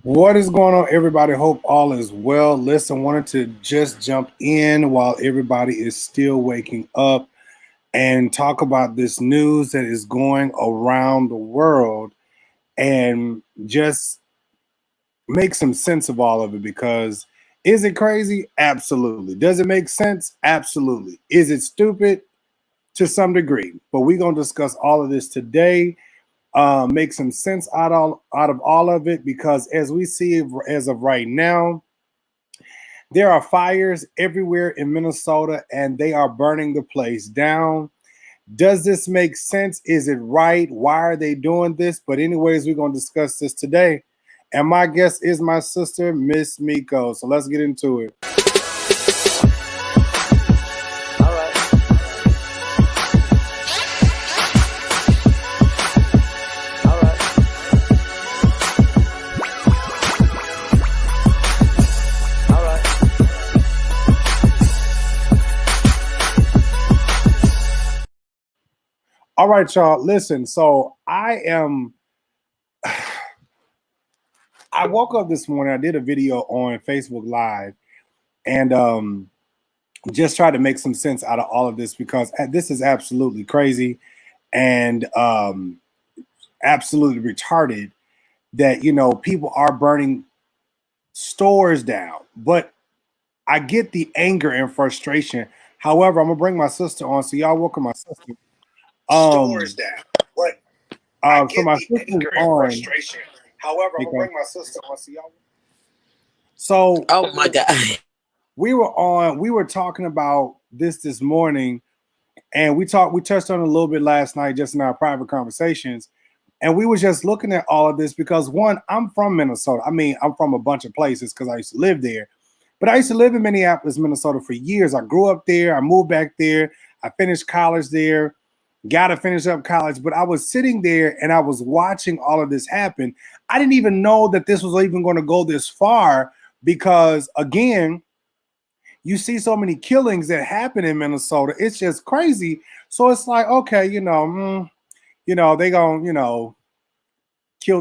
What is going on, everybody? Hope all is well. Listen, wanted to just jump in while everybody is still waking up and talk about this news that is going around the world and just make some sense of all of it. Because is it crazy? Absolutely. Does it make sense? Absolutely. Is it stupid? To some degree. But we're going to discuss all of this today. Make some sense out of all of it, because as we see as of right now, there are fires everywhere in Minnesota and they are burning the place down. Does this make sense? Is it right? Why are they doing this? But anyways, we're going to discuss this today. And my guest is my sister, Miss Miko. So let's get into it. All right, y'all. Listen, so I woke up this morning. I did a video on Facebook Live and just tried to make some sense out of all of this, because this is absolutely crazy and absolutely retarded that, people are burning stores down. But I get the anger and frustration. However, I'm going to bring my sister on. So y'all welcome my sister. Stores down. What? So my sister's on. Frustration. However, I'm gonna bring my sister on. So, oh my God, we were talking about this morning, and we touched on it a little bit last night, just in our private conversations, and we were just looking at all of this because, one, I'm from Minnesota. I mean, I'm from a bunch of places because I used to live there, but I used to live in Minneapolis, Minnesota for years. I grew up there. I moved back there. I finished college there. Got to finish up college, but I was sitting there and I was watching all of this happen. I didn't even know that this was even going to go this far, because, again, you see so many killings that happen in Minnesota. It's just crazy. So it's like, okay, they gonna, kill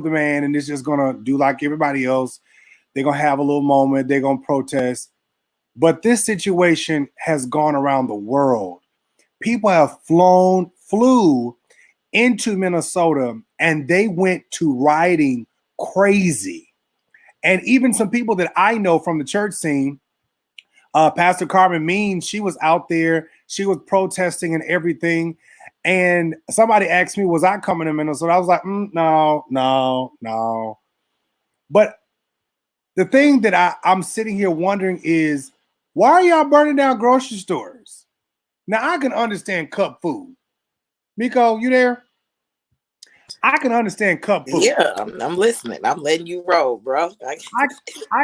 the man, and it's just gonna do like everybody else. They're gonna have a little moment. They're gonna protest. But this situation has gone around the world. People have flew into Minnesota, and they went to rioting crazy. And even some people that I know from the church scene, Pastor Carmen Means, she was out there. She was protesting and everything. And somebody asked me, was I coming to Minnesota? I was like, no. But the thing that I'm sitting here wondering is, why are y'all burning down grocery stores? Now, I can understand cup food. Miko, you there? I can understand cup food. Yeah, I'm listening. I'm letting you roll, bro. I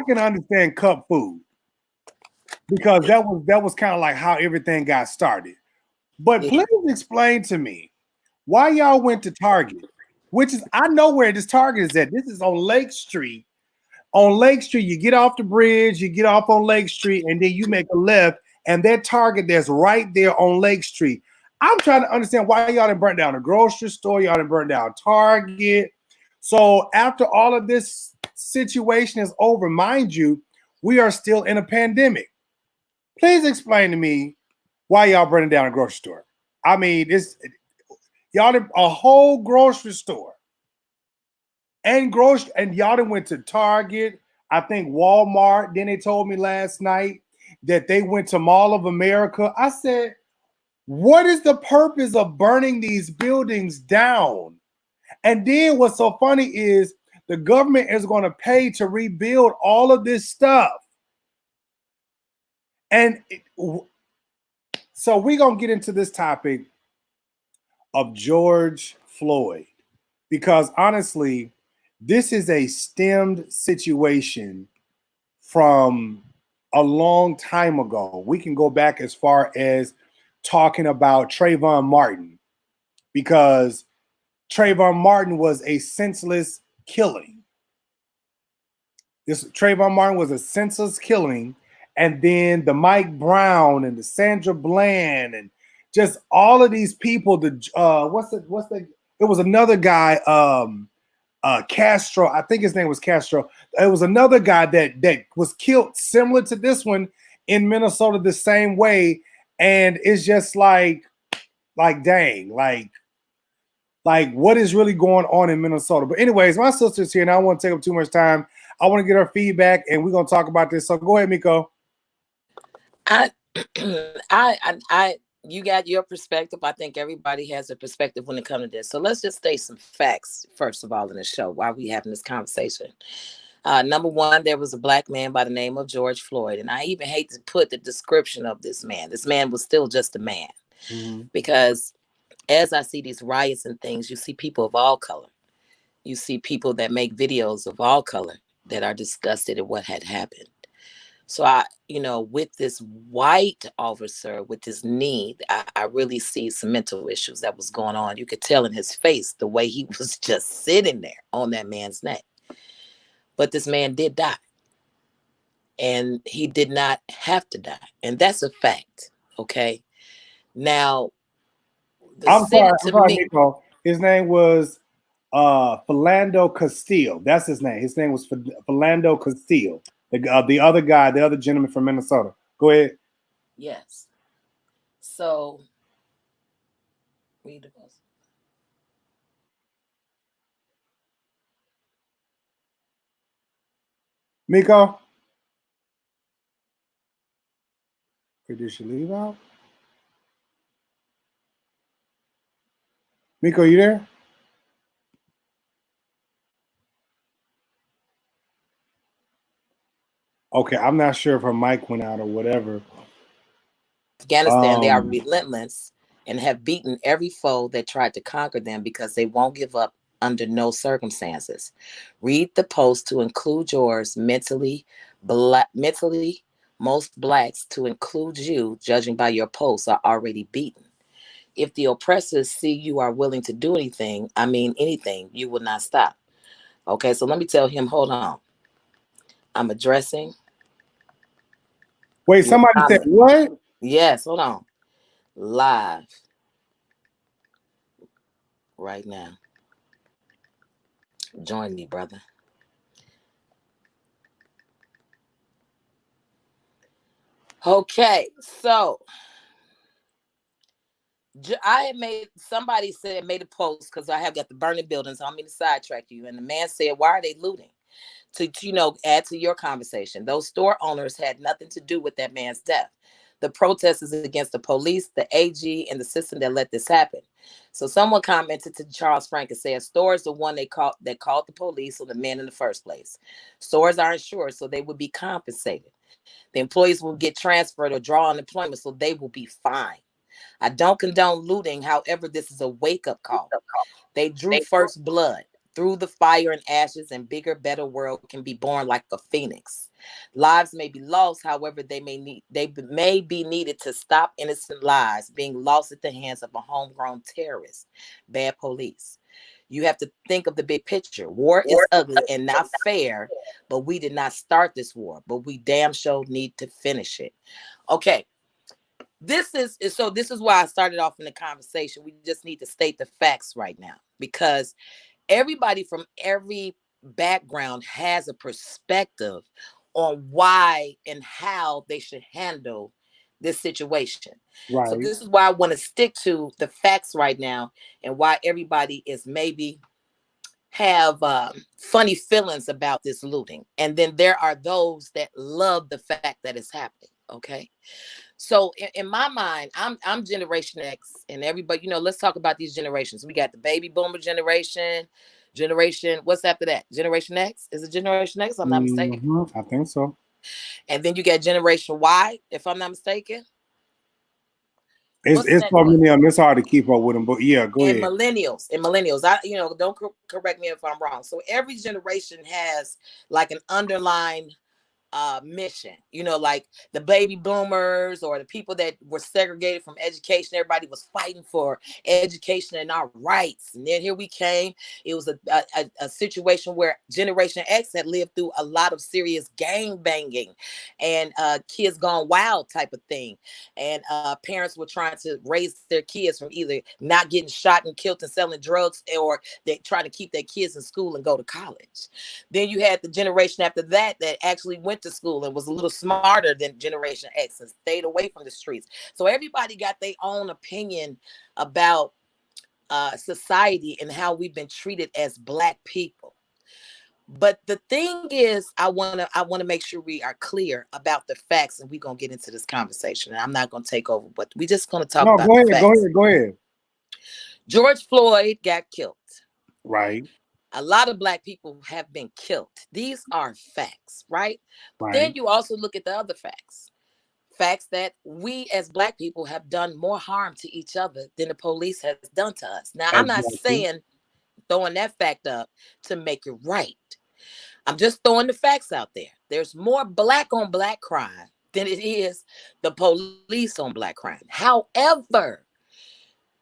can understand cup food, because that was kind of like how everything got started. But please explain to me why y'all went to Target, which is, I know where this Target is at. This is on Lake Street. On Lake Street, you get off the bridge, you get off on Lake Street, and then you make a left, and that Target that's right there on Lake Street. I'm trying to understand why y'all didn't burn down a grocery store, y'all didn't burn down Target. So after all of this situation is over, mind you, we are still in a pandemic. Please explain to me why y'all burning down a grocery store. I mean, y'all did a whole grocery store and y'all done went to Target, I think Walmart. Then they told me last night that they went to Mall of America. I said, what is the purpose of burning these buildings down? And then what's so funny is the government is going to pay to rebuild all of this stuff. And so we're going to get into this topic of George Floyd, because honestly, this is a stemmed situation from a long time ago. We can go back as far as talking about Trayvon Martin, because Trayvon Martin was a senseless killing. Trayvon Martin was a senseless killing. And then the Mike Brown and the Sandra Bland and just all of these people, it was another guy, Castro. I think his name was Castro. It was another guy that was killed similar to this one in Minnesota the same way. And it's just like dang, like what is really going on in Minnesota? But anyways, my sister's here and I don't want to take up too much time. I want to get her feedback and we're going to talk about this. So go ahead, Miko. You got your perspective. I think everybody has a perspective when it comes to this. So let's just state some facts, first of all, in the show while we having this conversation. Number one, there was a black man by the name of George Floyd. And I even hate to put the description of this man. This man was still just a man. Because as I see these riots and things, you see people of all color. You see people that make videos of all color that are disgusted at what had happened. So with this white officer with his knee, I really see some mental issues that was going on. You could tell in his face the way he was just sitting there on that man's neck. But this man did die. And he did not have to die. And that's a fact. Okay. Now, I'm sorry, Nico. His name was Philando Castile. That's his name. His name was Philando Castile. The other guy, the other gentleman from Minnesota. Go ahead. Yes. So, read the post. Miko? Did she leave out? Miko, you there? Okay, I'm not sure if her mic went out or whatever. Afghanistan, they are relentless and have beaten every foe that tried to conquer them because they won't give up under no circumstances. Read the post to include yours. Mentally, most blacks, to include you, judging by your posts, are already beaten. If the oppressors see you are willing to do anything, you will not stop. Okay, so let me tell him, hold on. I'm addressing. Wait, somebody said what? Yes, hold on. Live right now. Join me, brother. Okay, so somebody made a post because I have got the burning buildings. I don't mean to sidetrack you. And the man said, why are they looting? To add to your conversation. Those store owners had nothing to do with that man's death. The protest is against the police, the AG, and the system that let this happen. So someone commented to Charles Frank and said, store is the one that called the police on the men in the first place. Stores are insured, so they would be compensated. The employees will get transferred or draw unemployment, so they will be fine. I don't condone looting. However, this is a wake-up call. They drew first blood. Through the fire and ashes, and bigger, better world can be born like a phoenix. Lives may be lost, however, they may be needed to stop innocent lives being lost at the hands of a homegrown terrorist, bad police. You have to think of the big picture. War is ugly and not fair, but we did not start this war, but we damn sure need to finish it. Okay. This is why I started off in the conversation. We just need to state the facts right now, because everybody from every background has a perspective on why and how they should handle this situation. Right. So this is why I want to stick to the facts right now, and why everybody is maybe have funny feelings about this looting. And then there are those that love the fact that it's happening. Okay. So in my mind, I'm Generation X, and everybody, let's talk about these generations. We got the baby boomer generation, what's after that? Generation X? Is it Generation X? If I'm not mistaken. I think so. And then you got Generation Y, if I'm not mistaken. It's for millennials. It's hard to keep up with them, but yeah, go ahead. And millennials. I don't correct me if I'm wrong. So every generation has like an underlying mission, you know, like the baby boomers or the people that were segregated from education. Everybody was fighting for education and our rights. And then here we came. It was a situation where Generation X had lived through a lot of serious gang banging and kids gone wild type of thing. And parents were trying to raise their kids from either not getting shot and killed and selling drugs, or they trying to keep their kids in school and go to college. Then you had the generation after that that actually went to school and was a little smarter than Generation X and stayed away from the streets. So everybody got their own opinion about society and how we've been treated as Black people. But the thing is, I wanna make sure we are clear about the facts, and we're gonna get into this conversation. And I'm not gonna take over, but we're just gonna talk about the facts. Go ahead. George Floyd got killed. Right. A lot of Black people have been killed. These are facts, right? But then you also look at the other facts. Facts that we as Black people have done more harm to each other than the police has done to us. Now, I'm not saying throwing that fact up to make it right. I'm just throwing the facts out there. There's more Black on Black crime than it is the police on Black crime. However,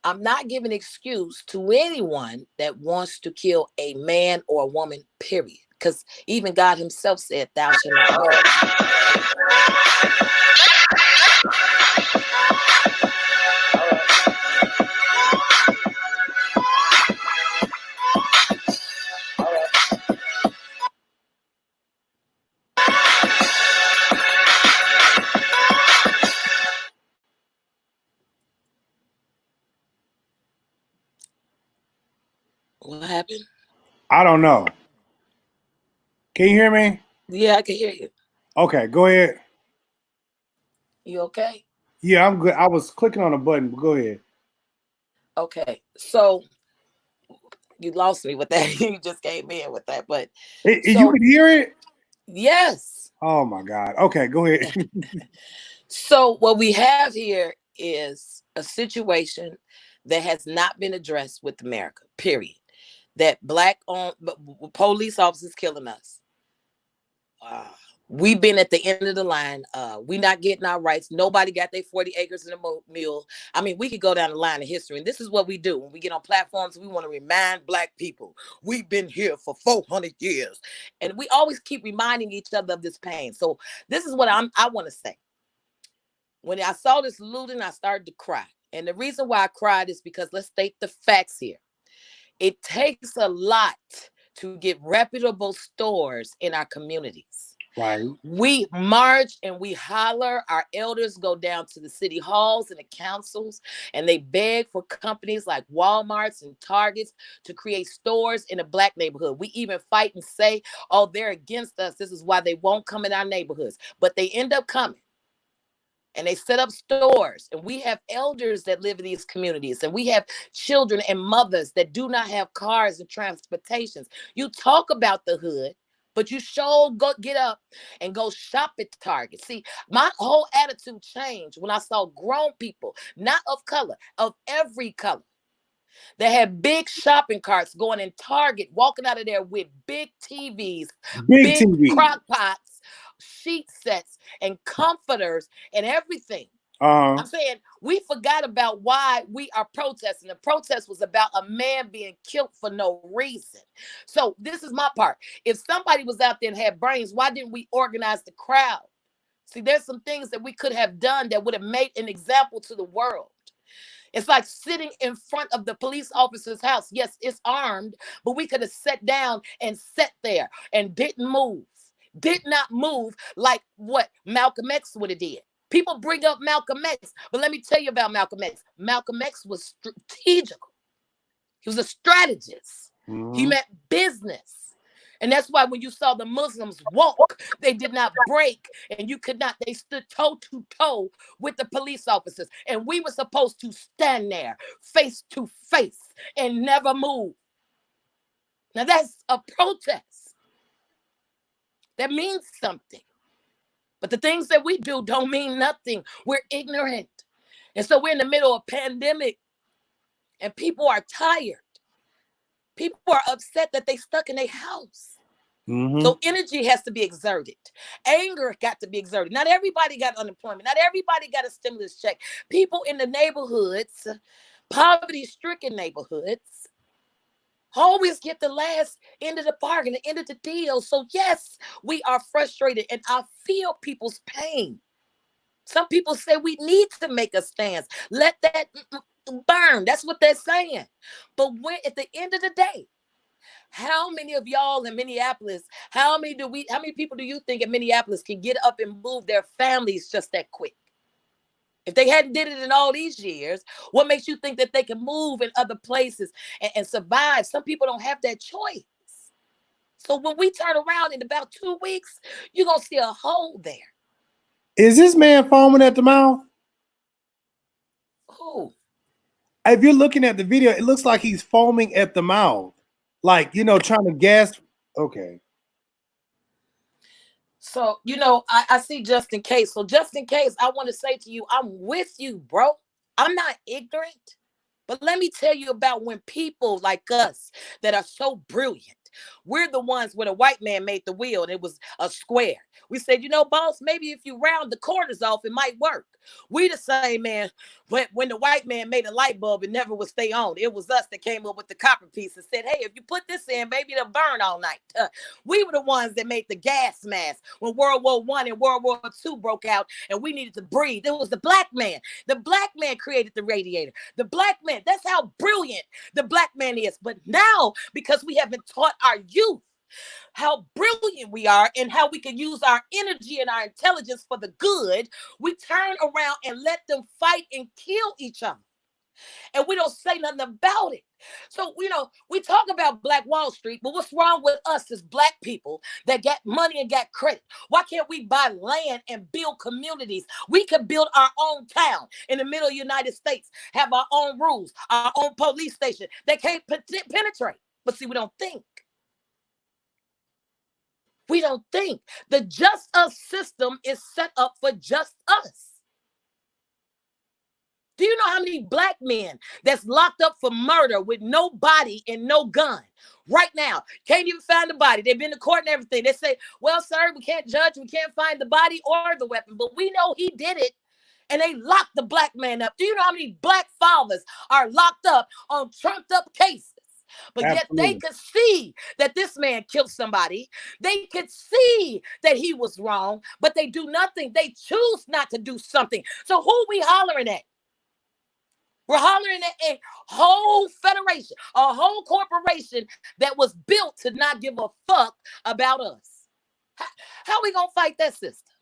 I'm not giving excuse to anyone that wants to kill a man or a woman, period. Because even God himself said, thou shalt not murder. What happened? I don't know. Can you hear me? Yeah, I can hear you. Okay, go ahead. You okay? Yeah, I'm good. I was clicking on a button, but go ahead. Okay, so you lost me with that. You just came in with that, but You could hear it? Yes. Oh my God. Okay, go ahead. So what we have here is a situation that has not been addressed with America, period. That Black on police officers killing us. We've been at the end of the line. We not getting our rights. Nobody got their 40 acres in a mule. I mean, we could go down the line of history, and this is what we do. When we get on platforms, we want to remind Black people, we've been here for 400 years. And we always keep reminding each other of this pain. So this is what I want to say. When I saw this looting, I started to cry. And the reason why I cried is because let's state the facts here. It takes a lot to get reputable stores in our communities. Right. We march and we holler. Our elders go down to the city halls and the councils, and they beg for companies like Walmarts and Targets to create stores in a Black neighborhood. We even fight and say, oh, they're against us. This is why they won't come in our neighborhoods. But they end up coming. And they set up stores, and we have elders that live in these communities, and we have children and mothers that do not have cars and transportations. You talk about the hood, but you go get up and go shop at Target. See, my whole attitude changed when I saw grown people, not of color, of every color. They had big shopping carts going in Target, walking out of there with big TVs, big crock pots, sheet sets, and comforters and everything. I'm saying we forgot about why we are protesting. The protest was about a man being killed for no reason. So this is my part. If somebody was out there and had brains, why didn't we organize the crowd? See, there's some things that we could have done that would have made an example to the world. It's like sitting in front of the police officer's house. Yes, it's armed, but we could have sat down and sat there and didn't move. Did not move like what Malcolm X would have did. People bring up Malcolm X, but let me tell you about Malcolm X. Malcolm X was strategical. He was a strategist. He meant business. And that's why when you saw the Muslims walk, they did not break, and you could not, they stood toe to toe with the police officers. And we were supposed to stand there face to face and never move. Now that's a protest. That means something. But the things that we do don't mean nothing. We're ignorant. And so we're in the middle of a pandemic, and people are tired. People are upset that they stuck in their house. So energy has to be exerted. Anger got to be exerted. Not everybody got unemployment. Not everybody got a stimulus check. People in the neighborhoods, poverty-stricken neighborhoods, always get the last end of the bargain, the end of the deal. So yes, we are frustrated, and I feel people's pain. Some people say we need to make a stance. Let that burn. That's what they're saying. But when at the end of the day, how many of y'all in Minneapolis, how many people do you think in Minneapolis can get up and move their families just that quick? If they hadn't did it in all these years, what makes you think that they can move in other places and survive? Some people don't have that choice. So when we turn around in about 2 weeks, you're going to see a hole there. Is this man foaming at the mouth? Who? If you're looking at the video, it looks like he's foaming at the mouth. Like, trying to gasp. Okay. So, I see just in case. So just in case, I want to say to you, I'm with you, bro. I'm not ignorant. But let me tell you about when people like us that are so brilliant, we're the ones where the white man made the wheel and it was a square. We said, boss, maybe if you round the corners off, it might work. We the same man. When the white man made a light bulb, it never would stay on. It was us that came up with the copper piece and said, hey, if you put this in, maybe it'll burn all night. We were the ones that made the gas mask when World War I and World War II broke out and we needed to breathe. It was the black man. The black man created the radiator. The black man, that's how brilliant the black man is. But now, because we haven't taught our youth how brilliant we are and how we can use our energy and our intelligence for the good, we turn around and let them fight and kill each other. And we don't say nothing about it. So, we talk about Black Wall Street, but what's wrong with us as black people that got money and got credit? Why can't we buy land and build communities? We can build our own town in the middle of the United States, have our own rules, our own police station. They can't penetrate. But see, we don't think. We don't think. The just us system is set up for just us. Do you know how many black men that's locked up for murder with no body and no gun right now? Can't even find the body. They've been to court and everything. They say, well, sir, we can't judge. We can't find the body or the weapon, but we know he did it. And they locked the black man up. Do you know how many black fathers are locked up on trumped up cases? But Absolutely. Yet they could see that this man killed somebody. They could see that he was wrong, but they do nothing. They choose not to do something. So who we hollering at? We're hollering at a whole federation, a whole corporation that was built to not give a fuck about us. How are we going to fight that system?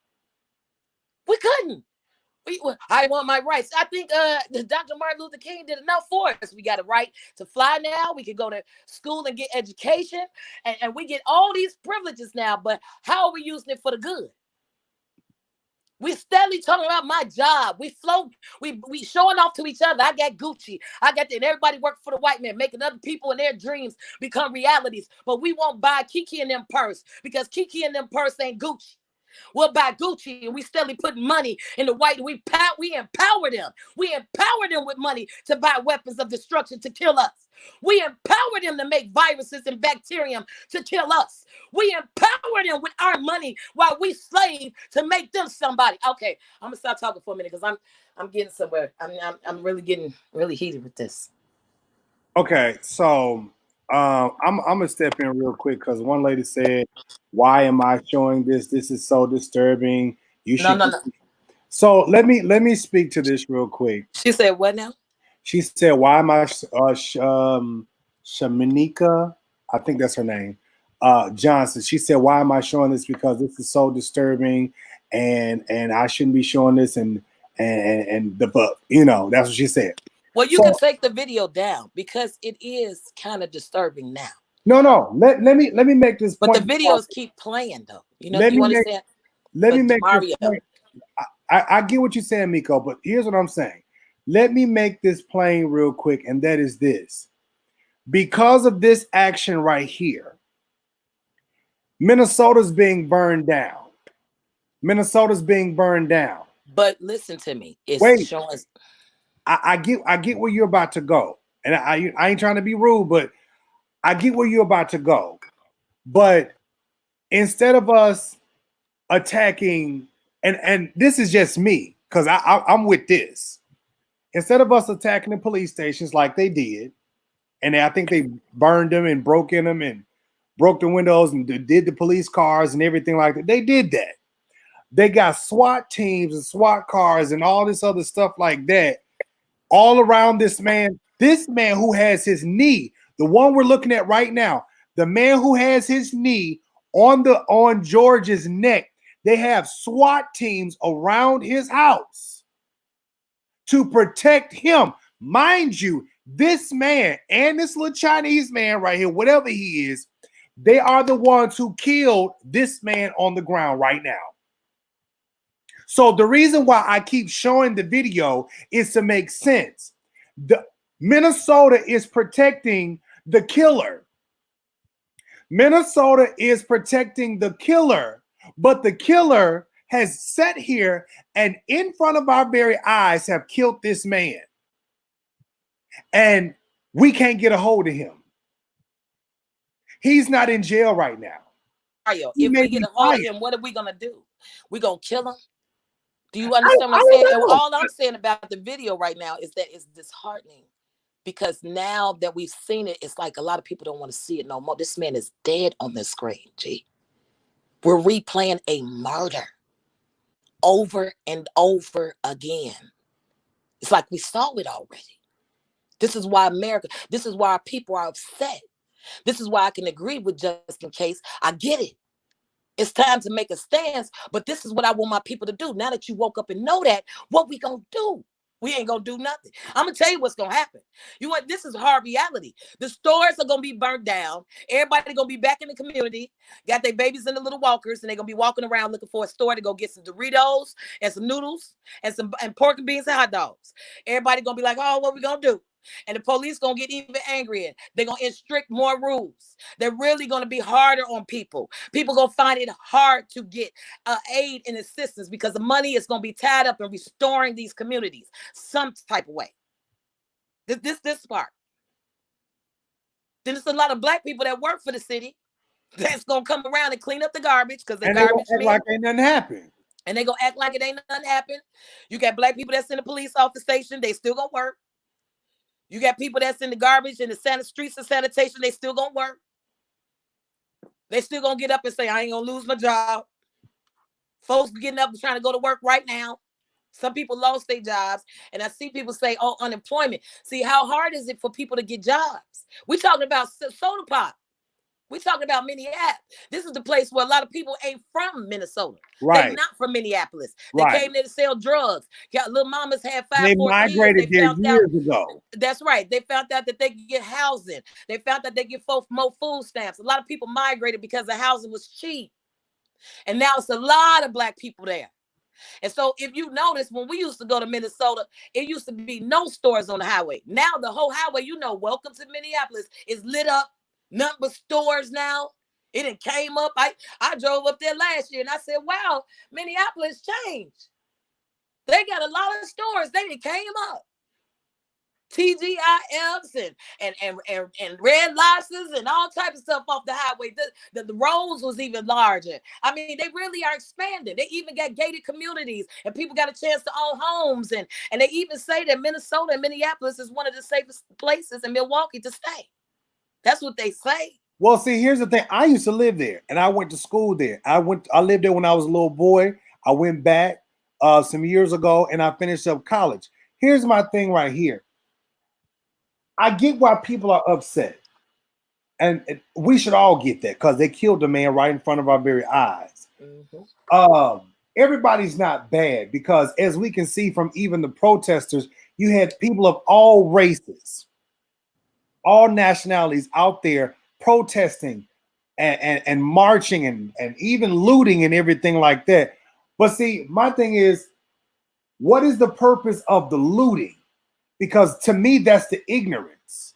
We couldn't. I want my rights. I think Dr. Martin Luther King did enough for us. We got a right to fly now. We can go to school and get education. And we get all these privileges now. But how are we using it for the good? We steadily talking about my job. We float. We showing off to each other. I got Gucci. I got that. And everybody work for the white man, making other people and their dreams become realities. But we won't buy Kiki and them purse because Kiki and them purse ain't Gucci. We'll buy Gucci and we steadily put money in the white. We empower them. We empower them with money to buy weapons of destruction to kill us. We empower them to make viruses and bacterium to kill us. We empower them with our money while we slave to make them somebody. Okay, I'm gonna stop talking for a minute because I'm getting somewhere. I'm really getting really heated with this. Okay, so I'm gonna step in real quick because one lady said, "Why am I showing this? This is so disturbing. You should." No. So let me speak to this real quick. She said, "What now?" She said, "Why am I Shamanika? I think that's her name. Johnson." She said, "Why am I showing this? Because this is so disturbing, and I shouldn't be showing this." And the book, that's what she said. Well, you can take the video down because it is kind of disturbing now. No. Let me make this point. But the videos keep playing though. Let me make this point. I get what you're saying, Miko, but here's what I'm saying. Let me make this plain real quick, and that is this. Because of this action right here, Minnesota's being burned down. Minnesota's being burned down. But listen to me. It's showing. I get where you're about to go. And I ain't trying to be rude, but I get where you're about to go. But instead of us attacking, and this is just me, because I'm with this. Instead of us attacking the police stations like they did, and I think they burned them and broke in them and broke the windows and did the police cars and everything like that. They did that. They got SWAT teams and SWAT cars and all this other stuff like that all around this man. This man who has his knee, the one we're looking at right now, the man who has his knee on George's neck. They have SWAT teams around his house to protect him. Mind you, this man and this little Chinese man right here, whatever he is, they are the ones who killed this man on the ground right now. So the reason why I keep showing the video is to make sense. Minnesota is protecting the killer. Minnesota is protecting the killer, but the killer has sat here and in front of our very eyes have killed this man. And we can't get a hold of him. He's not in jail right now. If we get a hold of him, what are we going to do? We're going to kill him? Do you understand what I'm saying? And all I'm saying about the video right now is that it's disheartening, because now that we've seen it, it's like a lot of people don't want to see it no more. This man is dead on the screen, G. We're replaying a murder over and over again. It's like we saw it already. This is why this is why our people are upset. This is why I can agree with Just In Case. I get it. It's time to make a stance, but this is what I want my people to do. Now that you woke up and know that, what we gonna do? We ain't gonna do nothing. I'm gonna tell you what's gonna happen. You know what? This is hard reality. The stores are gonna be burnt down. Everybody gonna be back in the community, got their babies in the little walkers, and they're gonna be walking around looking for a store to go get some Doritos and some noodles and pork and beans and hot dogs. Everybody gonna be like, oh, what we gonna do? And the police gonna get even angrier. They're gonna instruct more rules. They're really gonna be harder on people. People gonna find it hard to get aid and assistance because the money is gonna be tied up in restoring these communities some type of way. This part. Then there's a lot of Black people that work for the city that's gonna come around and clean up the garbage because the garbage act like ain't nothing happened. And they gonna act like it ain't nothing happened. You got Black people that's in the police office station, they still gonna work. You got people that's in the garbage and the streets of sanitation, they still gonna work. They still gonna get up and say, I ain't gonna lose my job. Folks getting up and trying to go to work right now. Some people lost their jobs. And I see people say, oh, unemployment. See, how hard is it for people to get jobs? We're talking about soda pop. We're talking about Minneapolis. This is the place where a lot of people ain't from Minnesota. Right. They're not from Minneapolis. They came there to sell drugs. Little mamas had 5 They migrated there years ago. That's right. They found out that they could get housing. They found out they get more food stamps. A lot of people migrated because the housing was cheap. And now it's a lot of Black people there. And so if you notice, when we used to go to Minnesota, it used to be no stores on the highway. Now the whole highway, welcome to Minneapolis, is lit up. Nothing but stores now. It done came up. I drove up there last year and I said, wow, Minneapolis changed. They got a lot of stores. They done came up. TGIFs and Red Lobsters and all types of stuff off the highway. The roads was even larger. I mean, they really are expanding. They even got gated communities and people got a chance to own homes. And they even say that Minnesota and Minneapolis is one of the safest places in Milwaukee to stay. That's what they say. Well, see, here's the thing. I used to live there and I went to school there. I lived there when I was a little boy. I went back some years ago and I finished up college. Here's my thing right here. I get why people are upset. And we should all get that because they killed the man right in front of our very eyes. Mm-hmm. Everybody's not bad because as we can see from even the protesters, you had people of all races, all nationalities out there protesting and marching and even looting and everything like that. But see, my thing is, what is the purpose of the looting? Because to me, that's the ignorance.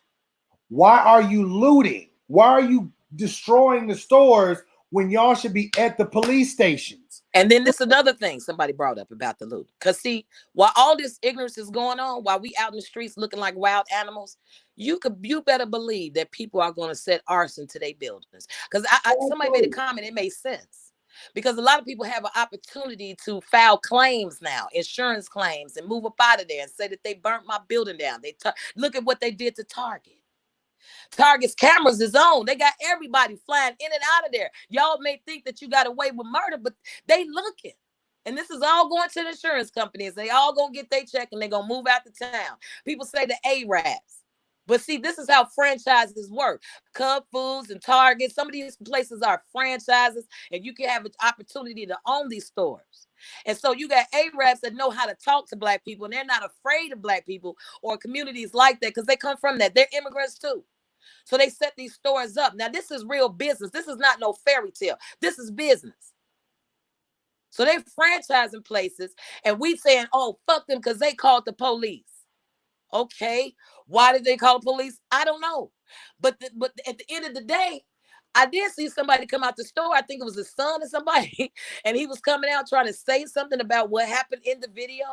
Why are you looting? Why are you destroying the stores when y'all should be at the police stations? And then this another thing somebody brought up about the loot. Because see, while all this ignorance is going on, while we out in the streets looking like wild animals, you better believe that people are going to set arson to their buildings. Because somebody made a comment, it made sense. Because a lot of people have an opportunity to file claims now, insurance claims, and move up out of there and say that they burnt my building down. Look at what they did to Target. Target's cameras is on. They got everybody flying in and out of there. Y'all may think that you got away with murder, but they looking. And this is all going to the insurance companies. They all gonna get their check and they gonna move out to town. People say the Arabs. But see, this is how franchises work. Cub Foods and Target, some of these places are franchises, and you can have an opportunity to own these stores. And so you got Arabs that know how to talk to Black people, and they're not afraid of Black people or communities like that because they come from that. They're immigrants too. So they set these stores up. Now, this is real business. This is not no fairy tale. This is business. So they're franchising places, and we saying, oh, fuck them because they called the police. Okay, why did they call the police? I don't know. But at the end of the day, I did see somebody come out the store. I think it was the son of somebody, and he was coming out trying to say something about what happened in the video.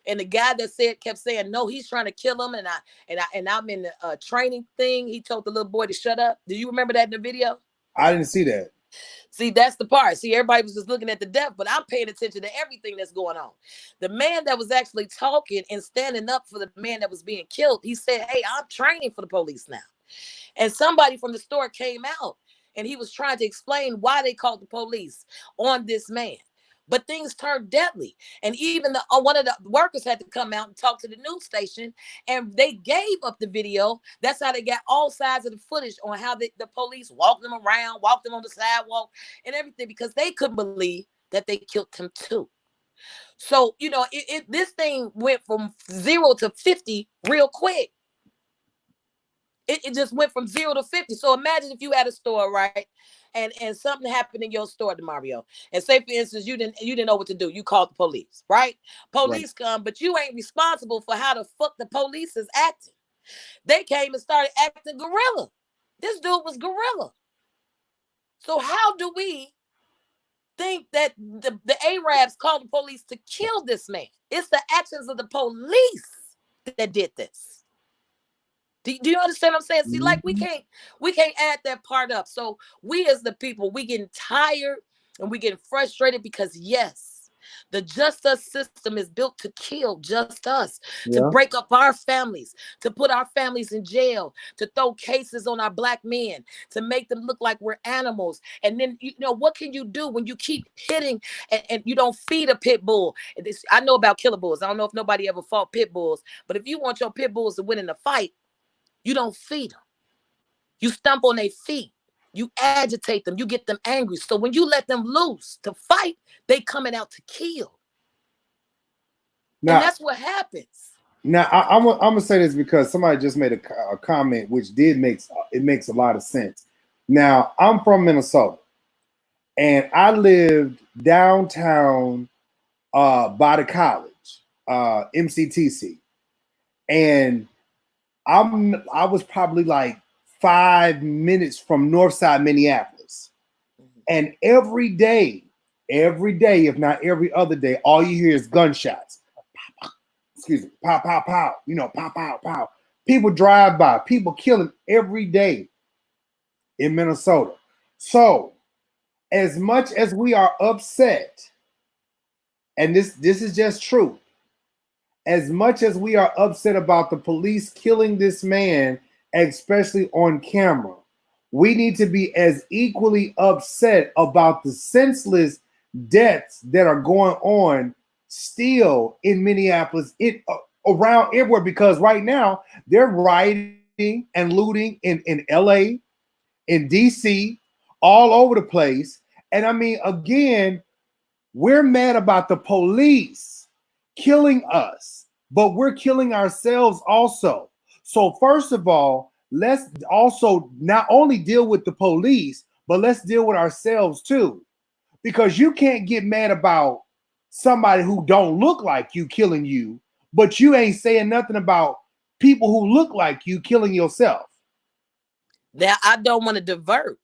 And the guy that kept saying, no, he's trying to kill him. And I'm in the training thing. He told the little boy to shut up. Do you remember that in the video? I didn't see that. See, that's the part. See, everybody was just looking at the death, but I'm paying attention to everything that's going on. The man that was actually talking and standing up for the man that was being killed, he said, hey, I'm training for the police now. And somebody from the store came out and he was trying to explain why they called the police on this man. But things turned deadly. And even one of the workers had to come out and talk to the news station, and they gave up the video. That's how they got all sides of the footage on how the police walked them around, walked them on the sidewalk and everything, because they couldn't believe that they killed him too. So, you know, this thing went from 0 to 50 real quick. It just went from 0 to 50. So imagine if you had a store, right? And something happened in your store, DeMario. And say, for instance, you didn't know what to do. You called the police, right? Police come, but you ain't responsible for how the fuck the police is acting. They came and started acting guerrilla. This dude was guerrilla. So how do we think that the Arabs called the police to kill this man? It's the actions of the police that did this. Do you understand what I'm saying? See, like we can't add that part up. So we as the people, we getting tired and we getting frustrated because yes, the justice system is built to kill just us, to break up our families, to put our families in jail, to throw cases on our Black men, to make them look like we're animals. And then, you know, what can you do when you keep hitting and you don't feed a pit bull? I know about killer bulls. I don't know if nobody ever fought pit bulls, but if you want your pit bulls to win in the fight, you don't feed them. You stomp on their feet. You agitate them. You get them angry. So when you let them loose to fight, they coming out to kill. Now, and that's what happens. Now, I'm gonna say this because somebody just made a comment which makes a lot of sense. Now, I'm from Minnesota, and I lived downtown by the college, MCTC, and I was probably like 5 minutes from Northside Minneapolis. And every day, if not every other day, all you hear is gunshots. Excuse me, pow, pow, pow. You know, pow, pow, pow. People drive by, people killing every day in Minnesota. So, as much as we are upset, and this is just true, as much as we are upset about the police killing this man, especially on camera, we need to be as equally upset about the senseless deaths that are going on still in Minneapolis, around everywhere, because right now they're rioting and looting in LA, in DC, all over the place. And I mean, again, we're mad about the police killing us, but we're killing ourselves also. So first of all, let's also not only deal with the police, but let's deal with ourselves too. Because you can't get mad about somebody who don't look like you killing you, but you ain't saying nothing about people who look like you killing yourself. Now, I don't want to divert.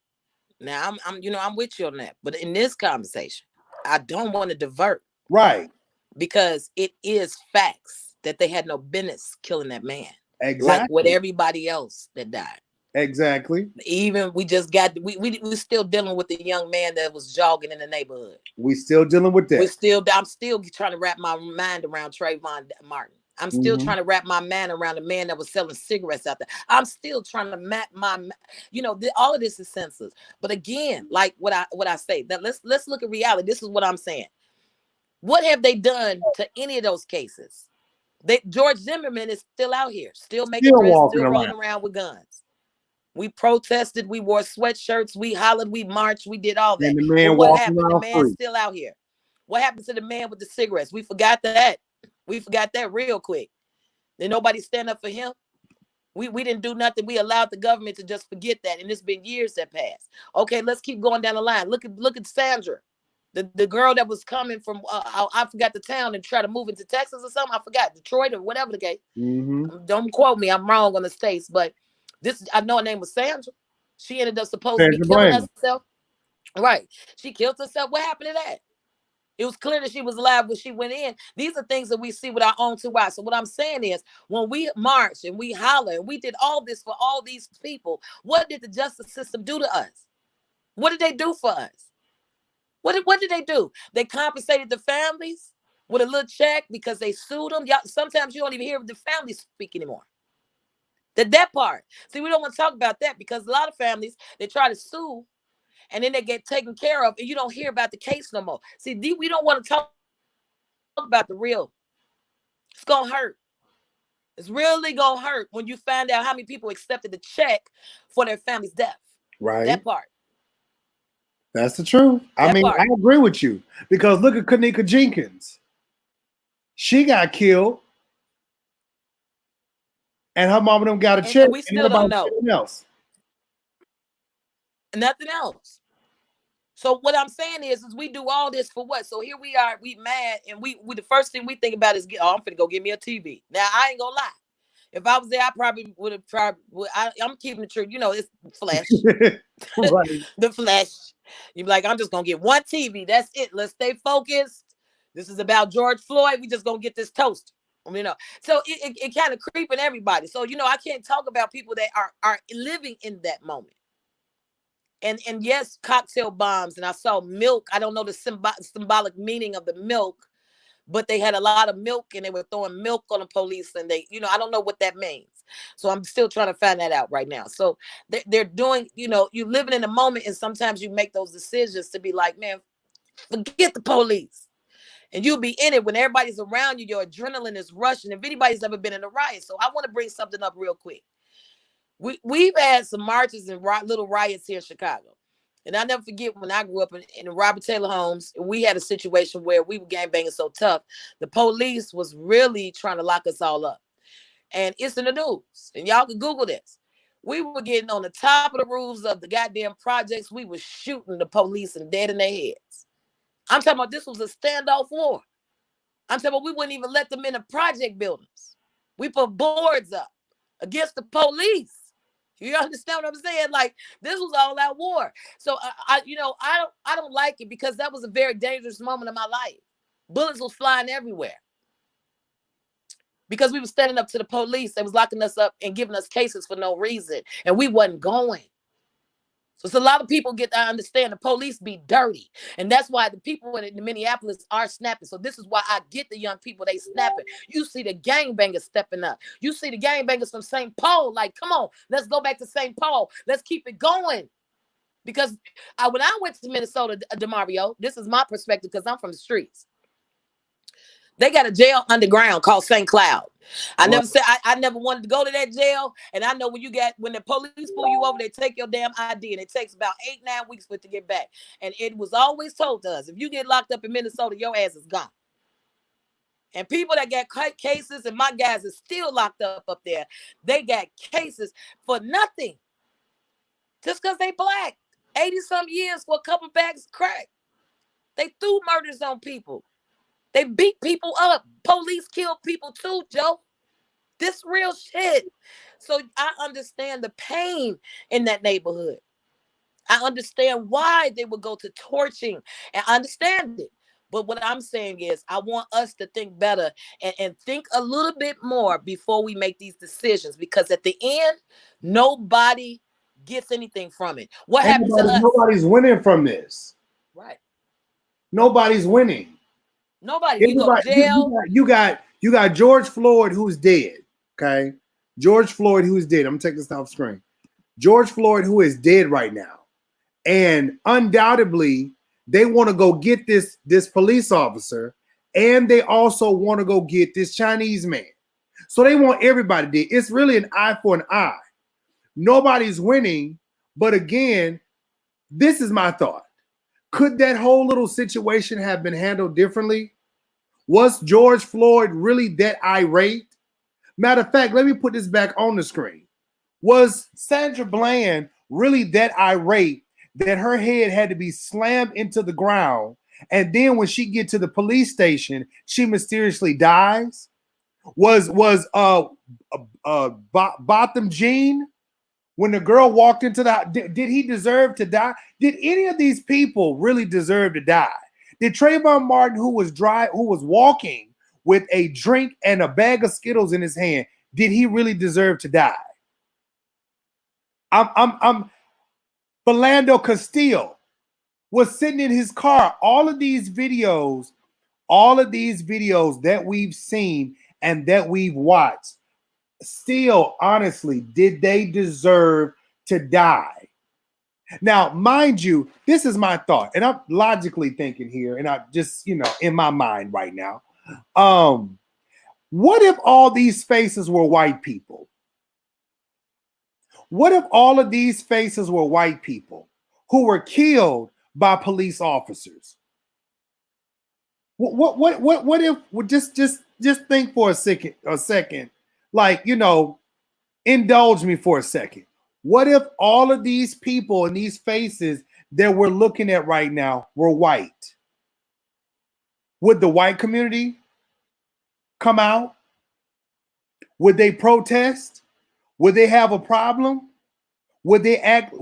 Now, I'm with you on that. But in this conversation, I don't want to divert. Right. Because it is facts that they had no business killing that man. Exactly. Like with everybody else that died. Exactly. Even we still dealing with the young man that was jogging in the neighborhood. We still dealing with that. I'm still trying to wrap my mind around Trayvon Martin. I'm still trying to wrap my mind around the man that was selling cigarettes out there. I'm still trying to map all of this is senseless. But again, like what I say, that let's look at reality. This is what I'm saying. What have they done to any of those cases? George Zimmerman is still out here, still making threats, still rolling around with guns. We protested, we wore sweatshirts, we hollered, we marched, we did all that. And the man but what happened? The man's free. still out here. What happened to the man with the cigarettes? We forgot that. We forgot that real quick. Did nobody stand up for him? We didn't do nothing. We allowed the government to just forget that. And it's been years that passed. Okay, let's keep going down the line. Look at Sandra. The girl that was coming from, I forgot the town and try to move into Texas or something. I forgot, Detroit or whatever the case. Don't quote me. I'm wrong on the states. But I know her name was Sandra. She ended up supposed to be killing herself. Right. She killed herself. What happened to that? It was clear that she was alive when she went in. These are things that we see with our own two eyes. So what I'm saying is, when we march and we holler and we did all this for all these people, what did the justice system do to us? What did they do for us? What did they do? They compensated the families with a little check because they sued them. Sometimes you don't even hear the families speak anymore. That part. See, we don't want to talk about that because a lot of families, they try to sue and then they get taken care of and you don't hear about the case no more. See, we don't want to talk about the real. It's going to hurt. It's really going to hurt when you find out how many people accepted the check for their family's death. Right. That part. That's the truth. I agree with you because look at Kanika Jenkins. She got killed, and her mom and them got a check. We still don't know nothing else. So what I'm saying is we do all this for what? So here we are, we mad, and we the first thing we think about is, I'm finna go get me a TV. Now I ain't gonna lie. If I was there, I probably would have tried. I'm keeping the truth. It's flesh. The flesh. You're like, I'm just going to get one TV. That's it. Let's stay focused. This is about George Floyd. We just going to get this toaster. So it kind of creeping everybody. So, I can't talk about people that are living in that moment. And yes, cocktail bombs. And I saw milk. I don't know the symbolic meaning of the milk. But they had a lot of milk and they were throwing milk on the police and they, I don't know what that means. So I'm still trying to find that out right now. So they're doing, you living in a moment and sometimes you make those decisions to be like, man, forget the police. And you'll be in it when everybody's around you, your adrenaline is rushing. If anybody's ever been in a riot. So I want to bring something up real quick. We've had some marches and little riots here in Chicago. And I never forget when I grew up in Robert Taylor homes, we had a situation where we were gangbanging so tough. The police was really trying to lock us all up. And it's in the news. And y'all can Google this. We were getting on the top of the roofs of the goddamn projects. We were shooting the police and dead in their heads. I'm talking about this was a standoff war. I'm talking about we wouldn't even let them in the project buildings. We put boards up against the police. You understand what I'm saying? Like, this was all out war. So I don't like it because that was a very dangerous moment in my life. Bullets was flying everywhere because we were standing up to the police. They was locking us up and giving us cases for no reason, and we wasn't going. So it's a lot of people I understand the police be dirty, and that's why the people in Minneapolis are snapping. So this is why I get the young people, they snapping. You see the gangbangers stepping up. You see the gangbangers from St. Paul, like, come on, let's go back to St. Paul. Let's keep it going. Because when I went to Minnesota, DeMario, this is my perspective because I'm from the streets. They got a jail underground called St. Cloud. I never wanted to go to that jail. And I know when the police pull you over, they take your damn ID and it takes about 8-9 weeks for it to get back. And it was always told to us, if you get locked up in Minnesota, your ass is gone. And people that got cases, and my guys are still locked up there, they got cases for nothing. Just because they black. 80-some years for a couple bags of crack. They threw murders on people. They beat people up. Police killed people too, Joe. This real shit. So I understand the pain in that neighborhood. I understand why they would go to torching. And I understand it. But what I'm saying is, I want us to think better and think a little bit more before we make these decisions, because at the end, nobody gets anything from it. What happened to us? Nobody's winning from this. Right. Nobody's winning. Nobody. You go to jail. You got George Floyd who's dead. Okay, George Floyd who's dead. I'm gonna take this off screen. George Floyd who is dead right now, and undoubtedly they want to go get this police officer, and they also want to go get this Chinese man. So they want everybody dead. It's really an eye for an eye. Nobody's winning, but again, this is my thought. Could that whole little situation have been handled differently? Was George Floyd really that irate? Matter of fact, let me put this back on the screen. Was Sandra Bland really that irate that her head had to be slammed into the ground, and then when she get to the police station, she mysteriously dies? Was Botham Jean, when the girl walked into the, did he deserve to die? Did any of these people really deserve to die? Did Trayvon Martin, who was walking with a drink and a bag of Skittles in his hand, did he really deserve to die? I'm Philando Castile was sitting in his car. All of these videos that we've seen and that we've watched, still, honestly, did they deserve to die? Now, mind you, this is my thought, and I'm logically thinking here, and I just, in my mind right now. What if all these faces were white people? What if all of these faces were white people who were killed by police officers? What if, just think for a second, like, indulge me for a second. What if all of these people and these faces that we're looking at right now were white? Would the white community come out? Would they protest? Would they have a problem? Would they act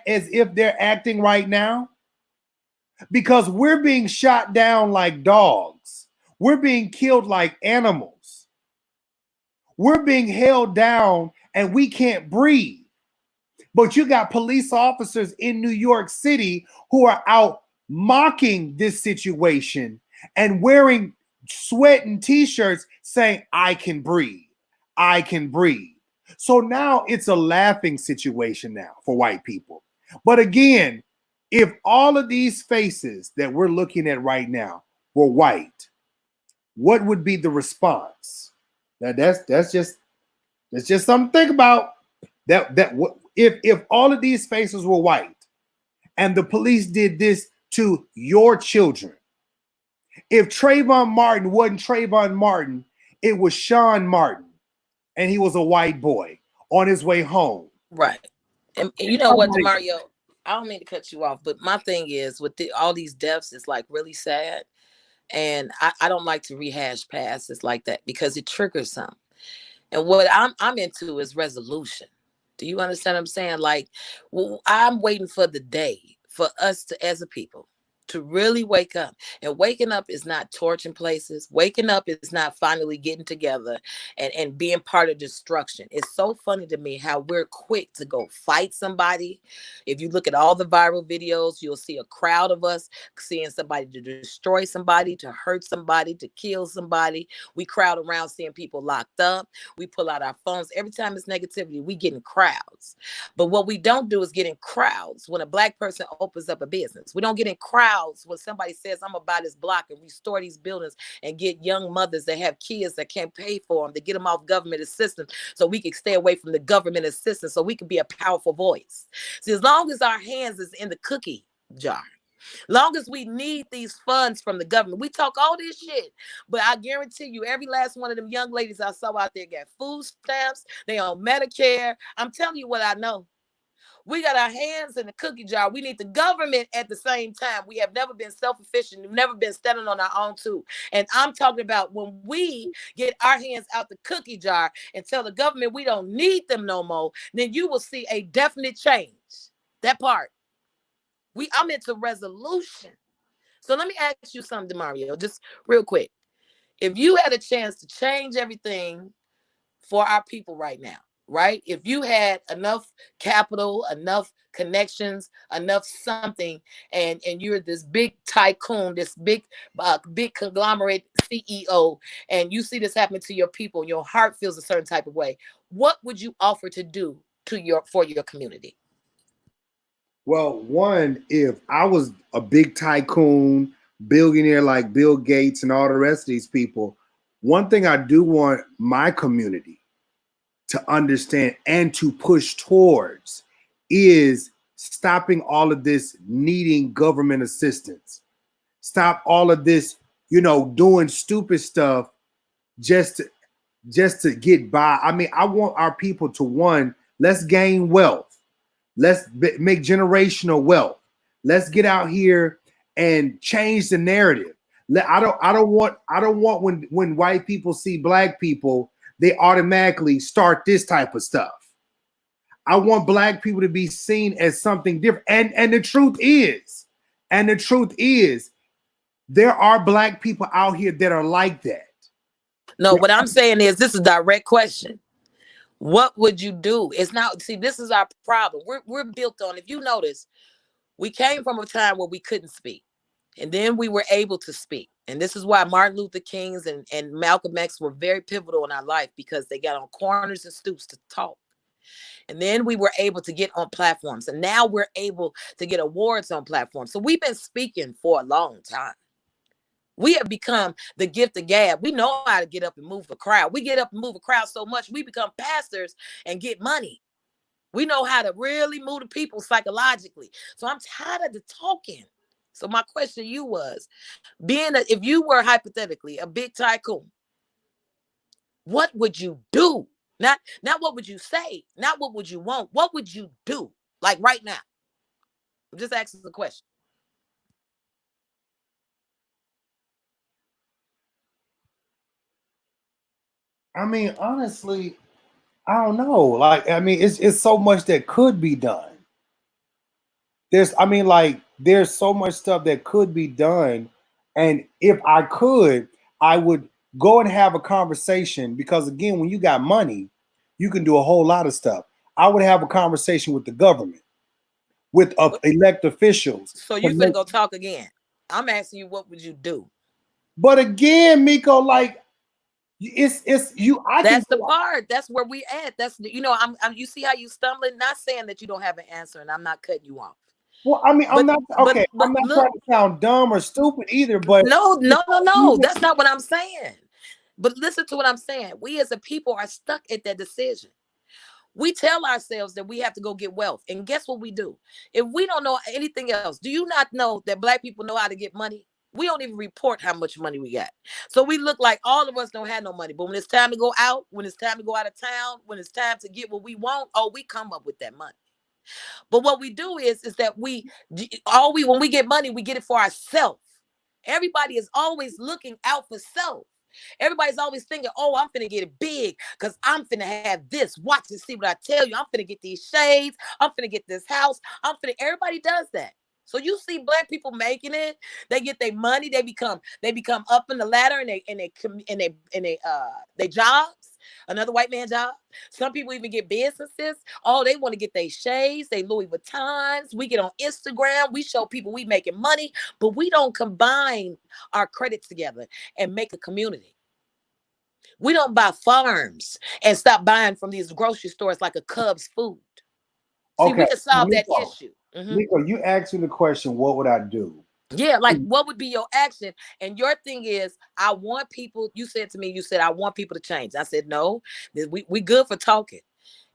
as if they're acting right now? Because we're being shot down like dogs. We're being killed like animals. We're being held down and we can't breathe. But you got police officers in New York City who are out mocking this situation and wearing sweat and t-shirts saying, I can breathe. I can breathe. So now it's a laughing situation now for white people. But again, if all of these faces that we're looking at right now were white, what would be the response? Now that's just something to think about. If all of these faces were white and the police did this to your children, if Trayvon Martin wasn't Trayvon Martin, it was Sean Martin, and he was a white boy on his way home. Right. And you know what, DeMario, I don't mean to cut you off, but my thing is with all these deaths, it's like really sad. And I don't like to rehash past it's like that because it triggers something. And what I'm into is resolution. Do you understand what I'm saying? Like, I'm waiting for the day for us to, as a people, to really wake up. And waking up is not torching places. Waking up is not finally getting together and being part of destruction. It's so funny to me how we're quick to go fight somebody. If you look at all the viral videos, you'll see a crowd of us seeing somebody to destroy somebody, to hurt somebody, to kill somebody. We crowd around seeing people locked up. We pull out our phones. Every time it's negativity, we get in crowds. But what we don't do is get in crowds when a Black person opens up a business. We don't get in crowds when somebody says, I'm gonna buy this block and restore these buildings and get young mothers that have kids that can't pay for them, to get them off government assistance so we can stay away from the government assistance so we can be a powerful voice. See, as long as our hands is in the cookie jar, long as we need these funds from the government, we talk all this shit, but I guarantee you every last one of them young ladies I saw out there got food stamps, they on Medicare. I'm telling you what I know. We got our hands in the cookie jar. We need the government at the same time. We have never been self-efficient. We've never been standing on our own too. And I'm talking about when we get our hands out the cookie jar and tell the government we don't need them no more, then you will see a definite change. That part. I'm into resolution. So let me ask you something, DeMario, just real quick. If you had a chance to change everything for our people right now, right? If you had enough capital, enough connections, enough something, and you're this big tycoon, this big conglomerate CEO, and you see this happen to your people, and your heart feels a certain type of way, what would you offer to do for your community? Well, one, if I was a big tycoon, billionaire like Bill Gates and all the rest of these people, one thing I do want my community to understand and to push towards is stopping all of this needing government assistance. Stop all of this, doing stupid stuff just to get by. I mean, I want our people to, one, let's gain wealth. Let's make generational wealth. Let's get out here and change the narrative. I don't want when white people see black people, they automatically start this type of stuff. I want black people to be seen as something different. And the truth is, there are black people out here that are like that. No, what I'm saying is this is a direct question. What would you do? It's not, see, this is our problem. We're built on, if you notice, we came from a time where we couldn't speak. And then we were able to speak. And this is why Martin Luther King's and Malcolm X were very pivotal in our life, because they got on corners and stoops to talk. And then we were able to get on platforms. And now we're able to get awards on platforms. So we've been speaking for a long time. We have become the gift of gab. We know how to get up and move a crowd. We get up and move a crowd so much, we become pastors and get money. We know how to really move the people psychologically. So I'm tired of the talking. So my question to you was, if you were hypothetically a big tycoon, what would you do? Not what would you say, not what would you want. What would you do? Like right now. I'm just asking the question. I mean, honestly, I don't know. Like, I mean, it's so much that could be done. There's so much stuff that could be done. And if I could, I would go and have a conversation, because again, when you got money, you can do a whole lot of stuff. I would have a conversation with the government, with elected officials. So you finna go talk again. I'm asking you, what would you do? But again, Miko, like, it's you. That's the part. That's where we at. That's, I'm you see how you stumbling? Not saying that you don't have an answer, and I'm not cutting you off. Well, I mean, I'm not okay. I'm not trying to sound dumb or stupid either, but no. That's not what I'm saying. But listen to what I'm saying. We as a people are stuck at that decision. We tell ourselves that we have to go get wealth. And guess what we do? If we don't know anything else, do you not know that black people know how to get money? We don't even report how much money we got. So we look like all of us don't have no money. But when it's time to go out, when it's time to go out of town, when it's time to get what we want, we come up with that money. But what we do is that when we get money, we get it for ourselves. Everybody is always looking out for self. Everybody's always thinking, I'm finna get it big because I'm finna have this. Watch and see what I tell you. I'm finna get these shades. I'm finna get this house. Everybody does that. So you see black people making it. They get their money. They become up in the ladder and they jobs. Another white man job. Some people even get businesses. They want to get their shades, they Louis Vuittons. We get on Instagram. We show people we making money, but we don't combine our credits together and make a community. We don't buy farms and stop buying from these grocery stores like a Cubs food. See, we can solve that issue. Miko, you asked me the question, what would I do? Yeah, like what would be your action? And your thing is, I want people, you said to me, I want people to change. I said, no, we good for talking.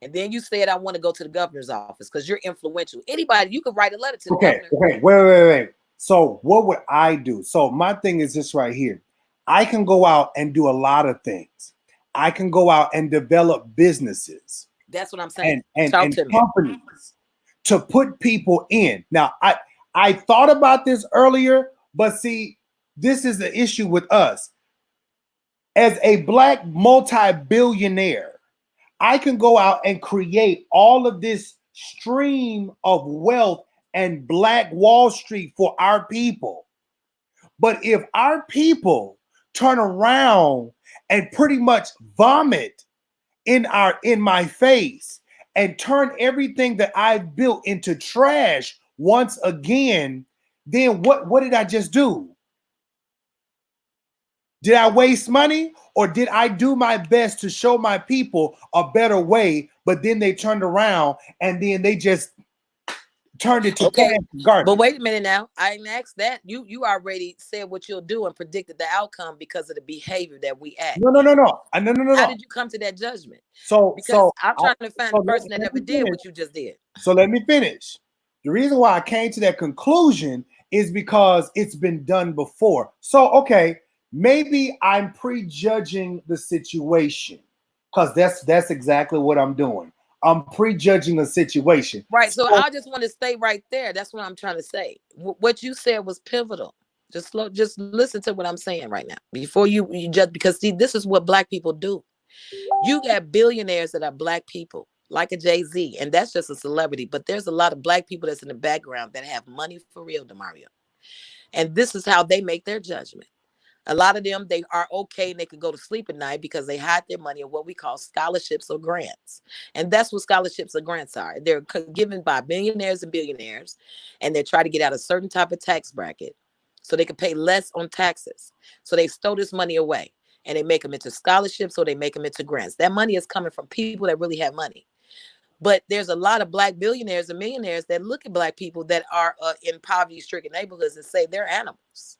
And then you said, I want to go to the governor's office because you're influential. Anybody, you could write a letter to the governor. Okay, wait. So what would I do? So my thing is this right here. I can go out and do a lot of things. I can go out and develop businesses. That's what I'm saying. And companies to put people in. Now, I thought about this earlier, but see, this is the issue with us. As a black multi-billionaire, I can go out and create all of this stream of wealth and Black Wall Street for our people. But if our people turn around and pretty much vomit in my face and turn everything that I've built into trash once again, then what did I just do? Did I waste money, or did I do my best to show my people a better way, but then they turned around and then they just turned it to okay? garbage? But wait a minute now. I didn't ask that. You already said what you'll do and predicted the outcome because of the behavior that we act. No. How did you come to that judgment? So Because I'm trying to find the person that let ever me did finish. what you just did. So let me finish. The reason why I came to that conclusion is because it's been done before. So, okay, maybe I'm prejudging the situation, because that's exactly what I'm doing. I'm prejudging a situation. Right. So I just want to stay right there. That's what I'm trying to say. What you said was pivotal. Just listen to what I'm saying right now before you judge. Because see, this is what Black people do. You got billionaires that are Black people, like a Jay-Z, and that's just a celebrity. But there's a lot of Black people that's in the background that have money for real, DeMario. And this is how they make their judgment. A lot of them, they are okay and they can go to sleep at night because they hide their money in what we call scholarships or grants. And that's what scholarships or grants are. They're given by millionaires and billionaires, and they try to get out a certain type of tax bracket so they can pay less on taxes. So they stole this money away and they make them into scholarships or they make them into grants. That money is coming from people that really have money. But there's a lot of Black billionaires and millionaires that look at Black people that are in poverty-stricken neighborhoods and say they're animals.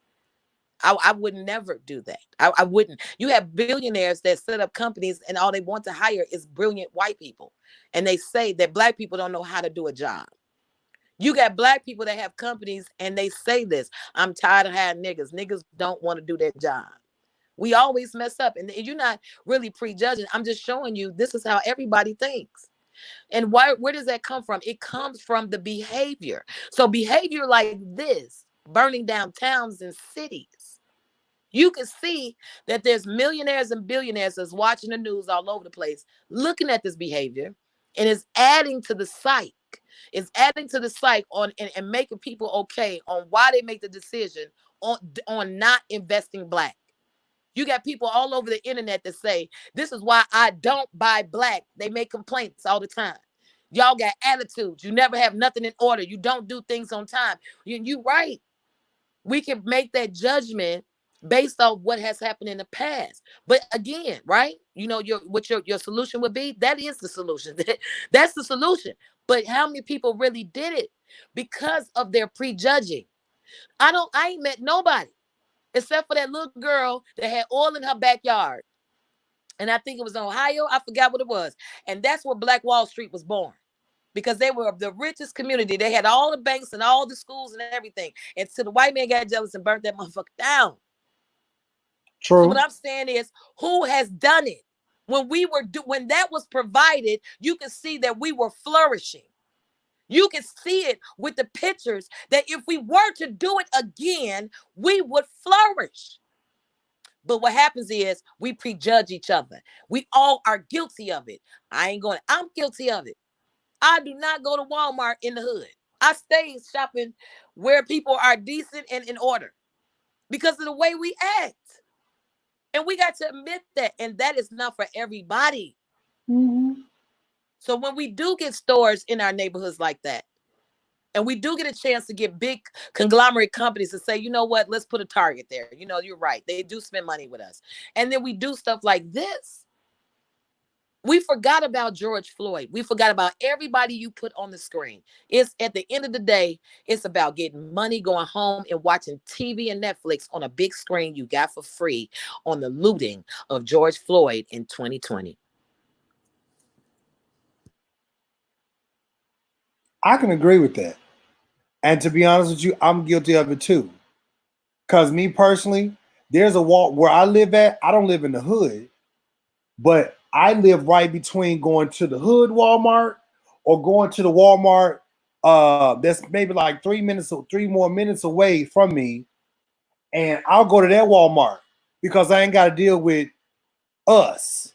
I would never do that. I wouldn't. You have billionaires that set up companies and all they want to hire is brilliant white people. And they say that Black people don't know how to do a job. You got Black people that have companies and they say this: I'm tired of hiring niggas. Niggas don't want to do their job. We always mess up. And you're not really prejudging. I'm just showing you this is how everybody thinks. And where does that come from? It comes from the behavior. So behavior like this, burning down towns and cities, you can see that there's millionaires and billionaires that's watching the news all over the place, looking at this behavior, and it's adding to the psyche. It's adding to the psyche and making people okay on why they make the decision on not investing Black. You got people all over the internet that say, this is why I don't buy Black. They make complaints all the time. Y'all got attitudes. You never have nothing in order. You don't do things on time. You right. We can make that judgment based on what has happened in the past. But again, right? You know, what your solution would be. That is the solution. That's the solution. But how many people really did it because of their prejudging? I ain't met nobody except for that little girl that had oil in her backyard. And I think it was in Ohio. I forgot what it was. And that's where Black Wall Street was born. Because they were the richest community. They had all the banks and all the schools and everything. And so the white man got jealous and burnt that motherfucker down. True. So what I'm saying is, who has done it? When that was provided, you can see that we were flourishing. You can see it with the pictures that if we were to do it again, we would flourish. But what happens is we prejudge each other. We all are guilty of it. I'm guilty of it. I do not go to Walmart in the hood. I stay shopping where people are decent and in order because of the way we act. And we got to admit that. And that is not for everybody. Mm-hmm. So when we do get stores in our neighborhoods like that, and we do get a chance to get big conglomerate companies to say, you know what, let's put a Target there. You know, you're right. They do spend money with us. And then we do stuff like this. We forgot about George Floyd. We forgot about everybody you put on the screen. It's at the end of the day, it's about getting money, going home and watching TV and Netflix on a big screen you got for free on the looting of George Floyd in 2020. I can agree with that. And to be honest with you, I'm guilty of it too. Because me personally, there's a walk where I live at. I don't live in the hood, but I live right between going to the hood Walmart or going to the Walmart that's maybe like 3 more minutes away from me. And I'll go to that Walmart because I ain't got to deal with us.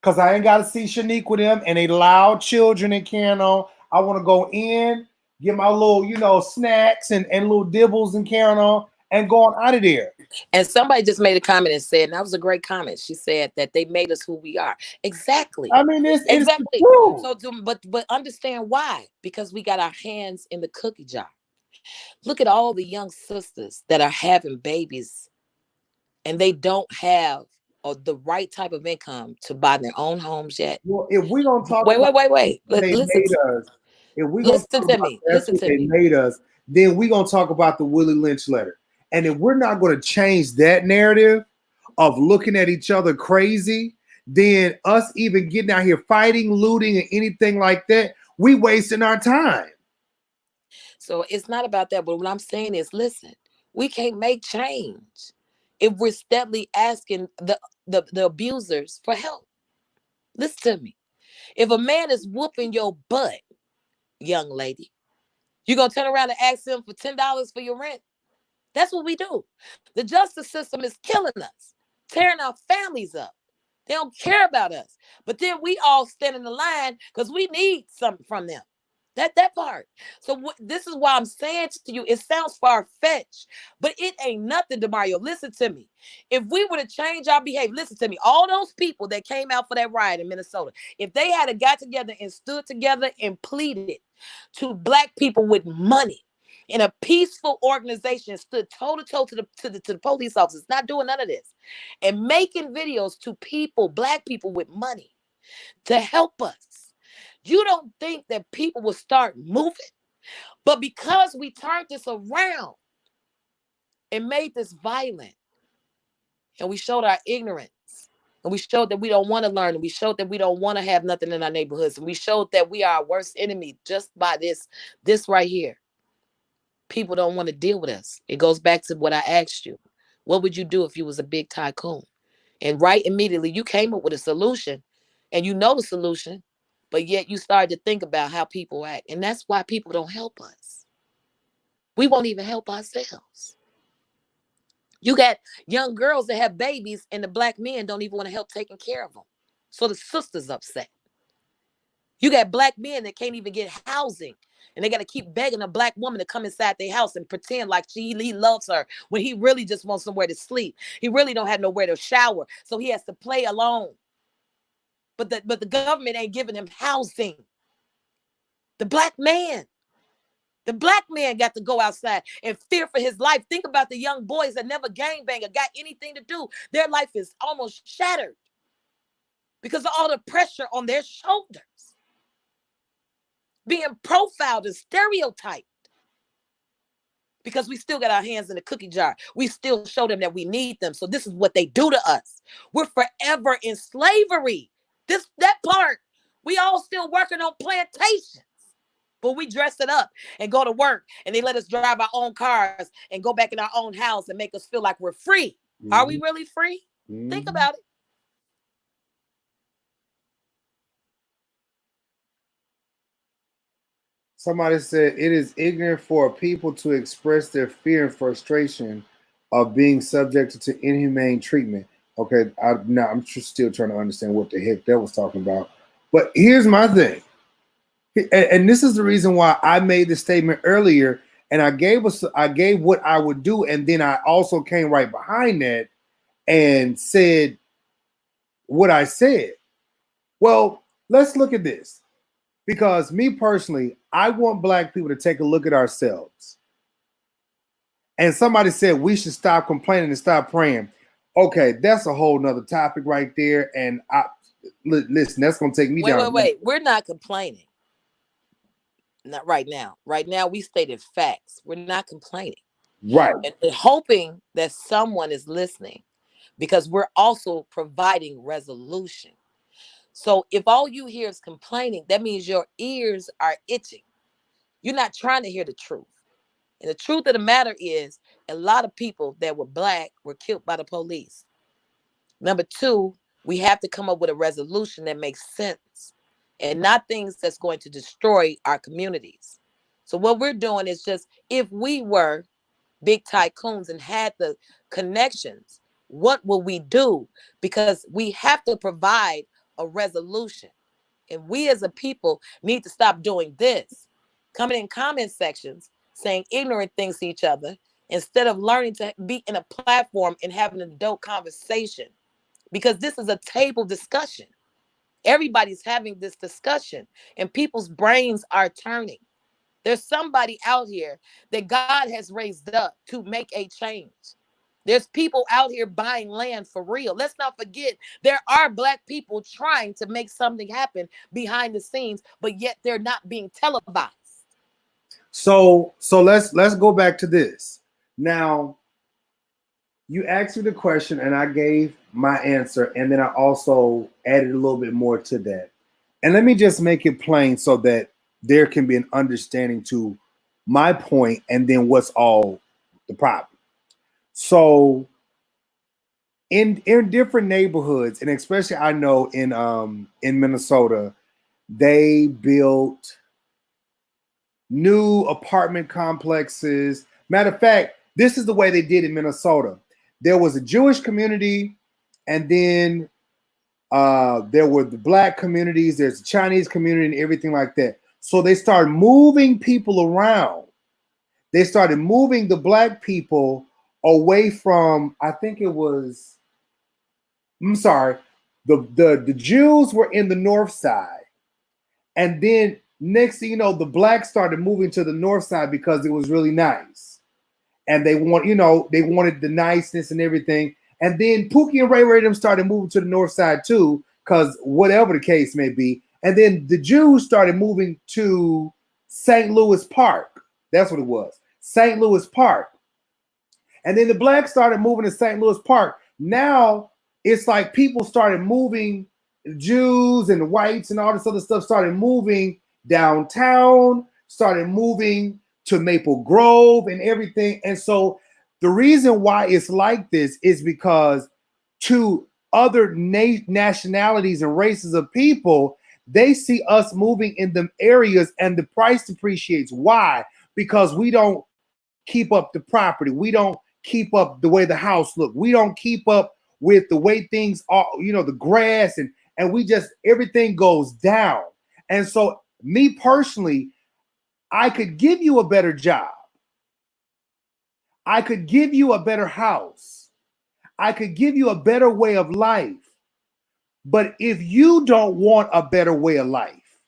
Because I ain't got to see Shanique with them and they loud children and carrying on. I want to go in, get my little, snacks and little dibbles and carrying on. and going out of there. And somebody just made a comment and said, and that was a great comment. She said that they made us who we are. Exactly. I mean, it's Exactly. true. But understand why? Because we got our hands in the cookie jar. Look at all the young sisters that are having babies and they don't have the right type of income to buy their own homes yet. Well, if we're gonna talk Wait, about wait, wait, wait. they Listen, made us, if we're gonna listen talk to about me. that's Listen what to they me. made us, then we're gonna talk about the Willie Lynch letter. And if we're not gonna change that narrative of looking at each other crazy, then us even getting out here fighting, looting, and anything like that, we wasting our time. So it's not about that. But what I'm saying is, listen, we can't make change if we're steadily asking the abusers for help. Listen to me. If a man is whooping your butt, young lady, you gonna turn around and ask him for $10 for your rent? That's what we do. The justice system is killing us, tearing our families up. They don't care about us. But then we all stand in the line because we need something from them. That part. So this is why I'm saying to you, it sounds far-fetched, but it ain't nothing, DeMario. Listen to me. If we were to change our behavior, listen to me. All those people that came out for that riot in Minnesota, if they had got together and stood together and pleaded to Black people with money in a peaceful organization, stood toe to toe to the police officers, not doing none of this, and making videos to people, Black people with money to help us, you don't think that people will start moving? But because we turned this around and made this violent, and we showed our ignorance, and we showed that we don't want to learn, and we showed that we don't want to have nothing in our neighborhoods, and we showed that we are our worst enemy just by this right here. People don't want to deal with us. It goes back to what I asked you. What would you do if you was a big tycoon? And right immediately you came up with a solution, and you know the solution, but yet you started to think about how people act. And that's why people don't help us. We won't even help ourselves. You got young girls that have babies, and the Black men don't even want to help taking care of them. So the sister's upset. You got Black men that can't even get housing, and they got to keep begging a Black woman to come inside their house and pretend like he loves her when he really just wants somewhere to sleep. He really don't have nowhere to shower, so he has to play alone. But the government ain't giving him housing. The Black man got to go outside and fear for his life. Think about the young boys that never gangbang or got anything to do. Their life is almost shattered because of all the pressure on their shoulders, being profiled and stereotyped. Because we still got our hands in the cookie jar. We still show them that we need them. So this is what they do to us. We're forever in slavery. That part, we all still working on plantations. But we dress it up and go to work, and they let us drive our own cars and go back in our own house and make us feel like we're free. Mm-hmm. Are we really free? Mm-hmm. Think about it. Somebody said it is ignorant for people to express their fear and frustration of being subjected to inhumane treatment. Okay, I'm still trying to understand what the heck that was talking about. But here's my thing. And this is the reason why I made the statement earlier, and I gave what I would do, and then I also came right behind that and said what I said. Well, let's look at this, because me personally, I want Black people to take a look at ourselves. And somebody said we should stop complaining and stop praying. Okay, that's a whole nother topic right there. And listen, that's gonna take me down. Wait. We're not complaining. Not right now. Right now, we stated facts. We're not complaining. Right. And hoping that someone is listening, because we're also providing resolution. So if all you hear is complaining, that means your ears are itching. You're not trying to hear the truth. And the truth of the matter is, a lot of people that were Black were killed by the police. Number two, we have to come up with a resolution that makes sense and not things that's going to destroy our communities. So what we're doing is just, if we were big tycoons and had the connections, what will we do? Because we have to provide a resolution. And we as a people need to stop doing this. Coming in comment sections, saying ignorant things to each other, instead of learning to be in a platform and having an adult conversation, because this is a table discussion. Everybody's having this discussion and people's brains are turning. There's somebody out here that God has raised up to make a change. There's people out here buying land for real. Let's not forget, there are Black people trying to make something happen behind the scenes, but yet they're not being televised. So let's go back to this. Now, you asked me the question and I gave my answer, and then I also added a little bit more to that. And let me just make it plain so that there can be an understanding to my point and then what's all the problem. So in different neighborhoods, and especially I know in Minnesota, they built new apartment complexes. Matter of fact, this is the way they did in Minnesota. There was a Jewish community, and then there were the Black communities, there's a Chinese community and everything like that. So they started moving people around. They started moving the Black people away from, I think it was, I'm sorry, the Jews were in the north side. And then next thing you know, the Blacks started moving to the north side because it was really nice. And they wanted the niceness and everything. And then Pookie and Ray Ray them started moving to the north side too, because whatever the case may be. And then the Jews started moving to St. Louis Park. That's what it was, St. Louis Park. And then the Blacks started moving to St. Louis Park. Now it's like people started moving, the Jews and the whites and all this other stuff started moving downtown, started moving to Maple Grove and everything. And so the reason why it's like this is because to other nationalities and races of people, they see us moving in them areas and the price depreciates. Why? Because we don't keep up the property. We don't keep up the way the house look. We don't keep up with the way things are, the grass, and we just, everything goes down. And so me personally, I could give you a better job. I could give you a better house. I could give you a better way of life. But if you don't want a better way of life,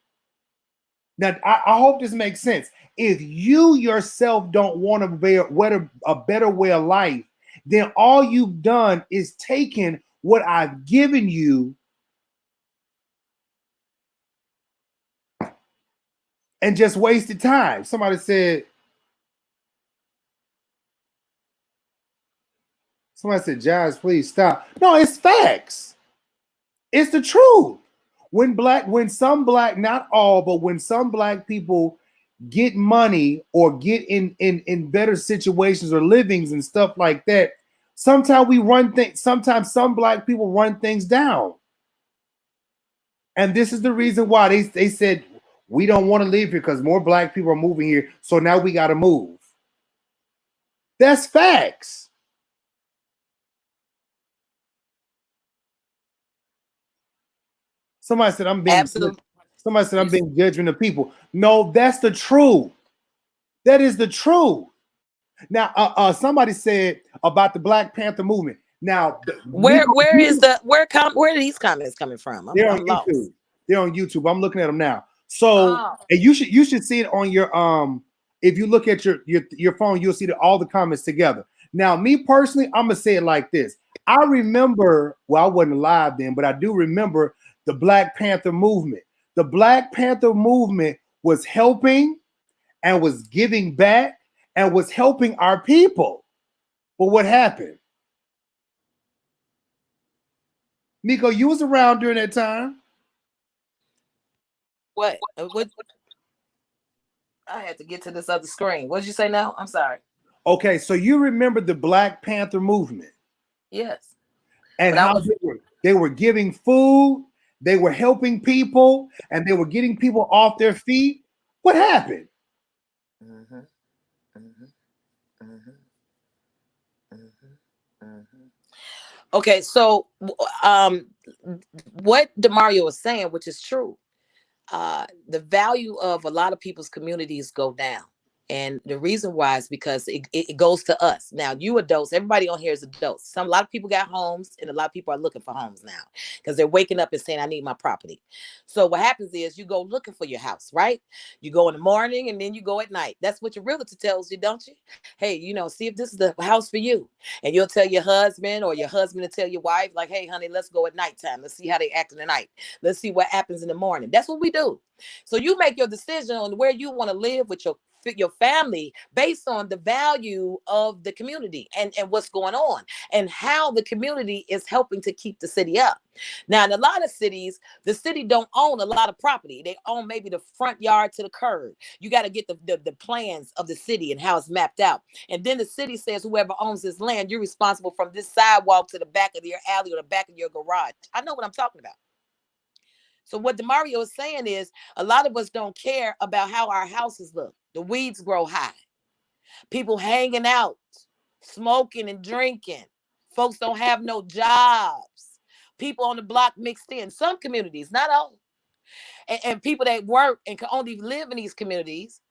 now I hope this makes sense. If you yourself don't want a better way of life, then all you've done is taken what I've given you and just wasted time. Somebody said, Jives, please stop. No, it's facts. It's the truth. When some Black, not all, but when some Black people get money or get in better situations or livings and stuff like that, sometimes some Black people run things down. And this is the reason why they said, we don't want to live here because more Black people are moving here. So now we got to move. That's facts. Somebody said I'm being judging of people. No, that's the truth. That is the truth. Now, somebody said about the Black Panther movement. Now, where are these comments coming from? They're on lost. YouTube. They're on YouTube. I'm looking at them now. So, and you should see it on your if you look at your phone, you'll see all the comments together. Now, me personally, I'm gonna say it like this. I remember, well, I wasn't alive then, but I do remember the Black Panther movement. The Black Panther movement was helping and was giving back and was helping our people. But what happened? Nico, you was around during that time. What? I had to get to this other screen. What did you say now? I'm sorry. Okay, so you remember the Black Panther movement? Yes. And how they were giving food, they were helping people, and they were getting people off their feet. What happened? Okay, so what DeMario was saying, which is true, the value of a lot of people's communities go down. And the reason why is because it goes to us. Now, you adults, everybody on here is adults. A lot of people got homes, and a lot of people are looking for homes now because they're waking up and saying, I need my property. So what happens is you go looking for your house, right? You go in the morning and then you go at night. That's what your realtor tells you, don't you? Hey, see if this is the house for you. And you'll tell your husband, or your husband to tell your wife, like, hey, honey, let's go at nighttime. Let's see how they act in the night. Let's see what happens in the morning. That's what we do. So you make your decision on where you want to live with your family based on the value of the community and what's going on and how the community is helping to keep the city up. Now, in a lot of cities, the city don't own a lot of property. They own maybe the front yard to the curb. You got to get the plans of the city and how it's mapped out. And then the city says, whoever owns this land, you're responsible from this sidewalk to the back of your alley or the back of your garage. I know what I'm talking about. So what DeMario is saying is a lot of us don't care about how our houses look. The weeds grow high. People hanging out, smoking and drinking. Folks don't have no jobs. People on the block mixed in. Some communities, not all. And people that work and can only live in these communities,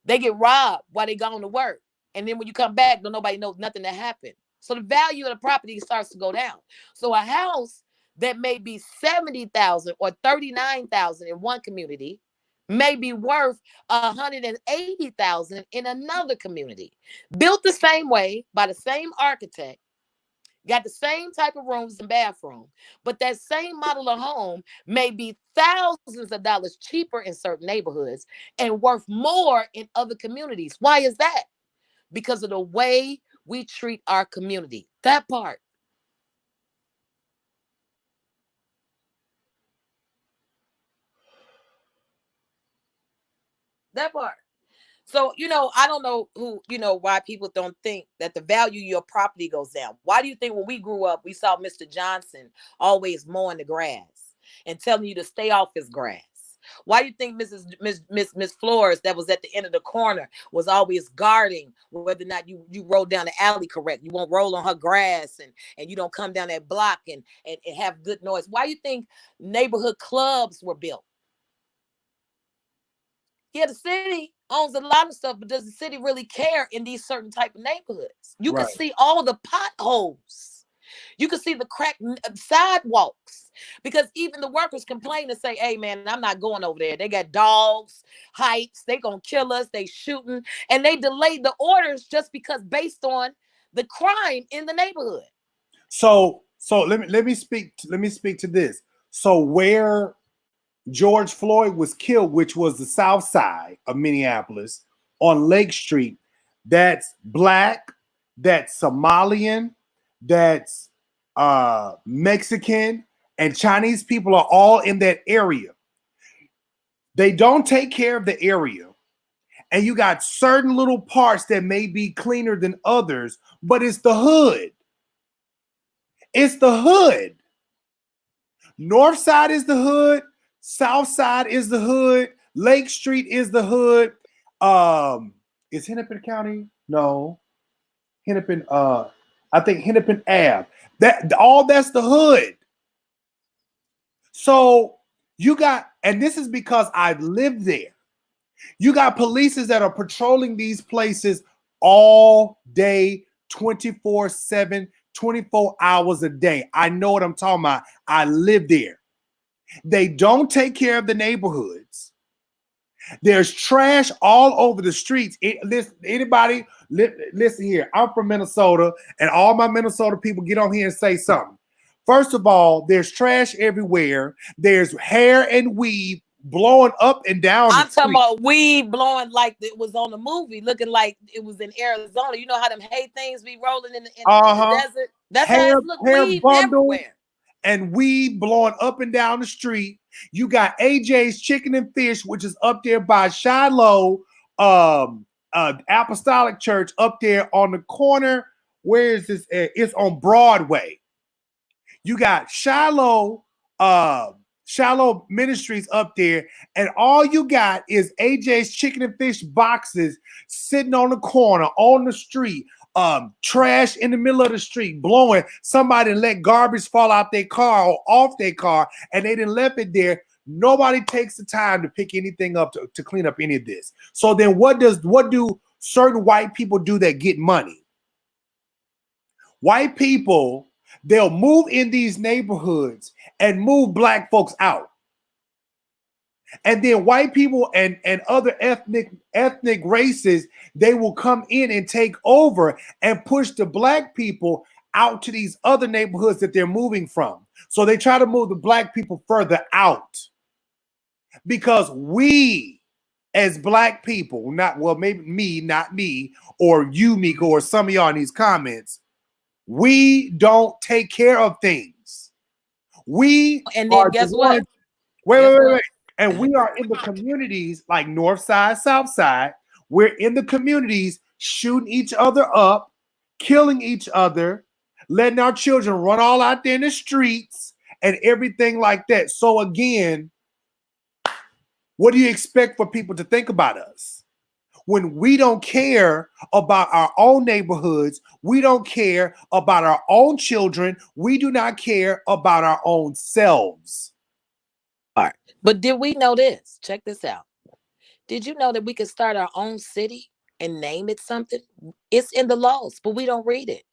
they get robbed while they gone to work. And then when you come back, nobody knows nothing that happened. So the value of the property starts to go down. So a house that may be $70,000 or $39,000 in one community may be worth $180,000 in another community. Built the same way by the same architect, got the same type of rooms and bathroom, but that same model of home may be thousands of dollars cheaper in certain neighborhoods and worth more in other communities. Why is that? Because of the way we treat our community. That part. That part. So, I don't know why people don't think that the value of your property goes down. Why do you think when we grew up, we saw Mr. Johnson always mowing the grass and telling you to stay off his grass? Why do you think Miss Flores, that was at the end of the corner, was always guarding whether or not you roll down the alley correct? You won't roll on her grass and you don't come down that block and have good noise. Why do you think neighborhood clubs were built? Yeah, the city owns a lot of stuff, but does the city really care in these certain type of neighborhoods? You can see all the potholes. You can see the cracked sidewalks, because even the workers complain and say, hey, man, I'm not going over there. They got dogs, heights. They going to kill us. They shooting. And they delayed the orders just because based on the crime in the neighborhood. So let me speak to this. So where George Floyd was killed, which was the south side of Minneapolis on Lake Street, that's Black, that's Somalian, that's Mexican, and Chinese people are all in that area. They don't take care of the area. And you got certain little parts that may be cleaner than others, but it's the hood. It's the hood. North side is the hood. South side is the hood. Lake Street is the hood. Is Hennepin County? No. Hennepin, I think Hennepin Ave. That's the hood. So you got, and this is because I've lived there. You got polices that are patrolling these places all day, 24/7, 24 hours a day. I know what I'm talking about. I live there. They don't take care of the neighborhoods. There's trash all over the streets. Anybody, listen here. I'm from Minnesota, and all my Minnesota people get on here and say something. First of all, there's trash everywhere. There's hair and weave blowing up and down. I'm talking about weed blowing like it was on the movie, looking like it was in Arizona. You know how them hay things be rolling in the desert? That's how it look, weed everywhere. And weed blowing up and down the street. You got AJ's Chicken and Fish, which is up there by Shiloh Apostolic Church, up there on the corner. Where is this? It's on Broadway. You got Shiloh Ministries up there, and all you got is AJ's Chicken and Fish boxes sitting on the corner on the street. Trash in the middle of the street blowing. Somebody let garbage fall out their car or off their car, and they didn't left it there. Nobody takes the time to pick anything up to clean up any of this. So then what do certain white people do that get money? White people, they'll move in these neighborhoods and move black folks out. And then white people and other ethnic races, they will come in and take over and push the black people out to these other neighborhoods that they're moving from. So they try to move the black people further out. Because we, as black people, maybe me, not me, or you, Miko, or some of y'all in these comments, we don't take care of things. We and then guess what? Wait. And we are in the communities like North Side, South Side. We're in the communities shooting each other up, killing each other, letting our children run all out there in the streets and everything like that. So again, what do you expect for people to think about us? When we don't care about our own neighborhoods, we don't care about our own children, we do not care about our own selves. But did we know this? Check this out. Did you know that we could start our own city and name it something? It's in the laws, but we don't read it.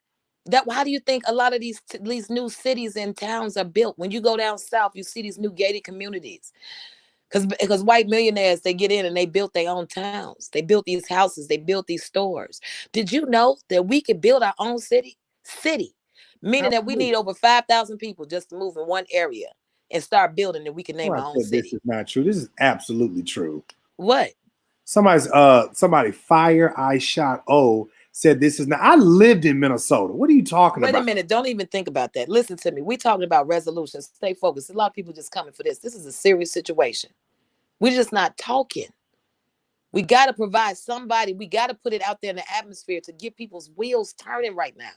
How do you think a lot of these new cities and towns are built? When you go down south, you see these new gated communities. Because white millionaires, they get in and they built their own towns. They built these houses. They built these stores. Did you know that we could build our own city? Meaning that we need over 5,000 people just to move in one area and start building, and we can name our own city. This is not true. This is absolutely true. What? Somebody Fire I Shot O said this is not. I lived in Minnesota. What are you talking about? Wait a minute. Don't even think about that. Listen to me. We're talking about resolutions. Stay focused. A lot of people just coming for this. This is a serious situation. We're just not talking. We got to provide somebody. We got to put it out there in the atmosphere to get people's wheels turning right now.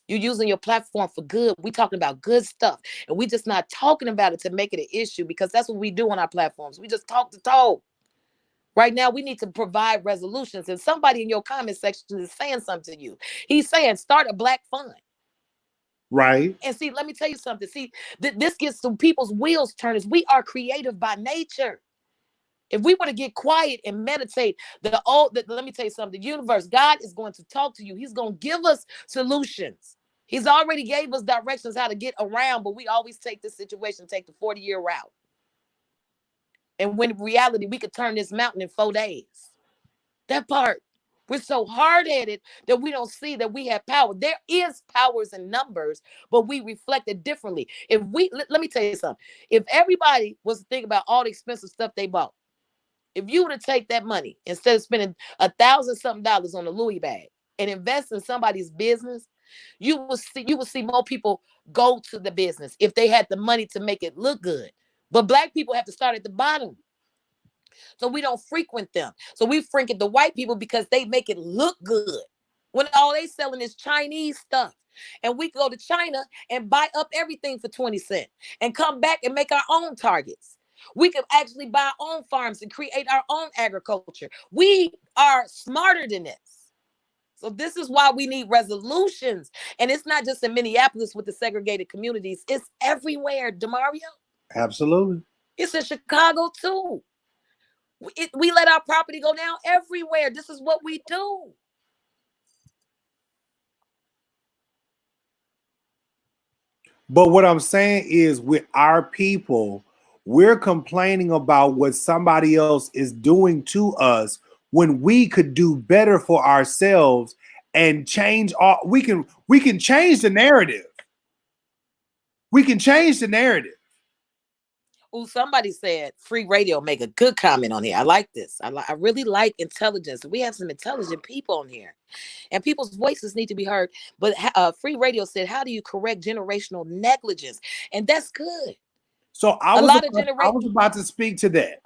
You're using your platform for good. We're talking about good stuff. And we're just not talking about it to make it an issue, because that's what we do on our platforms. We just talk to talk. Right now, we need to provide resolutions. And somebody in your comment section is saying something to you. He's saying, start a black fund. Right. And see, let me tell you something. See, this gets some people's wheels turners. We are creative by nature. If we were to get quiet and meditate, let me tell you something. The universe, God is going to talk to you. He's going to give us solutions. He's already gave us directions how to get around, but we always take this situation, take the 40-year route. And when in reality, we could turn this mountain in 4 days. That part. We're so hard-headed that we don't see that we have power. There is powers in numbers, but we reflect it differently. Let me tell you something. If everybody was to think about all the expensive stuff they bought, if you were to take that money, instead of spending $1,000-something on a Louis bag and invest in somebody's business, you will see more people go to the business if they had the money to make it look good. But black people have to start at the bottom. So we don't frequent them. So we frequent the white people because they make it look good, when all they selling is Chinese stuff. And we go to China and buy up everything for 20 cents and come back and make our own targets. We could actually buy our own farms and create our own agriculture. We are smarter than this. So this is why we need resolutions. And it's not just in Minneapolis with the segregated communities. It's everywhere, DeMario. Absolutely. It's in Chicago too. We let our property go down everywhere. This is what we do. But what I'm saying is, with our people, we're complaining about what somebody else is doing to us when we could do better for ourselves and change we can change the narrative. We can change the narrative. Oh, somebody said free radio make a good comment on here. I like this. I really like intelligence. We have some intelligent people on here, and people's voices need to be heard. But free radio said, how do you correct generational negligence? And that's good. So I was about to speak to that.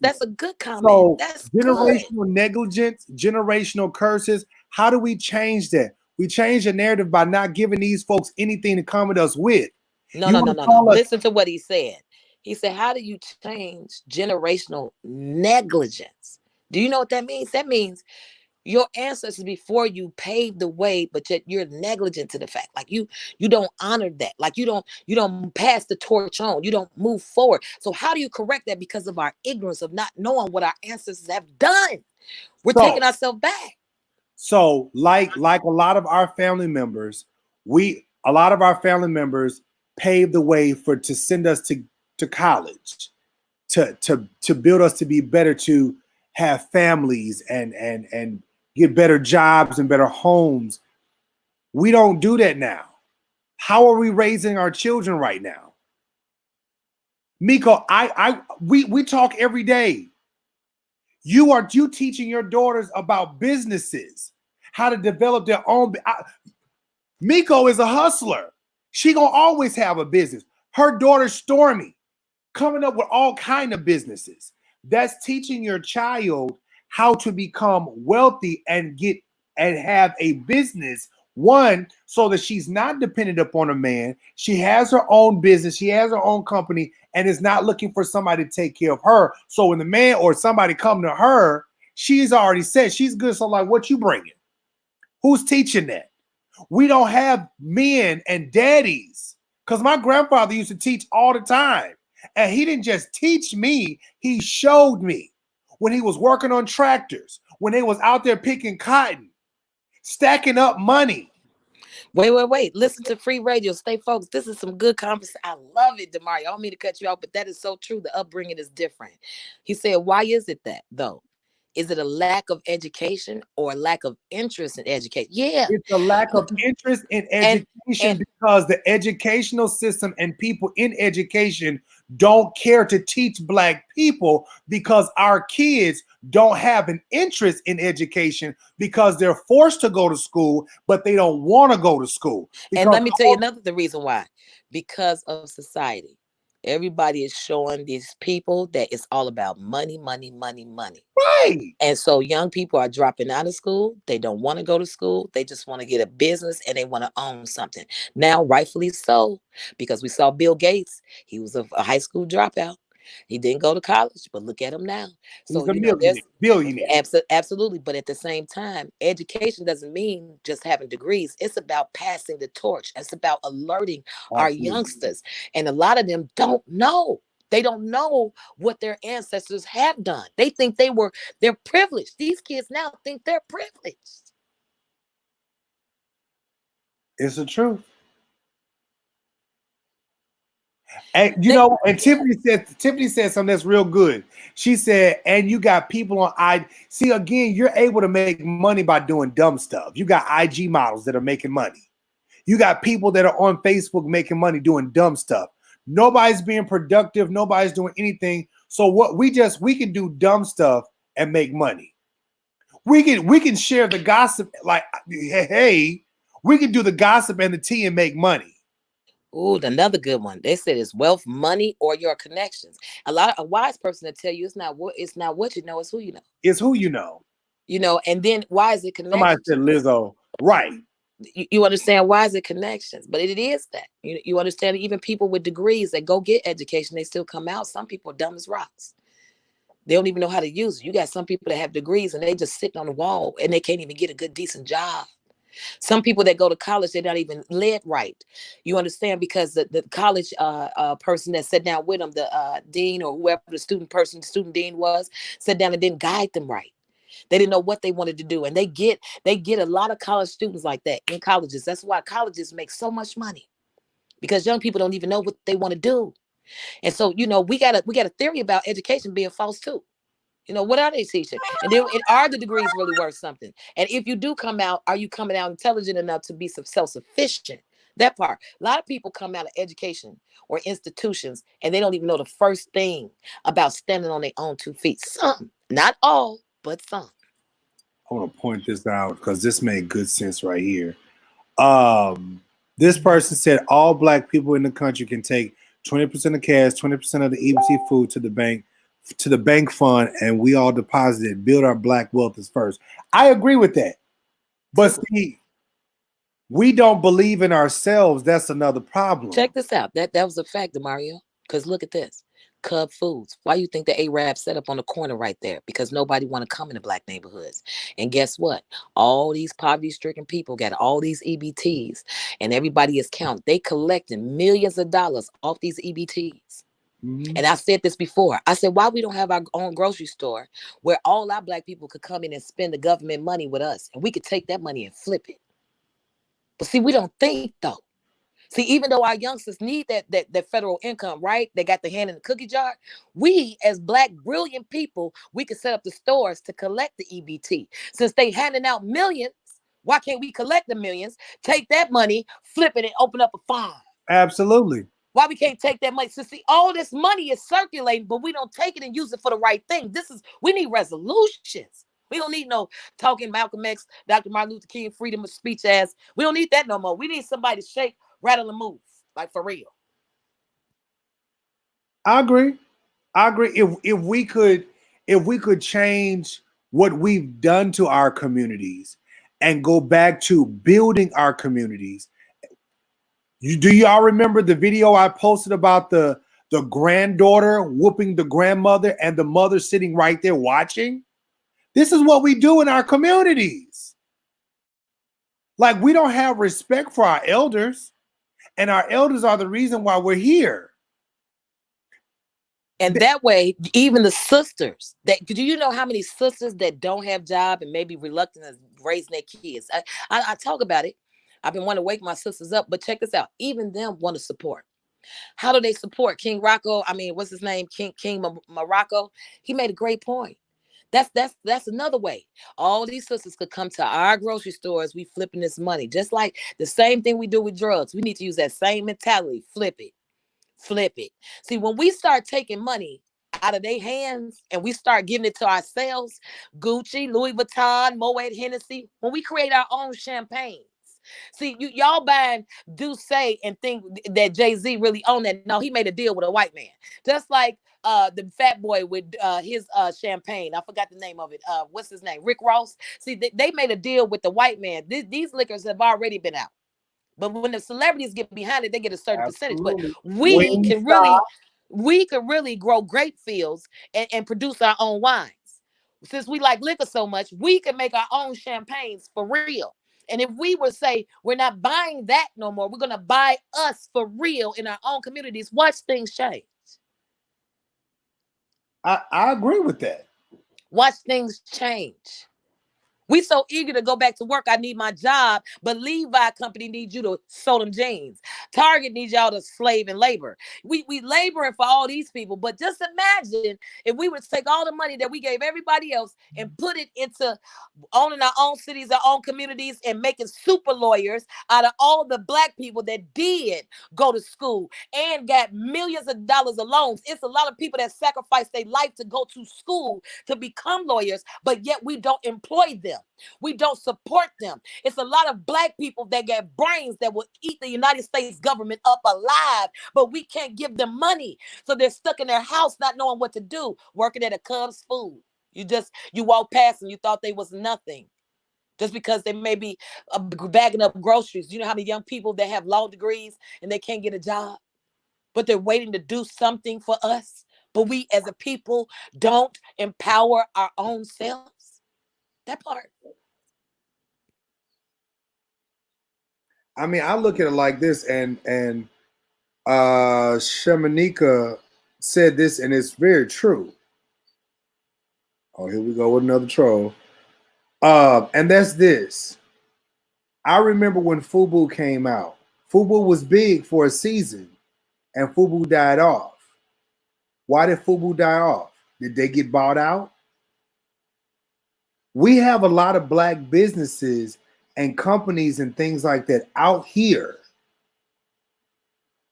That's a good comment. So that's generational good. negligence, generational curses. How do we change that? We change the narrative by not giving these folks anything to come at us with. No. Listen to what he said. He said, how do you change generational negligence? Do you know what that means? That means Your ancestors before you paved the way, but yet you're negligent to the fact. Like you don't honor that. Like you don't pass the torch on. You don't move forward. So how do you correct that? Because of our ignorance of not knowing what our ancestors have done. We're taking ourselves back. So like a lot of our family members, a lot of our family members paved the way to send us to college, to build us to be better, to have families and get better jobs and better homes. We don't do that now. How are we raising our children right now? Miko, we talk every day. You teaching your daughters about businesses, how to develop their own. Miko is a hustler. She gonna always have a business. Her daughter Stormy coming up with all kind of businesses. That's teaching your child how to become wealthy and have a business. One, so that she's not dependent upon a man. She has her own business. She has her own company and is not looking for somebody to take care of her. So when the man or somebody come to her, she's already said she's good. So like, what you bringing? Who's teaching that? We don't have men and daddies, because my grandfather used to teach all the time. And he didn't just teach me, he showed me when he was working on tractors, when they was out there picking cotton, stacking up money. Wait. Listen to free radio. Stay focused. This is some good conversation. I love it, DeMario. I don't mean to cut you off, but that is so true. The upbringing is different. He said, why is it that, though? Is it a lack of education or a lack of interest in education? Yeah. It's a lack of interest in education, because the educational system and people in education don't care to teach Black people, because our kids don't have an interest in education because they're forced to go to school, but they don't want to go to school. And let me tell you the reason why. Because of society. Everybody is showing these people that it's all about money. Right. And so young people are dropping out of school. They don't want to go to school. They just want to get a business and they want to own something. Now, rightfully so, because we saw Bill Gates. He was a high school dropout. He didn't go to college, but look at him now. So, He's a billionaire. Absolutely. But at the same time, education doesn't mean just having degrees. It's about passing the torch. It's about alerting our youngsters. And a lot of them don't know. They don't know what their ancestors have done. They think they're privileged. These kids now think they're privileged. It's the truth. And and Tiffany said something that's real good. She said, and you got people on see, again, you're able to make money by doing dumb stuff. You got IG models that are making money. You got people that are on Facebook making money doing dumb stuff. Nobody's being productive. Nobody's doing anything. So what we can do dumb stuff and make money. We can share the gossip, like, hey, we can do the gossip and the tea and make money. Ooh, another good one. They said it's wealth, money, or your connections. A wise person to tell you it's not what you know, it's who you know. It's who you know. And then why is it connections? Somebody said Lizzo, right? You understand why is it connections? But it is that you understand. Even people with degrees that go get education, they still come out. Some people are dumb as rocks. They don't even know how to use it. You got some people that have degrees and they just sitting on the wall and they can't even get a good, decent job. Some people that go to college, they're not even led right. You understand? Because the college person that sat down with them, the dean or whoever the student dean was, sat down and didn't guide them right. They didn't know what they wanted to do. And they get a lot of college students like that in colleges. That's why colleges make so much money, because young people don't even know what they want to do. And so, we got a theory about education being false too. What are they teaching? And then are the degrees really worth something? And if you do come out, are you coming out intelligent enough to be self-sufficient? That part. A lot of people come out of education or institutions and they don't even know the first thing about standing on their own 2 feet. Some, not all, but some. I want to point this out because this made good sense right here. This person said all Black people in the country can take 20% of cash, 20% of the EBT food to the bank fund, and we all deposit it, build our Black wealth as first. I agree with that. But see, we don't believe in ourselves. That's another problem. Check this out. That was a fact, DeMario. Because look at this. Cub Foods. Why you think the Arab set up on the corner right there? Because nobody want to come into black neighborhoods. And guess what? All these poverty-stricken people got all these EBTs, and everybody is counted. They collecting millions of dollars off these EBTs. And I said this before. I said, why we don't have our own grocery store where all our black people could come in and spend the government money with us, and we could take that money and flip it. But see, we don't think though. See, even though our youngsters need that federal income, right? They got the hand in the cookie jar. We, as black, brilliant people, we could set up the stores to collect the EBT. Since they handing out millions, why can't we collect the millions, take that money, flip it, and open up a farm? Absolutely. Why we can't take that money? So see, all this money is circulating, but we don't take it and use it for the right thing. We need resolutions. We don't need no talking Malcolm X, Dr. Martin Luther King, freedom of speech ass. We don't need that no more. We need somebody to shake, rattle, and move, like for real. I agree. If we could change what we've done to our communities and go back to building our communities. Do y'all remember the video I posted about the granddaughter whooping the grandmother and the mother sitting right there watching? This is what we do in our communities. Like, we don't have respect for our elders, and our elders are the reason why we're here. And that way, even the sisters, do you know how many sisters that don't have job and maybe reluctant to raising their kids? I talk about it. I've been wanting to wake my sisters up, but check this out. Even them want to support. How do they support? King Rocco, what's his name? King Morocco. He made a great point. That's another way. All these sisters could come to our grocery stores. We flipping this money. Just like the same thing we do with drugs. We need to use that same mentality. Flip it. See, when we start taking money out of their hands and we start giving it to ourselves, Gucci, Louis Vuitton, Moet Hennessy, when we create our own champagnes. See, y'all buying Douce and think that Jay-Z really owned that. No, he made a deal with a white man. Just like the fat boy with his champagne. I forgot the name of it. What's his name? Rick Ross. See, they made a deal with the white man. These liquors have already been out. But when the celebrities get behind it, they get a certain percentage. But we can really grow grape fields and produce our own wines. Since we like liquor so much, we can make our own champagnes for real. And if we would say we're not buying that no more, we're going to buy us for real in our own communities, watch things change. I agree with that. Watch things change. We so eager to go back to work. I need my job, but Levi company needs you to sew them jeans. Target needs y'all to slave and labor. We laboring for all these people, but just imagine if we would take all the money that we gave everybody else and put it into owning our own cities, our own communities, and making super lawyers out of all the black people that did go to school and got millions of dollars of loans. It's a lot of people that sacrifice their life to go to school to become lawyers, but yet we don't employ them. We don't support them. It's a lot of black people that get brains that will eat the United States government up alive, but we can't give them money. So they're stuck in their house not knowing what to do, working at a Cubs food. You walk past and you thought they was nothing. Just because they may be bagging up groceries. You know how many young people that have law degrees and they can't get a job, but they're waiting to do something for us. But we as a people don't empower our own selves. That part. I look at it like this, and Shemanika said this, and it's very true. Oh, here we go with another troll. And that's this. I remember when FUBU came out. FUBU was big for a season, and FUBU died off. Why did FUBU die off? Did they get bought out? We have a lot of black businesses and companies and things like that out here.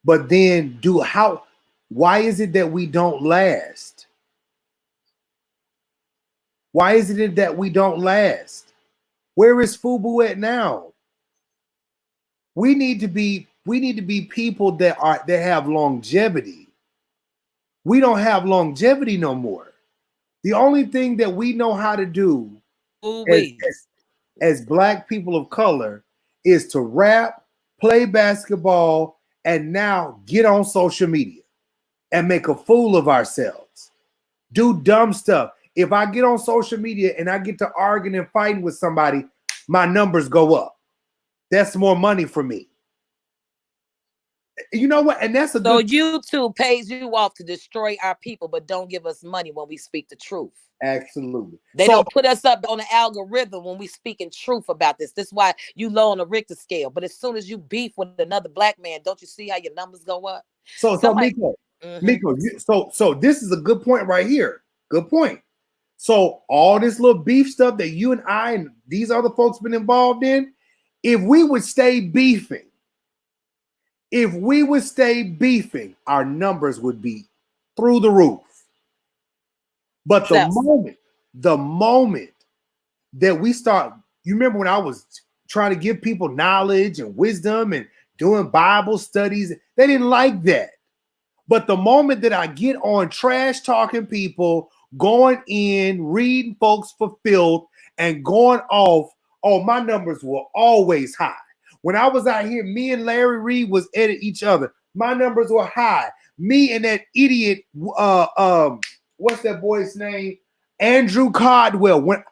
But then why is it that we don't last? Why is it that we don't last? Where is FUBU at now? We need to be people that have longevity. We don't have longevity no more. The only thing that we know how to do as black people of color is to rap, play basketball, and now get on social media and make a fool of ourselves. Do dumb stuff. If I get on social media and I get to arguing and fighting with somebody, my numbers go up. That's more money for me. You know what? And that's a So good. YouTube pays you off to destroy our people, but don't give us money when we speak the truth. Absolutely. They So don't put us up on the algorithm when we speaking truth about this. This is why you low on the Richter scale. But as soon as you beef with another black man, don't you see how your numbers go up? So Miko, so this is a good point right here. Good point. So all this little beef stuff that you and I and these other folks been involved in, if we would stay beefing, our numbers would be through the roof. But the moment that we start, you remember when I was trying to give people knowledge and wisdom and doing Bible studies, they didn't like that. But the moment that I get on trash talking people, going in, reading folks for filth, and going off, oh, my numbers were always high. When I was out here, me and Larry Reed was at each other. My numbers were high. Me and that idiot, what's that boy's name? Andrew Caldwell. When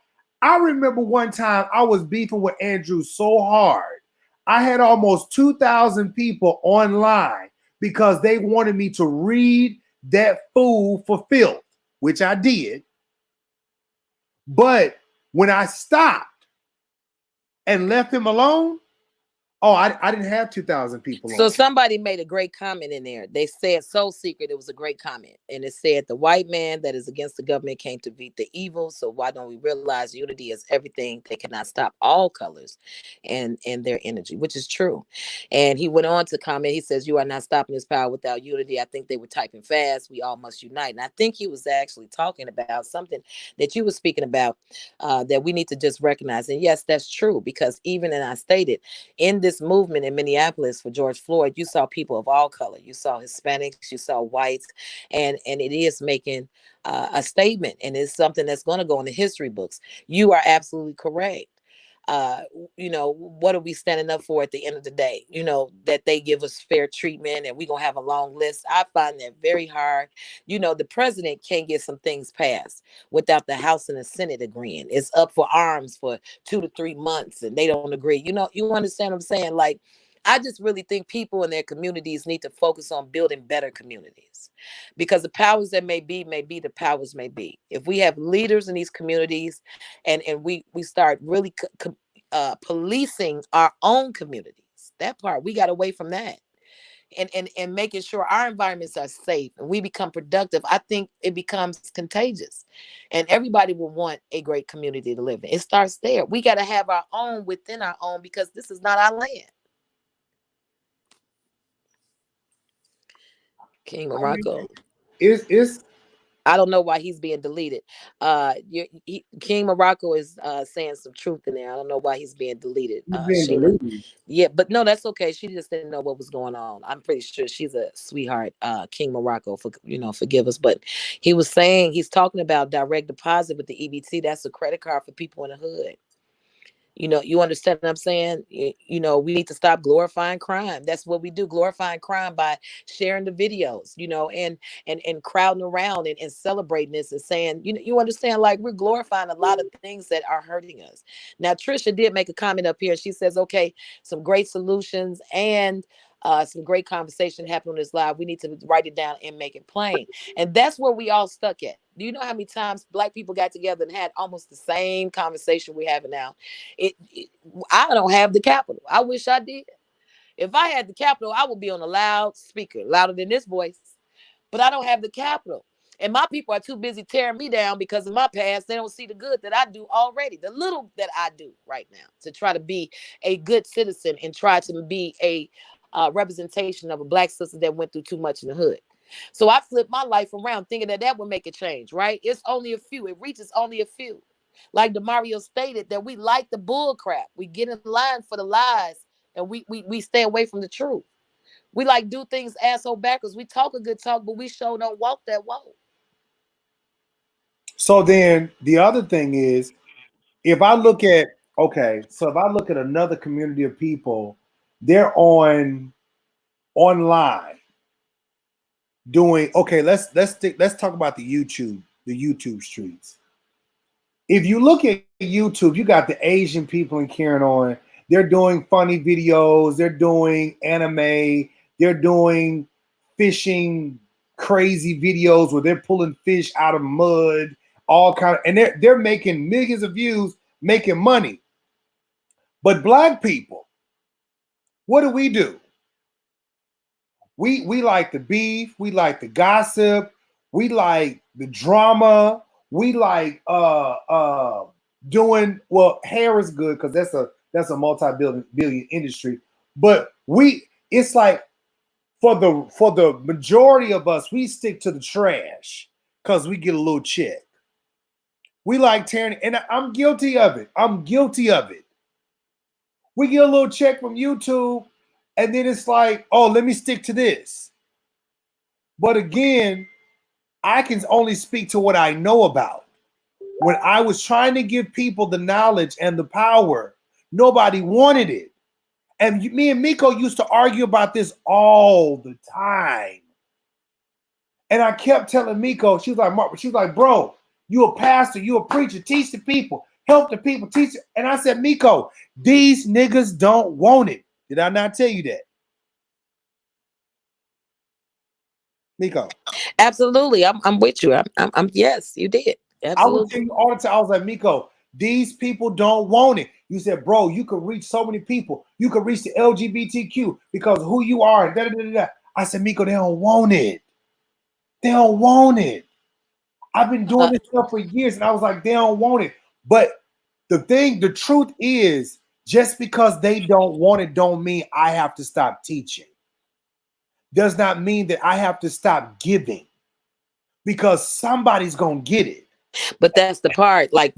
I remember one time I was beefing with Andrew so hard, I had almost 2,000 people online because they wanted me to read that fool for filth, which I did. But when I stopped and left him alone, oh, I didn't have 2,000 people. So somebody made a great comment in there. They said, Soul Secret, it was a great comment. And it said, the white man that is against the government came to beat the evil. So why don't we realize unity is everything? They cannot stop all colors and their energy, which is true. And he went on to comment, he says, you are not stopping this power without unity. I think they were typing fast. We all must unite. And I think he was actually talking about something that you were speaking about, that we need to just recognize. And yes, that's true, because even, and I stated, in this movement in Minneapolis for George Floyd, you saw people of all color. You saw Hispanics, you saw whites, and it is making a statement, and it's something that's going to go in the history books. You are absolutely correct. What are we standing up for at the end of the day? That they give us fair treatment, and we're going to have a long list. I find that very hard. The president can't get some things passed without the House and the Senate agreeing. It's up for arms for 2 to 3 months, and they don't agree. You understand what I'm saying? Like, I just really think people in their communities need to focus on building better communities, because the powers that may be the powers may be. If we have leaders in these communities, and we start really policing our own communities, that part, we got away from that. And making sure our environments are safe and we become productive, I think it becomes contagious, and everybody will want a great community to live in. It starts there. We got to have our own within our own, because this is not our land. King Morocco. I don't know why he's being deleted. King Morocco is saying some truth in there. I don't know why he's being deleted. Yeah, but no, that's okay. She just didn't know what was going on. I'm pretty sure she's a sweetheart. King Morocco, forgive us. But he was saying, he's talking about direct deposit with the EBT. That's a credit card for people in the hood. You understand what I'm saying? We need to stop glorifying crime. That's what we do, glorifying crime by sharing the videos, and crowding around and celebrating this and saying, you understand, like, we're glorifying a lot of things that are hurting us. Now, Trisha did make a comment up here. She says, okay, some great solutions and some great conversation happened on this live. We need to write it down and make it plain. And that's where we all stuck at. Do you know how many times Black people got together and had almost the same conversation we have now? I don't have the capital. I wish I did. If I had the capital, I would be on a loudspeaker, louder than this voice. But I don't have the capital. And my people are too busy tearing me down because of my past. They don't see the good that I do already, the little that I do right now, to try to be a good citizen and try to be a representation of a Black sister that went through too much in the hood. So I flipped my life around thinking that would make a change, right? It's only a few. It reaches only a few. Like DeMario stated, that we like the bull crap. We get in line for the lies, and we stay away from the truth. We like do things asshole backwards. We talk a good talk, but we sure don't walk that walk. So then the other thing is, if I look at another community of people, they're online, doing okay. Let's talk about the YouTube streets. If you look at YouTube, you got the Asian people and carrying on. They're doing funny videos. They're doing anime. They're doing fishing crazy videos where they're pulling fish out of mud, all kind of, and they're making millions of views, making money. But black people, what do? We like the beef, we like the gossip, we like the drama, we like doing well. Hair is good because that's a multi-billion industry. But it's like for the majority of us, we stick to the trash because we get a little check. We like tearing, and I'm guilty of it. I'm guilty of it. We get a little check from YouTube, and then it's like, oh, let me stick to this. But again, I can only speak to what I know about. When I was trying to give people the knowledge and the power, nobody wanted it. And me and Miko used to argue about this all the time. And I kept telling Miko, she was like, bro, you a pastor, you a preacher, teach the people, help the people, teach it. And I said, Miko, these niggas don't want it. Did I not tell you that? Miko. Absolutely. I'm with you. I'm yes, you did. I would Absolutely. tell you all the time. I was like, Miko, these people don't want it. You said, bro, you could reach so many people. You could reach the LGBTQ because of who you are. Da, da, da, da. I said, Miko, they don't want it. They don't want it. I've been doing this stuff for years, and I was like, they don't want it. But the truth is, just because they don't want it, don't mean I have to stop teaching. Does not mean that I have to stop giving, because somebody's gonna get it. But that's the part. Like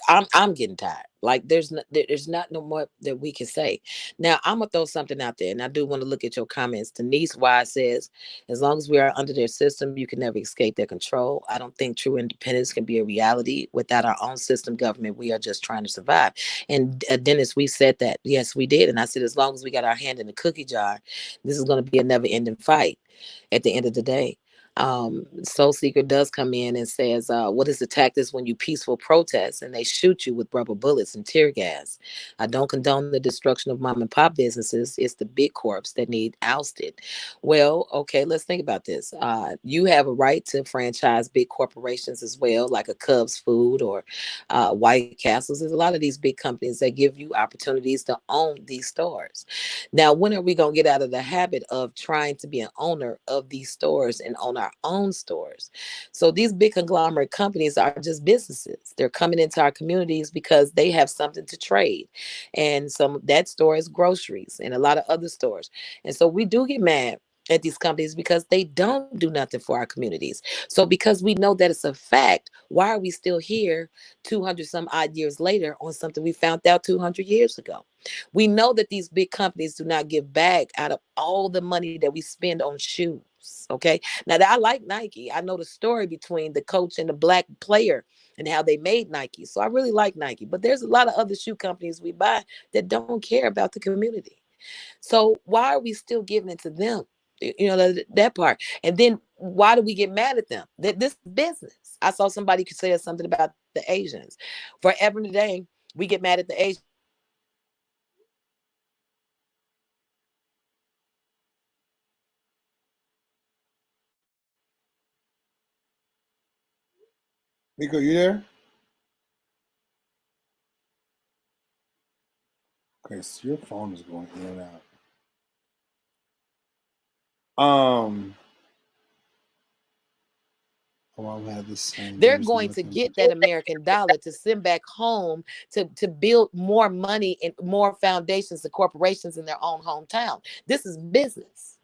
I'm getting tired. Like there's not no more that we can say. Now I'm gonna throw something out there, and I do want to look at your comments. Denise Wise says, as long as we are under their system, you can never escape their control. I don't think true independence can be a reality without our own system government. We are just trying to survive. And Dennis, we said that. Yes, we did. And I said, as long as we got our hand in the cookie jar, this is going to be a never ending fight at the end of the day. Soul Seeker does come in and says, what is the tactics when you peaceful protest and they shoot you with rubber bullets and tear gas? I don't condone the destruction of mom and pop businesses. It's the big corps that need ousted. Well, okay, let's think about this. You have a right to franchise big corporations as well, like a Cubs Food or White Castles. There's a lot of these big companies that give you opportunities to own these stores. Now, when are we going to get out of the habit of trying to be an owner of these stores and own our own stores? So these big conglomerate companies are just businesses. They're coming into our communities because they have something to trade. And some that store is groceries and a lot of other stores. And so we do get mad at these companies because they don't do nothing for our communities. So because we know that it's a fact, why are we still here 200 some odd years later on something we found out 200 years ago? We know that these big companies do not give back out of all the money that we spend on shoes. Okay. Now, I like Nike. I know the story between the coach and the black player and how they made Nike. So I really like Nike. But there's a lot of other shoe companies we buy that don't care about the community. So why are we still giving it to them? You know, that part. And then why do we get mad at them? That this is business. I saw somebody could say something about the Asians. Forever and a day, we get mad at the Asians. Miko, you there? Okay, so your phone is going in and out. They're going to get that American dollar to send back home to build more money and more foundations and corporations in their own hometown. This is business.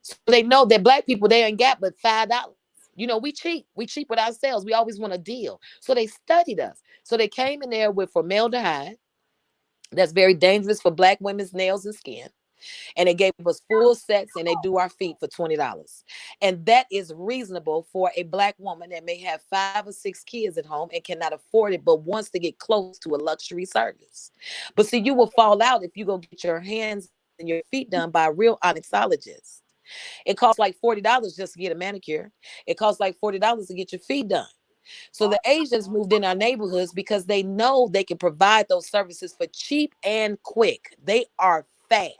So they know that black people, they ain't got but $5. You know, we cheap. We cheap with ourselves. We always want a deal. So they studied us. So they came in there with formaldehyde. That's very dangerous for black women's nails and skin, and they gave us full sets and they do our feet for $20. And that is reasonable for a black woman that may have 5 or 6 kids at home and cannot afford it, but wants to get close to a luxury service. But see, you will fall out if you go get your hands and your feet done by a real onyxologist. It costs like $40 just to get a manicure. It costs like $40 to get your feet done. So the Asians moved in our neighborhoods because they know they can provide those services for cheap and quick. They are fast.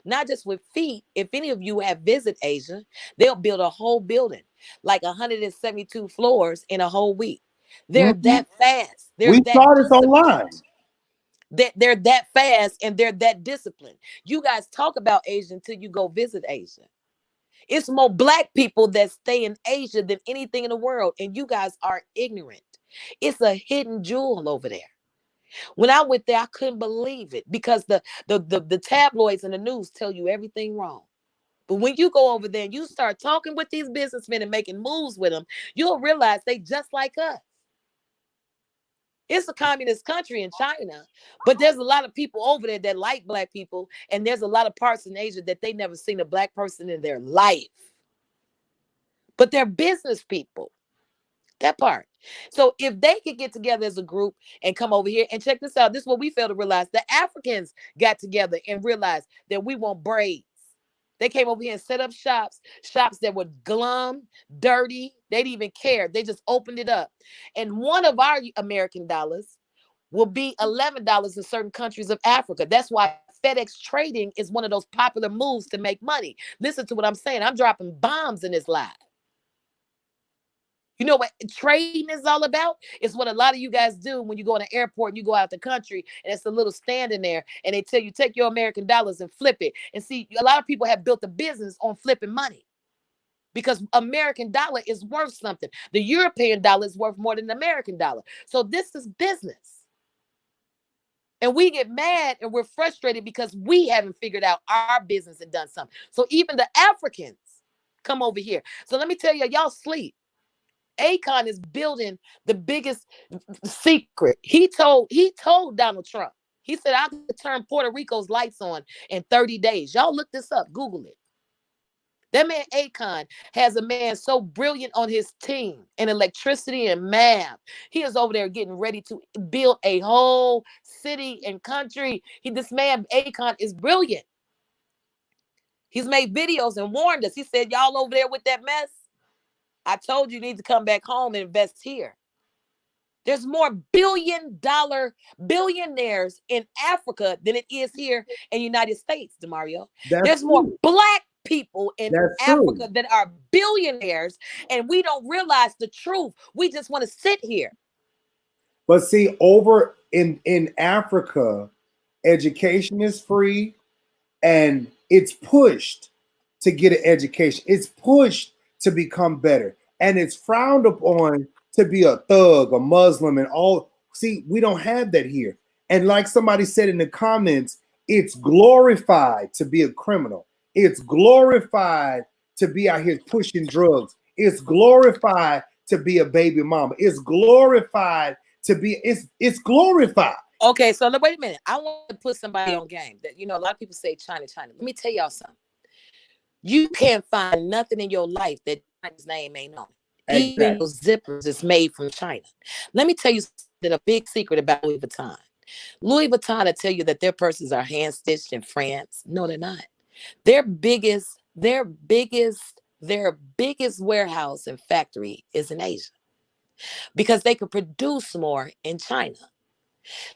Not just with feet. If any of you have visited Asia, they'll build a whole building, like 172 floors in a whole week. They're that fast. They're We that saw this disciplined. online. They're that fast and they're that disciplined. You guys talk about Asia until you go visit Asia. It's more black people that stay in Asia than anything in the world, and you guys are ignorant. It's a hidden jewel over there. When I went there, I couldn't believe it because the tabloids and the news tell you everything wrong. But when you go over there and you start talking with these businessmen and making moves with them, you'll realize they just like us. It's a communist country in China, but there's a lot of people over there that like black people, and there's a lot of parts in Asia that they never seen a black person in their life. But they're business people. That part. So if they could get together as a group and come over here and check this out, this is what we fail to realize. The Africans got together and realized that we want braids. They came over here and set up shops that were glum, dirty. They didn't even care. They just opened it up. And one of our American dollars will be $11 in certain countries of Africa. That's why FedEx trading is one of those popular moves to make money. Listen to what I'm saying. I'm dropping bombs in this live. You know what trading is all about? It's what a lot of you guys do when you go in an airport and you go out the country and it's a little stand in there and they tell you take your American dollars and flip it. And see, a lot of people have built a business on flipping money because American dollar is worth something. The European dollar is worth more than the American dollar. So this is business. And we get mad and we're frustrated because we haven't figured out our business and done something. So even the Africans come over here. So let me tell you, y'all sleep. Akon is building the biggest secret. He told Donald Trump. He said, I could turn Puerto Rico's lights on in 30 days. Y'all look this up. Google it. That man Akon has a man so brilliant on his team in electricity and math. He is over there getting ready to build a whole city and country. This man Akon is brilliant. He's made videos and warned us. He said, y'all over there with that mess, I told you need to come back home and invest here. There's more billion-dollar billionaires in Africa than it is here in the United States, DeMario. There's more black people in Africa that are billionaires, and we don't realize the truth. We just want to sit here. But see, over in Africa, education is free, and it's pushed to get an education. It's pushed to become better, and it's frowned upon to be a thug, a Muslim, and all. See, we don't have that here. And like somebody said in the comments, it's glorified to be a criminal. It's glorified to be out here pushing drugs. It's glorified to be a baby mama. It's glorified to be. It's glorified. Okay, so wait a minute. I want to put somebody on game. That a lot of people say China. Let me tell y'all something. You can't find nothing in your life that China's name ain't on it. Even those zippers is made from China. Let me tell you something, a big secret about Louis Vuitton. Louis Vuitton will tell you that their purses are hand stitched in France. No, they're not. Their biggest warehouse and factory is in Asia because they could produce more in China.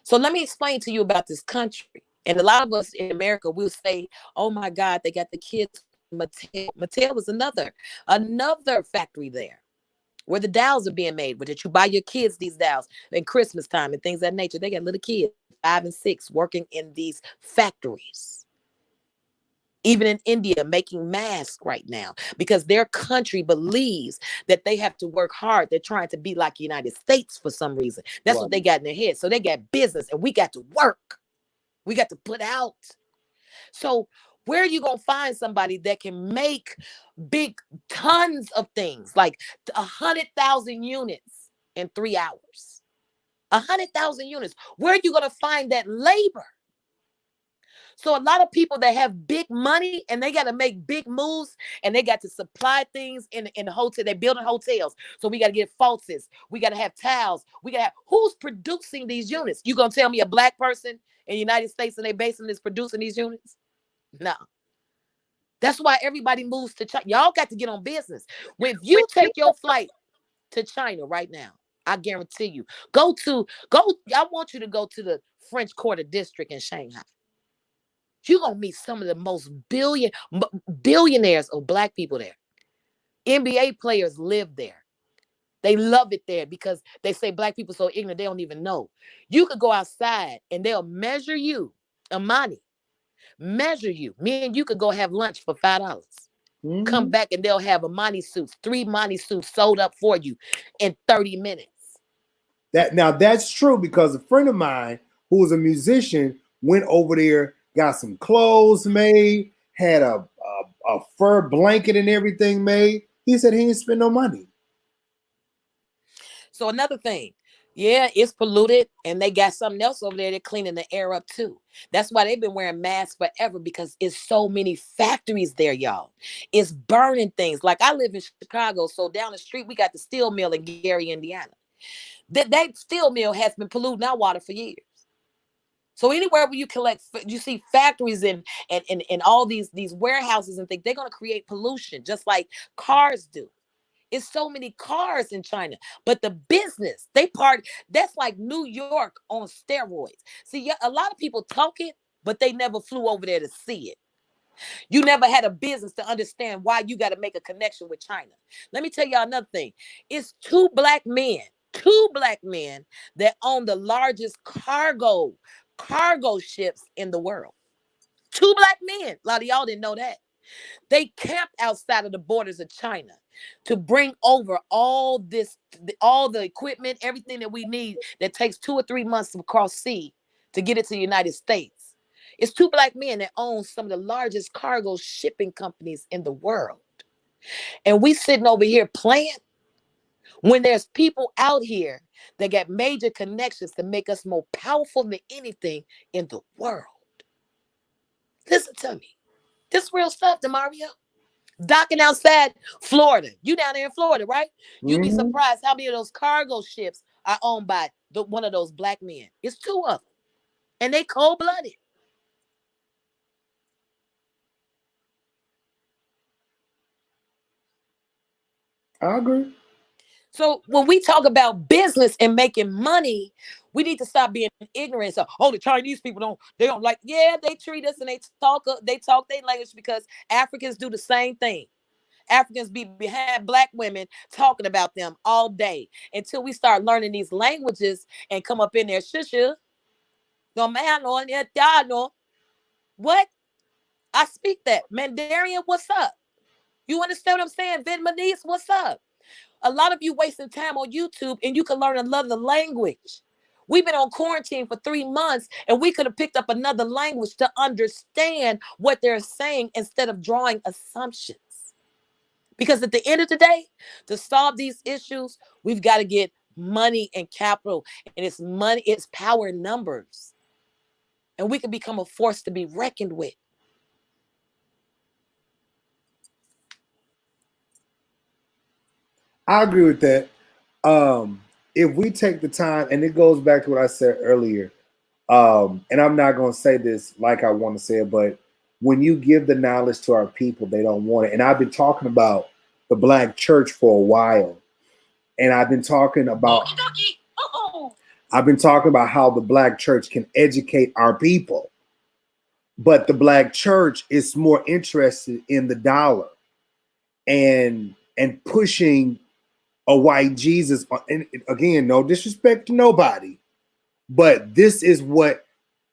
So let me explain to you about this country. And a lot of us in America will say, oh my God, they got the kids. Mattel is another factory there where the dolls are being made, where that you buy your kids these dolls in Christmas time and things of that nature. They got little kids, 5 and 6, working in these factories. Even in India, making masks right now because their country believes that they have to work hard. They're trying to be like the United States for some reason. That's what they got in their head. So they got business and we got to work. We got to put out. So where are you going to find somebody that can make big tons of things, like 100,000 units in 3 hours? 100,000 units. Where are you going to find that labor? So a lot of people that have big money and they got to make big moves and they got to supply things in the hotel. They're building hotels. So we got to get faucets. We got to have towels. We got to have, who's producing these units? You going to tell me a black person in the United States and they basically is producing these units? No. That's why everybody moves to China. Y'all got to get on business. If you take your flight to China right now, I guarantee you, I want you to go to the French Quarter District in Shanghai. You're going to meet some of the most billionaires of Black people there. NBA players live there. They love it there because they say Black people so ignorant, they don't even know. You could go outside and they'll measure you, Amani, measure you. Me and you could go have lunch for $5. Come back and they'll have Amani suits, 3 Amani suits sold up for you in 30 minutes. That's true, because a friend of mine who was a musician went over there, got some clothes made, had a fur blanket and everything made. He said he didn't spend no money. So another thing, yeah, it's polluted, and they got something else over there. They're cleaning the air up too. That's why they've been wearing masks forever, because it's so many factories there, y'all. It's burning things. Like, I live in Chicago, so down the street we got the steel mill in Gary, Indiana. That steel mill has been polluting our water for years. So anywhere where you see factories and all these warehouses and things, they're going to create pollution, just like cars do. It's so many cars in China, but the business, that's like New York on steroids. See, a lot of people talk it, but they never flew over there to see it. You never had a business to understand why you got to make a connection with China. Let me tell y'all another thing. It's two black men that own the largest cargo ships in the world. Two black men. A lot of y'all didn't know that. They camped outside of the borders of China to bring over all the equipment, everything that we need that takes 2 or 3 months to cross sea to get it to the United States. It's two black men that own some of the largest cargo shipping companies in the world. And we sitting over here playing when there's people out here that got major connections to make us more powerful than anything in the world. Listen to me. This real stuff, DeMario. Docking outside Florida. You down there in Florida, right? You'd be surprised how many of those cargo ships are owned by one of those black men. It's 2 of them. And they cold-blooded. I agree. So when we talk about business and making money, we need to stop being ignorant. So, the Chinese people don't like, yeah, they treat us and they talk their language, because Africans do the same thing. Africans be behind black women talking about them all day until we start learning these languages and come up in there. What? I speak that. Mandarin, what's up? You understand what I'm saying? Vietnamese, what's up? A lot of you wasting time on YouTube, and you can learn another language. We've been on quarantine for 3 months, and we could have picked up another language to understand what they're saying instead of drawing assumptions. Because at the end of the day, to solve these issues, we've got to get money and capital. And it's money, it's power in numbers. And we can become a force to be reckoned with. I agree with that. If we take the time, and it goes back to what I said earlier, and I'm not going to say this like I want to say it, but when you give the knowledge to our people, they don't want it. And I've been talking about the Black church for a while, and I've been talking about how the Black church can educate our people, but the Black church is more interested in the dollar and pushing a white Jesus. And again, no disrespect to nobody, but this is what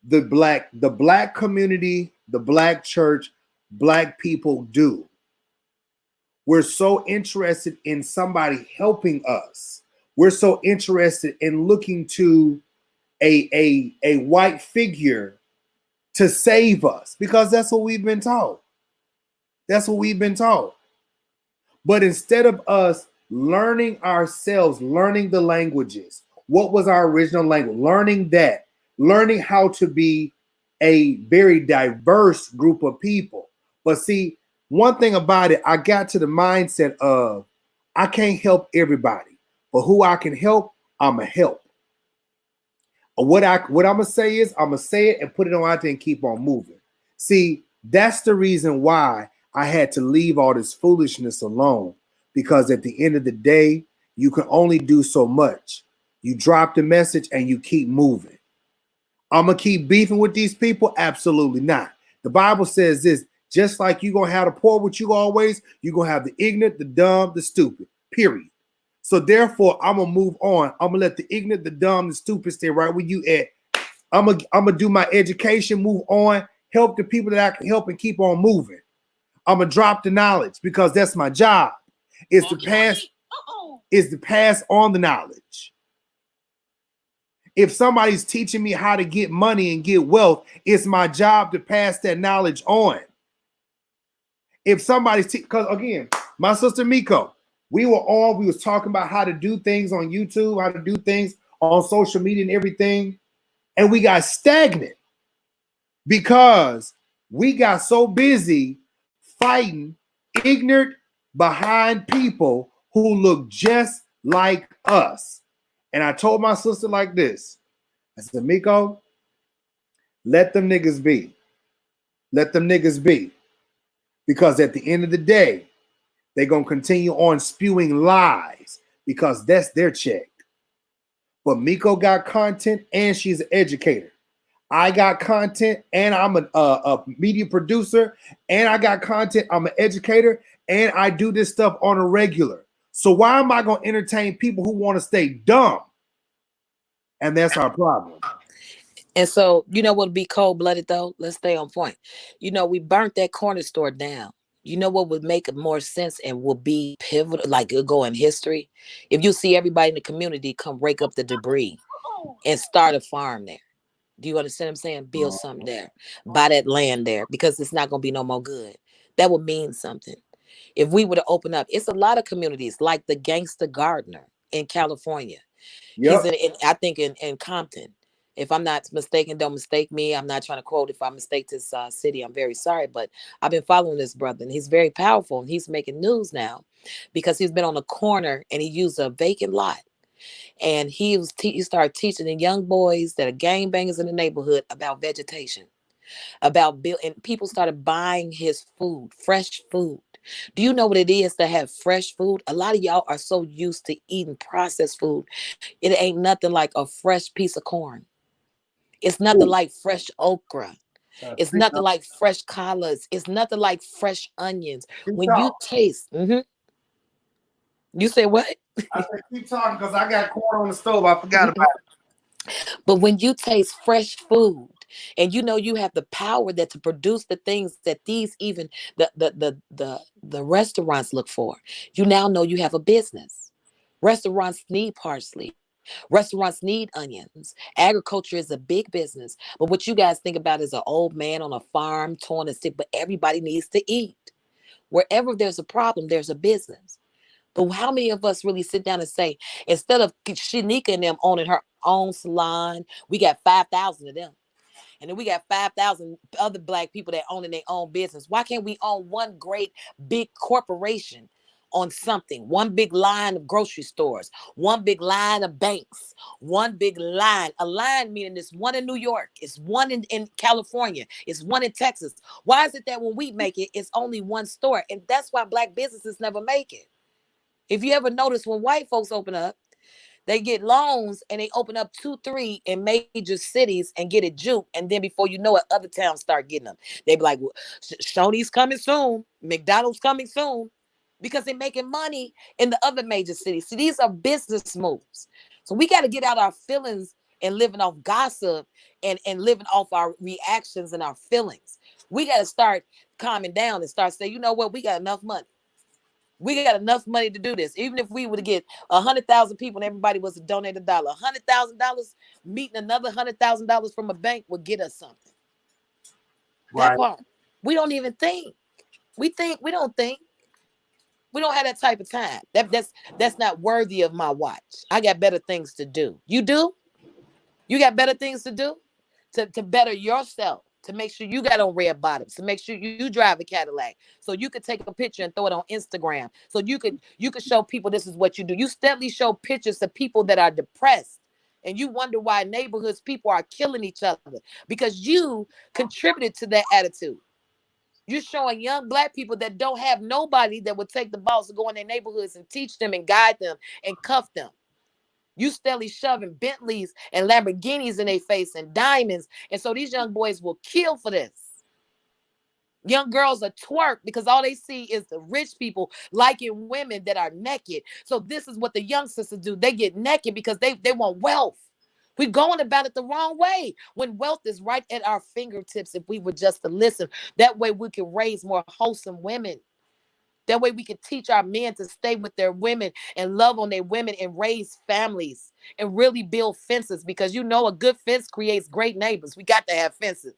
the black community, the Black church, Black people do. We're so interested in somebody helping us. We're so interested in looking to a white figure to save us, because that's what we've been taught. That's what we've been taught. But instead of us learning ourselves, learning the languages, what was our original language, learning how to be a very diverse group of people. But see, one thing about it, I got to the mindset of I can't help everybody, but who I can help, I'm a help. What I'm gonna say is I'm gonna say it and put it on out there and keep on moving. See, that's the reason why I had to leave all this foolishness alone because at the end of the day, you can only do so much. You drop the message and you keep moving. I'm going to keep beefing with these people? Absolutely not. The Bible says this, just like you're going to have the poor with you always, you're going to have the ignorant, the dumb, the stupid, period. So therefore, I'm going to move on. I'm going to let the ignorant, the dumb, the stupid stay right where you at. I'm going to do my education, move on, help the people that I can help and keep on moving. I'm going to drop the knowledge because that's my job. Is to pass on the knowledge. If somebody's teaching me how to get money and get wealth, it's my job to pass that knowledge on. If somebody's because again, my sister Miko, we was talking about how to do things on YouTube, how to do things on social media and everything, and we got stagnant because we got so busy fighting ignorant behind people who look just like us. And I told my sister like this. I said, Miko, let them niggas be. Let them niggas be. Because at the end of the day, they're going to continue on spewing lies because that's their check. But Miko got content and she's an educator. I got content and I'm a media producer and I got content. I'm an educator and I do this stuff on a regular. So why am I going to entertain people who want to stay dumb? And that's our problem. And so, you know what would be cold-blooded, though? Let's stay on point. You know, we burnt that corner store down. You know what would make more sense and will be pivotal, like it'll go in history? If you see everybody in the community come rake up the debris and start a farm there. Do you understand what I'm saying? Build something there. Buy that land there because it's not going to be no more good. That would mean something. If we were to open up, it's a lot of communities like the Gangster Gardener in California. Yep. He's I think in Compton. If I'm not mistaken, don't mistake me. I'm not trying to quote. If I mistake this city, I'm very sorry. But I've been following this brother, and he's very powerful, and he's making news now because he's been on the corner and he used a vacant lot, and he started teaching the young boys that are gangbangers in the neighborhood about vegetation, about and people started buying his food, fresh food. Do you know what it is to have fresh food? A lot of y'all are so used to eating processed food. It ain't nothing like a fresh piece of corn. It's nothing like fresh okra. It's nothing like fresh collards. It's nothing like fresh onions. When you taste, you say what? I said, keep talking because I got corn on the stove. I forgot about it. But when you taste fresh food and you know you have the power that to produce the things that these even the restaurants look for, you now know you have a business. Restaurants need parsley. Restaurants need onions. Agriculture is a big business. But what you guys think about is an old man on a farm torn and sick, but everybody needs to eat. Wherever there's a problem, there's a business. But how many of us really sit down and say, instead of Shanika and them owning her own salon, we got 5,000 of them. And then we got 5,000 other Black people that owning their own business. Why can't we own one great big corporation on something? One big line of grocery stores, one big line of banks, one big line. A line meaning there's one in New York, it's one in California, it's one in Texas. Why is it that when we make it, it's only one store? And that's why Black businesses never make it. If you ever notice when white folks open up, they get loans and they open up 2, 3 in major cities and get it juked. And then before you know it, other towns start getting them. They be like, well, Shoney's coming soon. McDonald's coming soon. Because they're making money in the other major cities. See, these are business moves. So we got to get out our feelings and living off gossip and living off our reactions and our feelings. We got to start calming down and start saying, you know what? We got enough money. We got enough money to do this. Even if we were to get 100,000 people and everybody was to donate $1, $100,000 meeting another $100,000 from a bank would get us something. Right. That part. We don't even think. We don't think. We don't have that type of time. That's not worthy of my watch. I got better things to do. You do? You got better things to do to better yourself. To make sure you got on red bottoms, to make sure you drive a Cadillac, so you could take a picture and throw it on Instagram, so you could show people this is what you do. You steadily show pictures of people that are depressed, and you wonder why neighborhoods people are killing each other because you contributed to that attitude. You're showing young black people that don't have nobody that would take the balls to go in their neighborhoods and teach them and guide them and cuff them. You steadily shoving Bentleys and Lamborghinis in their face and diamonds. And so these young boys will kill for this. Young girls are twerk because all they see is the rich people liking women that are naked. So this is what the young sisters do. They get naked because they want wealth. We're going about it the wrong way when wealth is right at our fingertips. If we were just to listen, that way we can raise more wholesome women. That way we can teach our men to stay with their women and love on their women and raise families and really build fences, because you know a good fence creates great neighbors. We got to have fences.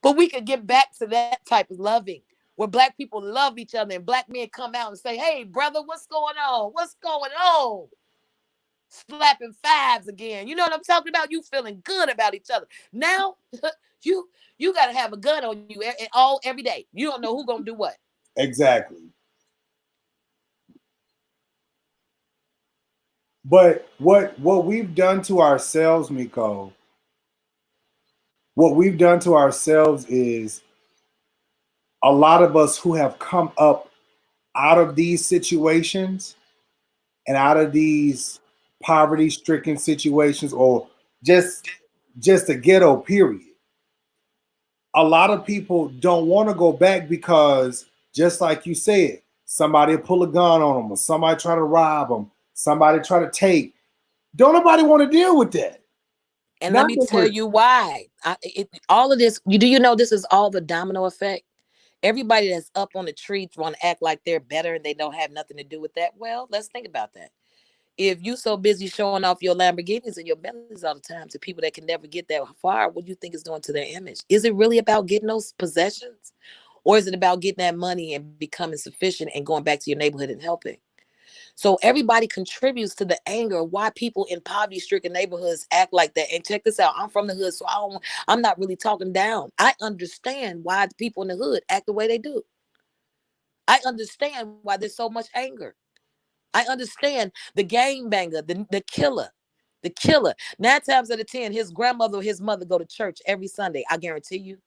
But we could get back to that type of loving where black people love each other and black men come out and say, hey, brother, what's going on? What's going on? Slapping fives again. You know what I'm talking about? You feeling good about each other. Now, you got to have a gun on you every day. You don't know who's going to do what. Exactly. But what we've done to ourselves, Mikko, what we've done to ourselves is a lot of us who have come up out of these situations and out of these poverty-stricken situations, or just a ghetto period. A lot of people don't want to go back because, just like you said, somebody will pull a gun on them, or somebody try to rob them, somebody try to take. Don't nobody want to deal with that. And let me tell you why. All of this, do you know this is all the domino effect? Everybody that's up on the tree want to act like they're better and they don't have nothing to do with that. Well, let's think about that. If you so busy showing off your Lamborghinis and your Bentleys all the time to people that can never get that far, what do you think is doing to their image? Is it really about getting those possessions? Or is it about getting that money and becoming sufficient and going back to your neighborhood and helping? So everybody contributes to the anger of why people in poverty-stricken neighborhoods act like that. And check this out. I'm from the hood, so I'm not really talking down. I understand why the people in the hood act the way they do. I understand why there's so much anger. I understand the gangbanger, the killer. The killer. 9 times out of 10, his grandmother or his mother go to church every Sunday. I guarantee you.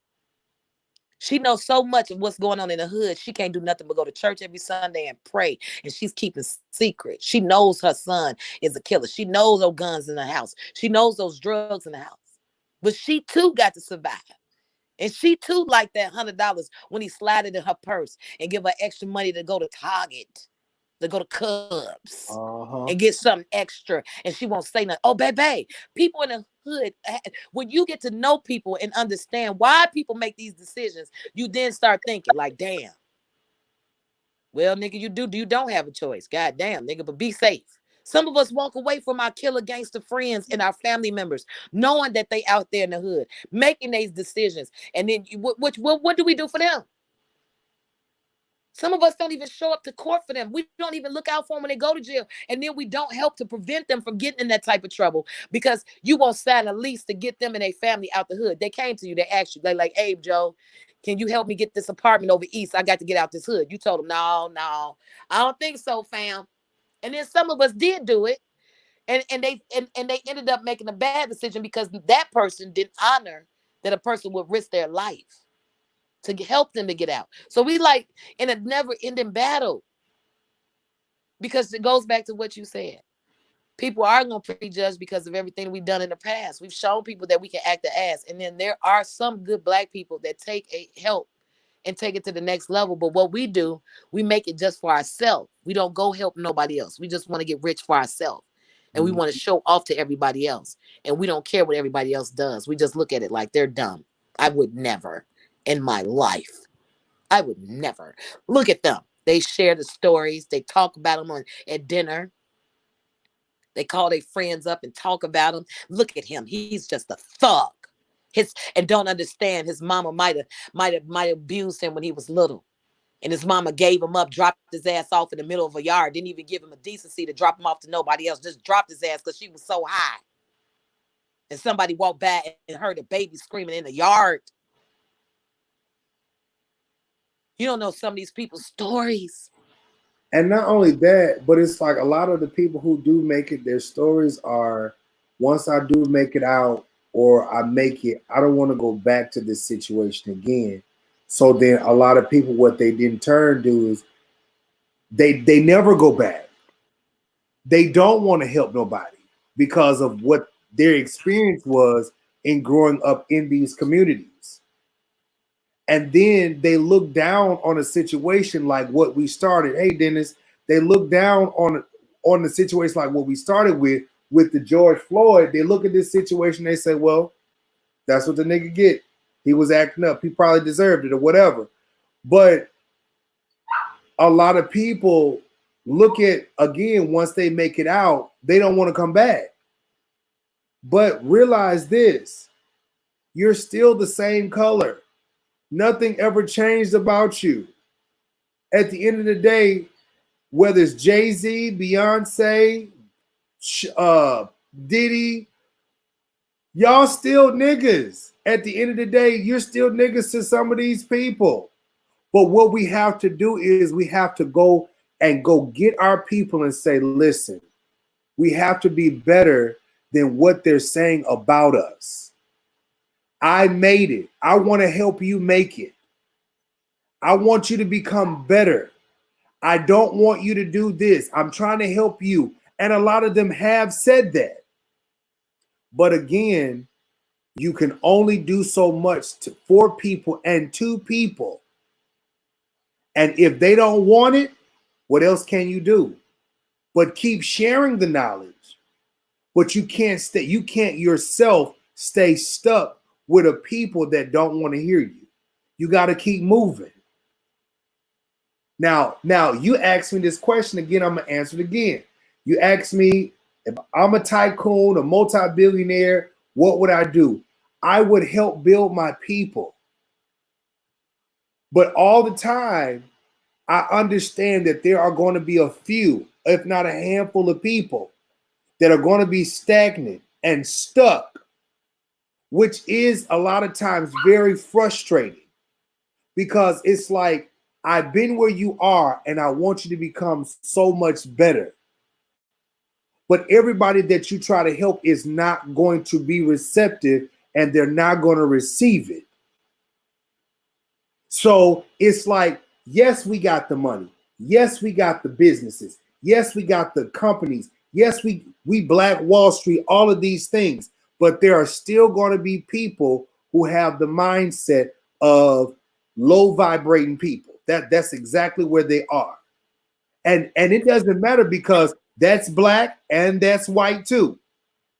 She knows so much of what's going on in the hood. She can't do nothing but go to church every Sunday and pray. And she's keeping secret. She knows her son is a killer. She knows those guns in the house. She knows those drugs in the house. But she too got to survive. And she too liked that $100 when he slid it in her purse and give her extra money to go to Target, to go to Cubs, and get something extra. And she won't say nothing. Oh, baby, people in the hood, when you get to know people and understand why people make these decisions, you then start thinking like, damn. Well, nigga, you don't have a choice. God damn, nigga, but be safe. Some of us walk away from our killer gangster friends and our family members, knowing that they out there in the hood, making these decisions. And then what do we do for them? Some of us don't even show up to court for them. We don't even look out for them when they go to jail. And then we don't help to prevent them from getting in that type of trouble because you won't sign a lease to get them and their family out the hood. They came to you. They asked you, they like, hey, Joe, can you help me get this apartment over east? I got to get out this hood. You told them, no, I don't think so, fam. And then some of us did do it. And they ended up making a bad decision because that person didn't honor that a person would risk their life to help them to get out. So we like in a never-ending battle because it goes back to what you said. People are going to prejudge because of everything we've done in the past. We've shown people that we can act the ass. And then there are some good black people that take help and take it to the next level. But what we do, we make it just for ourselves. We don't go help nobody else. We just want to get rich for ourselves. And we want to show off to everybody else. And we don't care what everybody else does. We just look at it like they're dumb. I would never in my life. I would never. Look at them. They share the stories. They talk about them at dinner. They call their friends up and talk about him. Look at him. He's just a thug. And don't understand his mama might have abused him when he was little. And his mama gave him up, dropped his ass off in the middle of a yard, didn't even give him a decency to drop him off to nobody else, just dropped his ass because she was so high. And somebody walked by and heard a baby screaming in the yard. You don't know some of these people's stories. And not only that, but it's like a lot of the people who do make it, their stories are, once I do make it out, or I make it, I don't want to go back to this situation again. So then a lot of people, what they in turn do is they never go back. They don't want to help nobody because of what their experience was in growing up in these communities. And then they look down on a situation like what we started. Hey, Dennis, they look down on the situation like what we started with the George Floyd. They look at this situation, they say, well, that's what the nigga get. He was acting up. He probably deserved it or whatever. But a lot of people look at, again, once they make it out, they don't want to come back. But realize this, you're still the same color. Nothing ever changed about you. At the end of the day, whether it's Jay-Z, Beyonce, Diddy, y'all still niggas. At the end of the day, you're still niggas to some of these people. But what we have to do is we have to go get our people and say, listen, we have to be better than what they're saying about us. I made it. I want to help you make it. I want you to become better. I don't want you to do this. I'm trying to help you. And a lot of them have said that. But again, you can only do so much for people and to people. And if they don't want it, what else can you do? But keep sharing the knowledge. But you can't yourself stay stuck with a people that don't want to hear you. You got to keep moving. Now you ask me this question again, I'm gonna answer it again. You ask me if I'm a tycoon, a multi-billionaire, what would I do? I would help build my people. But all the time, I understand that there are going to be a few, if not a handful of people that are going to be stagnant and stuck, which is a lot of times very frustrating because it's like, I've been where you are and I want you to become so much better. But everybody that you try to help is not going to be receptive and they're not going to receive it. So it's like, yes, we got the money. Yes, we got the businesses. Yes, we got the companies. Yes, we Black Wall Street, all of these things. But there are still going to be people who have the mindset of low vibrating people. That's exactly where they are. And it doesn't matter because that's black and that's white too.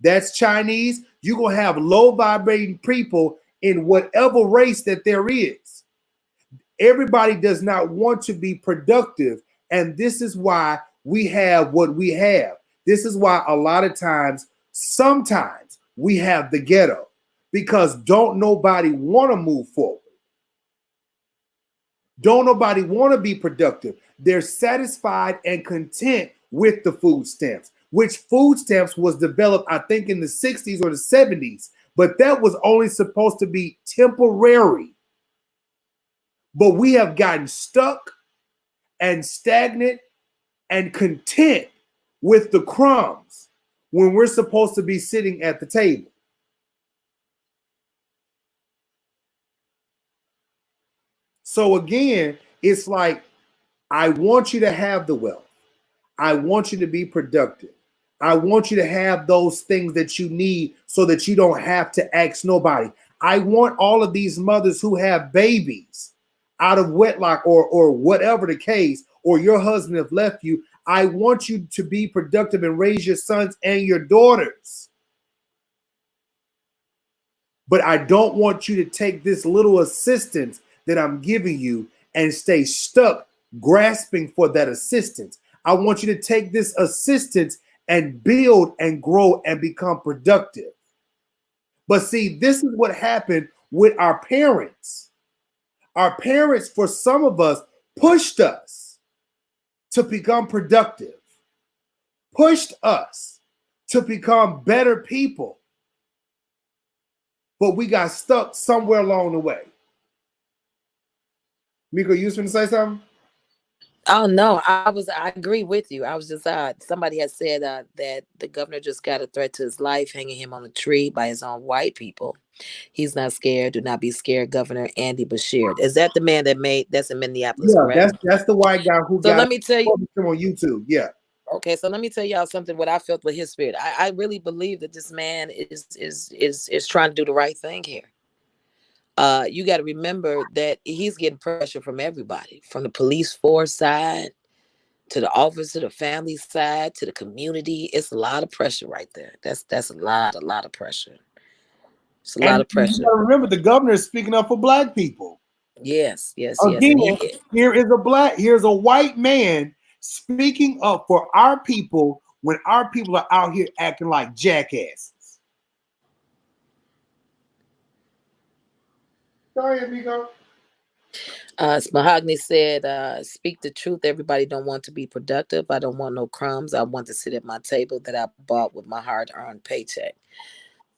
That's Chinese. You're going to have low vibrating people in whatever race that there is. Everybody does not want to be productive. And this is why we have what we have. This is why a lot of times, sometimes we have the ghetto because don't nobody want to move forward. Don't nobody want to be productive. They're satisfied and content with the food stamps, which food stamps was developed, I think, in the 60s or the 70s, but that was only supposed to be temporary. But we have gotten stuck and stagnant and content with the crumbs when we're supposed to be sitting at the table. So again, it's like, I want you to have the wealth. I want you to be productive. I want you to have those things that you need so that you don't have to ask nobody. I want all of these mothers who have babies out of wedlock or whatever the case, or your husband have left you. I want you to be productive and raise your sons and your daughters. But I don't want you to take this little assistance that I'm giving you and stay stuck grasping for that assistance. I want you to take this assistance and build and grow and become productive. But see, this is what happened with our parents. Our parents, for some of us, pushed us to become productive, pushed us to become better people. But we got stuck somewhere along the way. Miko, you was going to say something? Oh no, I agree with you. I was just somebody had said that the governor just got a threat to his life hanging him on a tree by his own white people. He's not scared. Do not be scared, Governor Andy Bashir. Is that the man that made that's in Minneapolis, Yeah, correct? that's the white guy who So got let me tell you. published him on YouTube. Yeah. Okay, so let me tell y'all something. What I felt with his spirit, I really believe that this man is trying to do the right thing here. You got to remember that he's getting pressure from everybody, from the police force side to the office, to the family side, to the community. It's a lot of pressure right there. That's a lot of pressure. It's a lot And of you pressure. gotta remember the governor is speaking up for black people. Yes, yes, yes. And Again, here's a white man speaking up for our people when our people are out here acting like jackasses. Sorry, amigo. Mahogany said, "Speak the truth. Everybody don't want to be productive. I don't want no crumbs. I want to sit at my table that I bought with my hard-earned paycheck."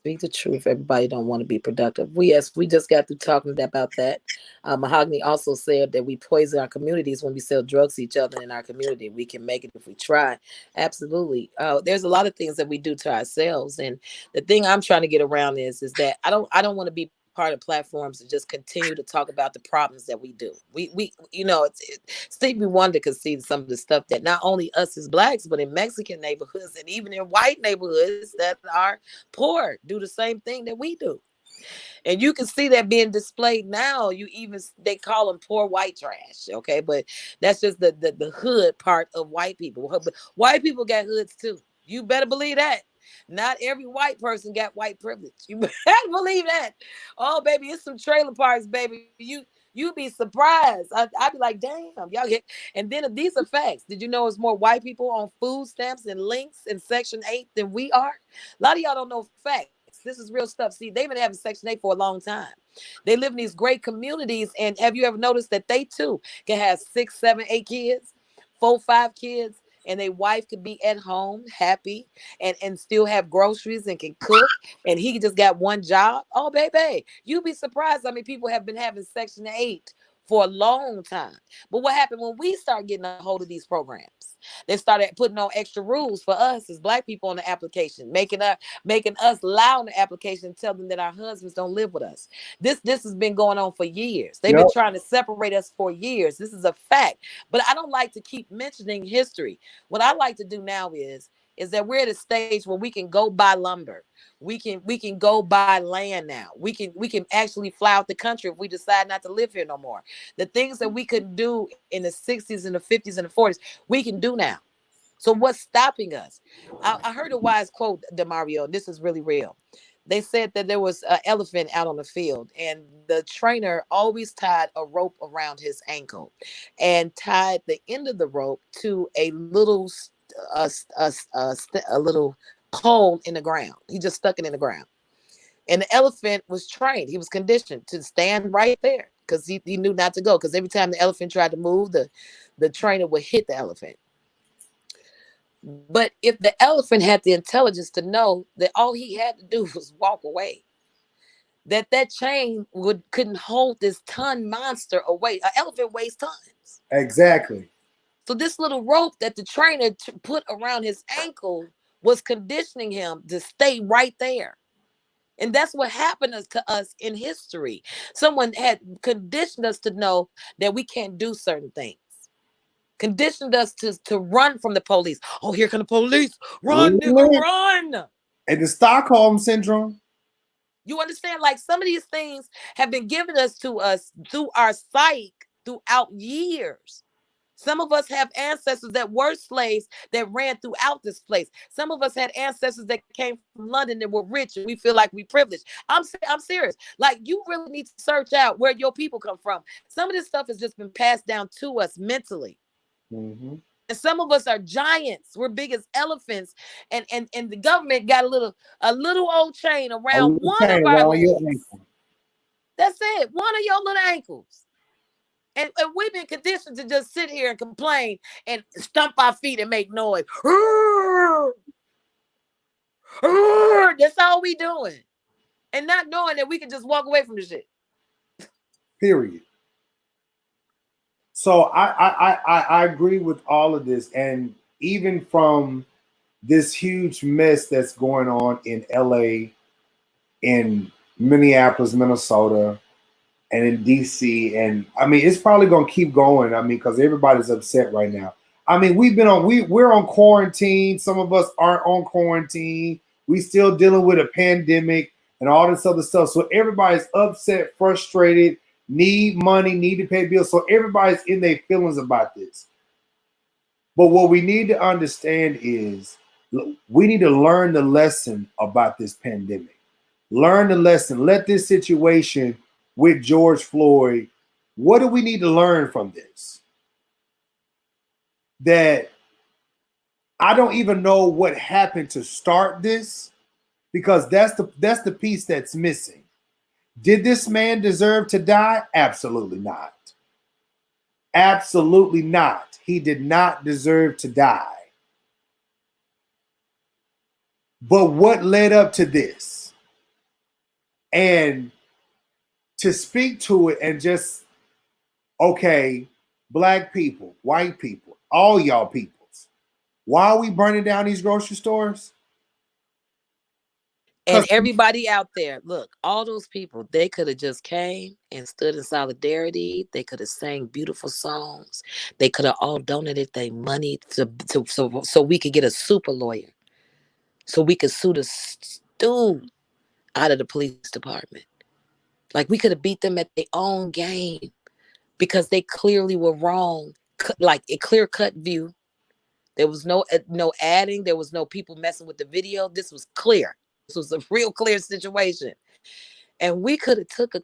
Speak the truth. Everybody don't want to be productive. We just got through talking about that. Mahogany also said that we poison our communities when we sell drugs to each other in our community. We can make it if we try. Absolutely. There's a lot of things that we do to ourselves, and the thing I'm trying to get around is that I don't want to be part of platforms to just continue to talk about the problems that we do. We Stevie Wonder could see some of the stuff that not only us as blacks, but in Mexican neighborhoods and even in white neighborhoods that are poor do the same thing that we do. And you can see that being displayed now. They call them poor white trash, okay? But that's just the hood part of white people. But white people got hoods too. You better believe that. Not every white person got white privilege. You better believe that. Oh, baby, it's some trailer parks, baby. You be surprised. I'd be like, damn, y'all get. And then these are facts. Did you know it's more white people on food stamps and links in Section 8 than we are? A lot of y'all don't know facts. This is real stuff. See, they've been having Section 8 for a long time. They live in these great communities. And have you ever noticed that they too can have 6, 7, 8 kids, 4, 5 kids, and their wife could be at home happy and still have groceries and can cook, and he just got one job? Oh, baby, you'd be surprised how many people have been having Section 8 for a long time. But what happened when we start getting a hold of these programs? They started putting on extra rules for us as black people on the application, making us lie on the application, tell them that our husbands don't live with us. This has been going on for years. They've Yep. been trying to separate us for years. This is a fact. But I don't like to keep mentioning history. What I like to do now is that we're at a stage where we can go buy lumber. We can go buy land now. We can actually fly out the country if we decide not to live here no more. The things that we couldn't do in the 60s and the 50s and the 40s, we can do now. So what's stopping us? I heard a wise quote, DeMario. This is really real. They said that there was an elephant out on the field, and the trainer always tied a rope around his ankle, and tied the end of the rope to a little, a little hole in the ground. He just stuck it in the ground, and the elephant was trained. He was conditioned to stand right there because he knew not to go. Because every time the elephant tried to move, the trainer would hit the elephant. But if the elephant had the intelligence to know that all he had to do was walk away, that chain couldn't hold this ton monster away. An elephant weighs tons. Exactly. So this little rope that the trainer put around his ankle was conditioning him to stay right there. And that's what happened to us in history. Someone had conditioned us to know that we can't do certain things. Conditioned us to run from the police. Oh, here come the police. Run, nigga, Really? run. And the Stockholm syndrome. You understand? Like some of these things have been given to us through our psyche throughout years. Some of us have ancestors that were slaves that ran throughout this place. Some of us had ancestors that came from London that were rich and we feel like we privileged. I'm serious. Like you really need to search out where your people come from. Some of this stuff has just been passed down to us mentally. Mm-hmm. And some of us are giants. We're big as elephants. And the government got a little old chain A around little one chain of our around your legs. ankle. That's it. One of your little ankles. And we've been conditioned to just sit here and complain and stomp our feet and make noise. That's all we doing. And not knowing that we can just walk away from the shit. Period. So I agree with all of this, and even from this huge mess that's going on in LA, in Minneapolis, Minnesota, and in DC, and I mean it's probably gonna keep going. I mean, because everybody's upset right now. I mean, we're on quarantine. Some of us aren't on quarantine. We still dealing with a pandemic and all this other stuff. So everybody's upset, frustrated, need money, need to pay bills. So everybody's in their feelings about this. But what we need to understand is we need to learn the lesson about this pandemic. Learn the lesson. Let this situation with George Floyd, what do we need to learn from this? That I don't even know what happened to start this, because that's the piece that's missing. Did this man deserve to die? Absolutely not. Absolutely not. He did not deserve to die. But what led up to this? And to speak to it and just, okay, black people, white people, all y'all peoples, why are we burning down these grocery stores? And everybody out there, look, all those people, they could have just came and stood in solidarity. They could have sang beautiful songs. They could have all donated their money so we could get a super lawyer, so we could sue the stew out of the police department. Like, we could have beat them at their own game because they clearly were wrong. Like a clear cut view. There was no adding. There was no people messing with the video. This was clear. This was a real clear situation. And we could have took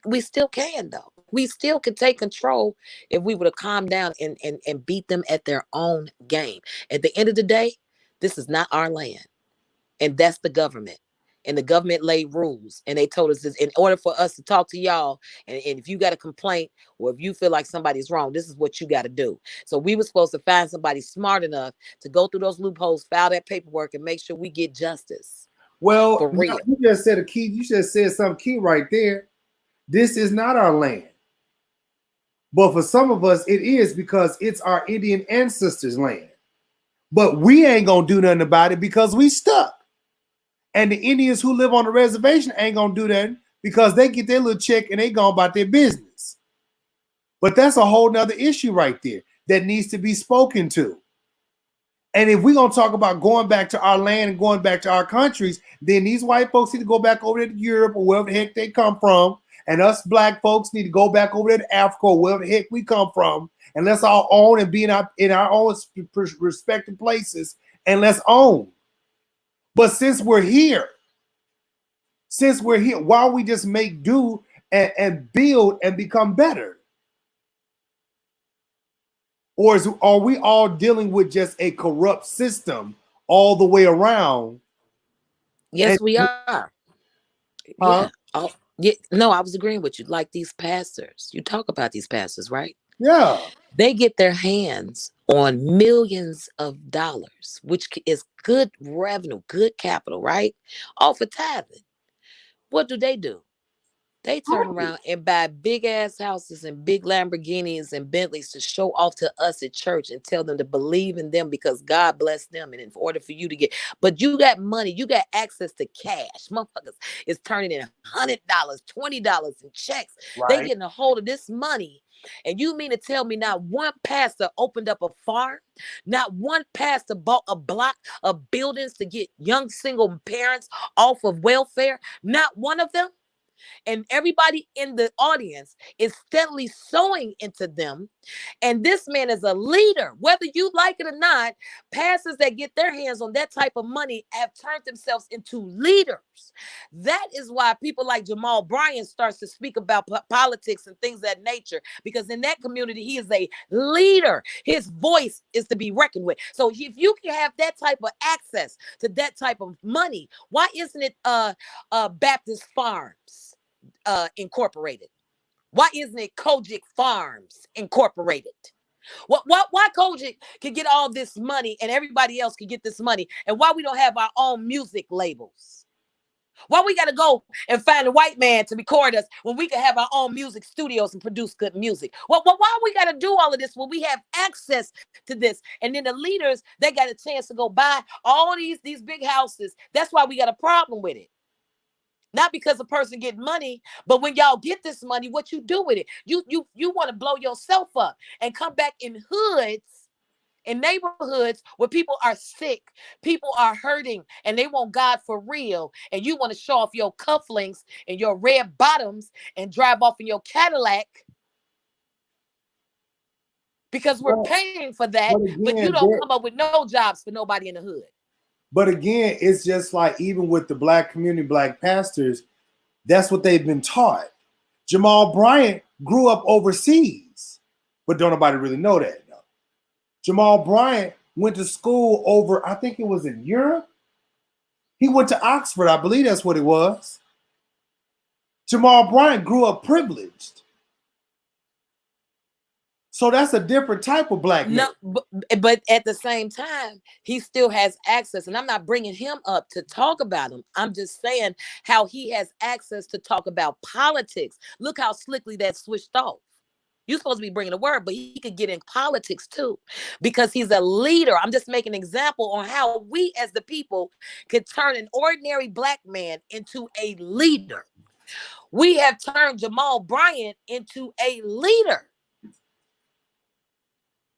we still can though. We still could take control if we would have calmed down and beat them at their own game. At the end of the day, this is not our land. And that's the government. And the government laid rules. And they told us this in order for us to talk to y'all. And if you got a complaint or if you feel like somebody's wrong, this is what you got to do. So we were supposed to find somebody smart enough to go through those loopholes, file that paperwork, and make sure we get justice. Well, for real. You just said a key. You just said something key right there. This is not our land. But for some of us, it is, because it's our Indian ancestors' land. But we ain't gonna do nothing about it because we stuck. And the Indians who live on the reservation ain't gonna do that because they get their little check and they go about their business. But that's a whole nother issue right there that needs to be spoken to. And if we're gonna talk about going back to our land and going back to our countries, then these white folks need to go back over to Europe or wherever the heck they come from. And us black folks need to go back over to Africa or wherever the heck we come from. And let's all own and be in our own respective places, and let's own. But since we're here, why don't we just make do and build and become better? Or are we all dealing with just a corrupt system all the way around? Yes, we are. Yeah. Yeah. No, I was agreeing with you. Like these pastors, you talk about these pastors, right? Yeah. They get their hands on millions of dollars, which is good revenue, good capital, right? Off of tithing. What do? They turn around and buy big ass houses and big Lamborghinis and Bentleys to show off to us at church and tell them to believe in them because God blessed them. And in order for you to get, but you got money, you got access to cash. Motherfuckers is turning in $100, $20 in checks. Right. They getting a hold of this money. And you mean to tell me not one pastor opened up a farm? Not one pastor bought a block of buildings to get young single parents off of welfare? Not one of them? And everybody in the audience is steadily sowing into them. And this man is a leader, whether you like it or not. Pastors that get their hands on that type of money have turned themselves into leaders. That is why people like Jamal Bryant starts to speak about politics and things of that nature, because in that community, he is a leader. His voice is to be reckoned with. So if you can have that type of access to that type of money, why isn't it Baptist Farms Incorporated? Why isn't it Kojic Farms Incorporated? Why Kojic can get all this money and everybody else can get this money, and why we don't have our own music labels? Why we got to go and find a white man to record us when we can have our own music studios and produce good music? Why we got to do all of this when we have access to this? And then the leaders, they got a chance to go buy all these big houses. That's why we got a problem with it. Not because a person get money, but when y'all get this money, what you do with it? You want to blow yourself up and come back in hoods, in neighborhoods where people are sick, people are hurting, and they want God for real. And you want to show off your cufflinks and your red bottoms and drive off in your Cadillac because we're paying for that, but you don't come up with no jobs for nobody in the hood. But again, it's just like even with the black community, black pastors, that's what they've been taught. Jamal Bryant grew up overseas, but don't nobody really know that. Jamal Bryant went to school over, I think it was in Europe. He went to Oxford, I believe that's what it was. Jamal Bryant grew up privileged. So that's a different type of black man. No, but at the same time, he still has access. And I'm not bringing him up to talk about him. I'm just saying how he has access to talk about politics. Look how slickly that switched off. You're supposed to be bringing a word, but he could get in politics too because he's a leader. I'm just making an example on how we as the people could turn an ordinary black man into a leader. We have turned Jamal Bryant into a leader.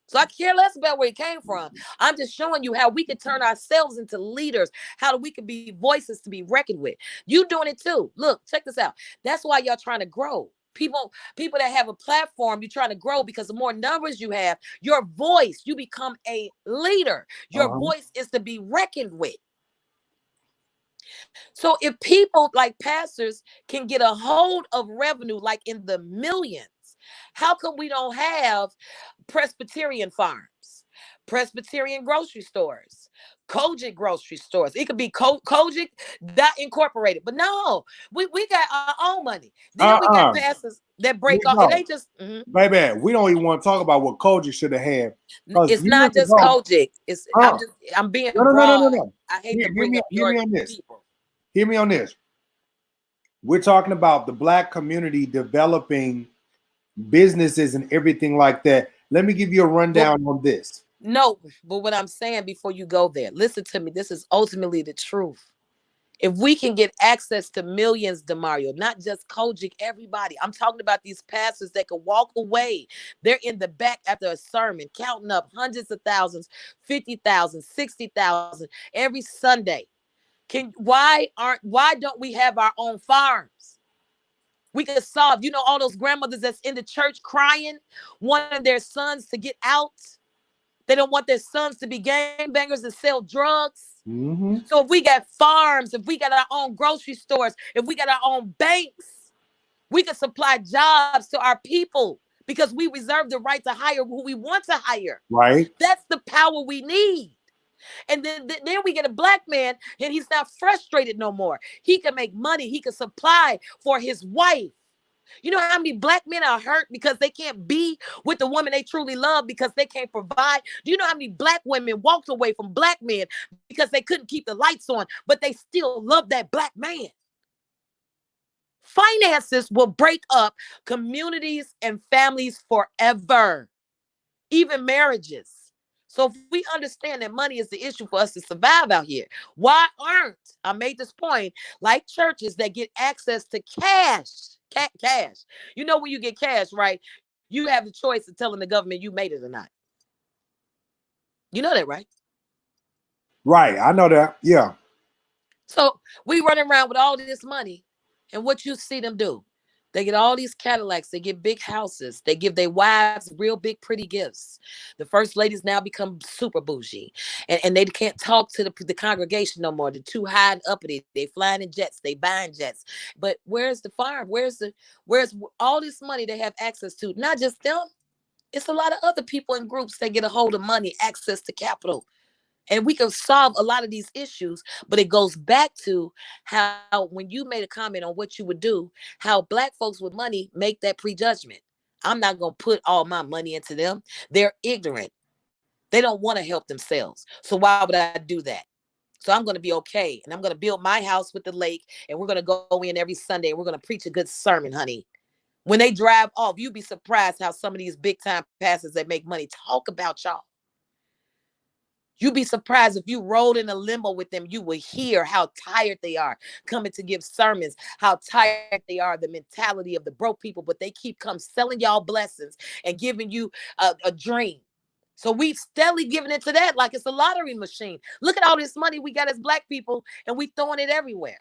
So I care less about where he came from. I'm just showing you how we can turn ourselves into leaders, how we can be voices to be reckoned with. You doing it too. Look, check this out. That's why y'all trying to grow. People that have a platform, you're trying to grow because the more numbers you have, your voice, you become a leader. Your voice is to be reckoned with. So if people like pastors can get a hold of revenue like in the millions, how come we don't have Presbyterian farms, Presbyterian grocery stores, Kojic grocery stores? It could be Kojic Incorporated, but no, we got our own money. Then we got pastors that break off. It ain't just baby. We don't even want to talk about what Kojic should have had. It's not just Kojic. It's I'm being broad. No. I hate to bring up your people. Hear me on this. We're talking about the black community developing businesses and everything like that. Let me give you a rundown on this. No, but what I'm saying before you go there, listen to me. This is ultimately the truth. If we can get access to millions, DeMario, not just Kojic, everybody. I'm talking about these pastors that can walk away. They're in the back after a sermon, counting up hundreds of thousands, 50,000, 60,000 every Sunday. Why don't we have our own farms? We could solve, all those grandmothers that's in the church crying, wanting their sons to get out. They don't want their sons to be gangbangers and sell drugs. Mm-hmm. So if we got farms, if we got our own grocery stores, if we got our own banks, we can supply jobs to our people because we reserve the right to hire who we want to hire. Right. That's the power we need. And then we get a black man and he's not frustrated no more. He can make money. He can supply for his wife. You know how many black men are hurt because they can't be with the woman they truly love because they can't provide? Do you know how many black women walked away from black men because they couldn't keep the lights on, but they still love that black man? Finances will break up communities and families forever, even marriages. So if we understand that money is the issue for us to survive out here, why aren't, I made this point, like churches that get access to cash? Cash. When you get cash, right? You have the choice of telling the government you made it or not. You know that, right? Right. I know that. Yeah. So we running around with all this money, and what you see them do? They get all these Cadillacs. They get big houses. They give their wives real big, pretty gifts. The first ladies now become super bougie. And they can't talk to the congregation no more. They're too high and uppity. They flying in jets. They buying jets. But where's the farm? Where's all this money they have access to? Not just them. It's a lot of other people and groups that get a hold of money, access to capital. And we can solve a lot of these issues, but it goes back to how, when you made a comment on what you would do, how black folks with money make that prejudgment. I'm not going to put all my money into them. They're ignorant. They don't want to help themselves. So why would I do that? So I'm going to be okay. And I'm going to build my house with the lake. And we're going to go in every Sunday. And we're going to preach a good sermon, honey. When they drive off, you'd be surprised how some of these big time pastors that make money talk about y'all. You'd be surprised if you rode in a limo with them, you would hear how tired they are coming to give sermons, how tired they are, the mentality of the broke people, but they keep selling y'all blessings and giving you a dream. So we steadily giving it to that like it's a lottery machine. Look at all this money we got as black people, and we throwing it everywhere.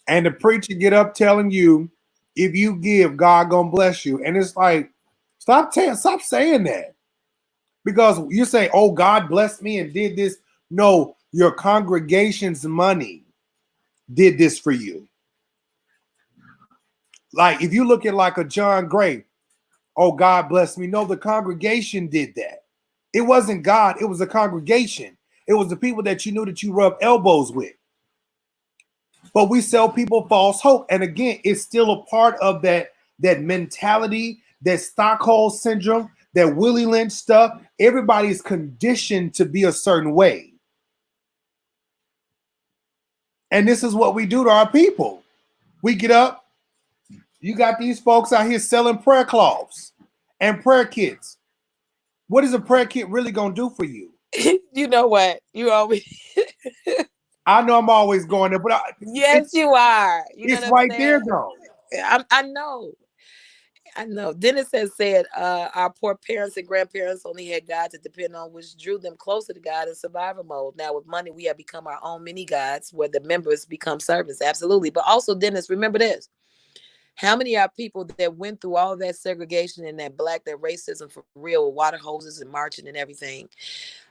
And the preacher get up telling you, if you give, God gonna bless you. And it's like, stop saying that. Because you say, oh, God blessed me and did this. No, your congregation's money did this for you. Like if you look at like a John Gray, oh, God bless me. No, the congregation did that. It wasn't God. It was the congregation. It was the people that you knew that you rubbed elbows with. But we sell people false hope. And again, it's still a part of that mentality, that Stockholm syndrome, that Willie Lynch stuff. Everybody's conditioned to be a certain way. And this is what we do to our people. We get up. You got these folks out here selling prayer cloths and prayer kits. What is a prayer kit really going to do for you? You know what? You always... I know I'm always going there, but yes, you are. You it's right there, though. I know. I know. Dennis has said our poor parents and grandparents only had God to depend on, which drew them closer to God in survival mode. Now with money, we have become our own mini gods where the members become servants. Absolutely. But also, Dennis, remember this. How many are people that went through all that segregation and that racism for real, with water hoses and marching and everything?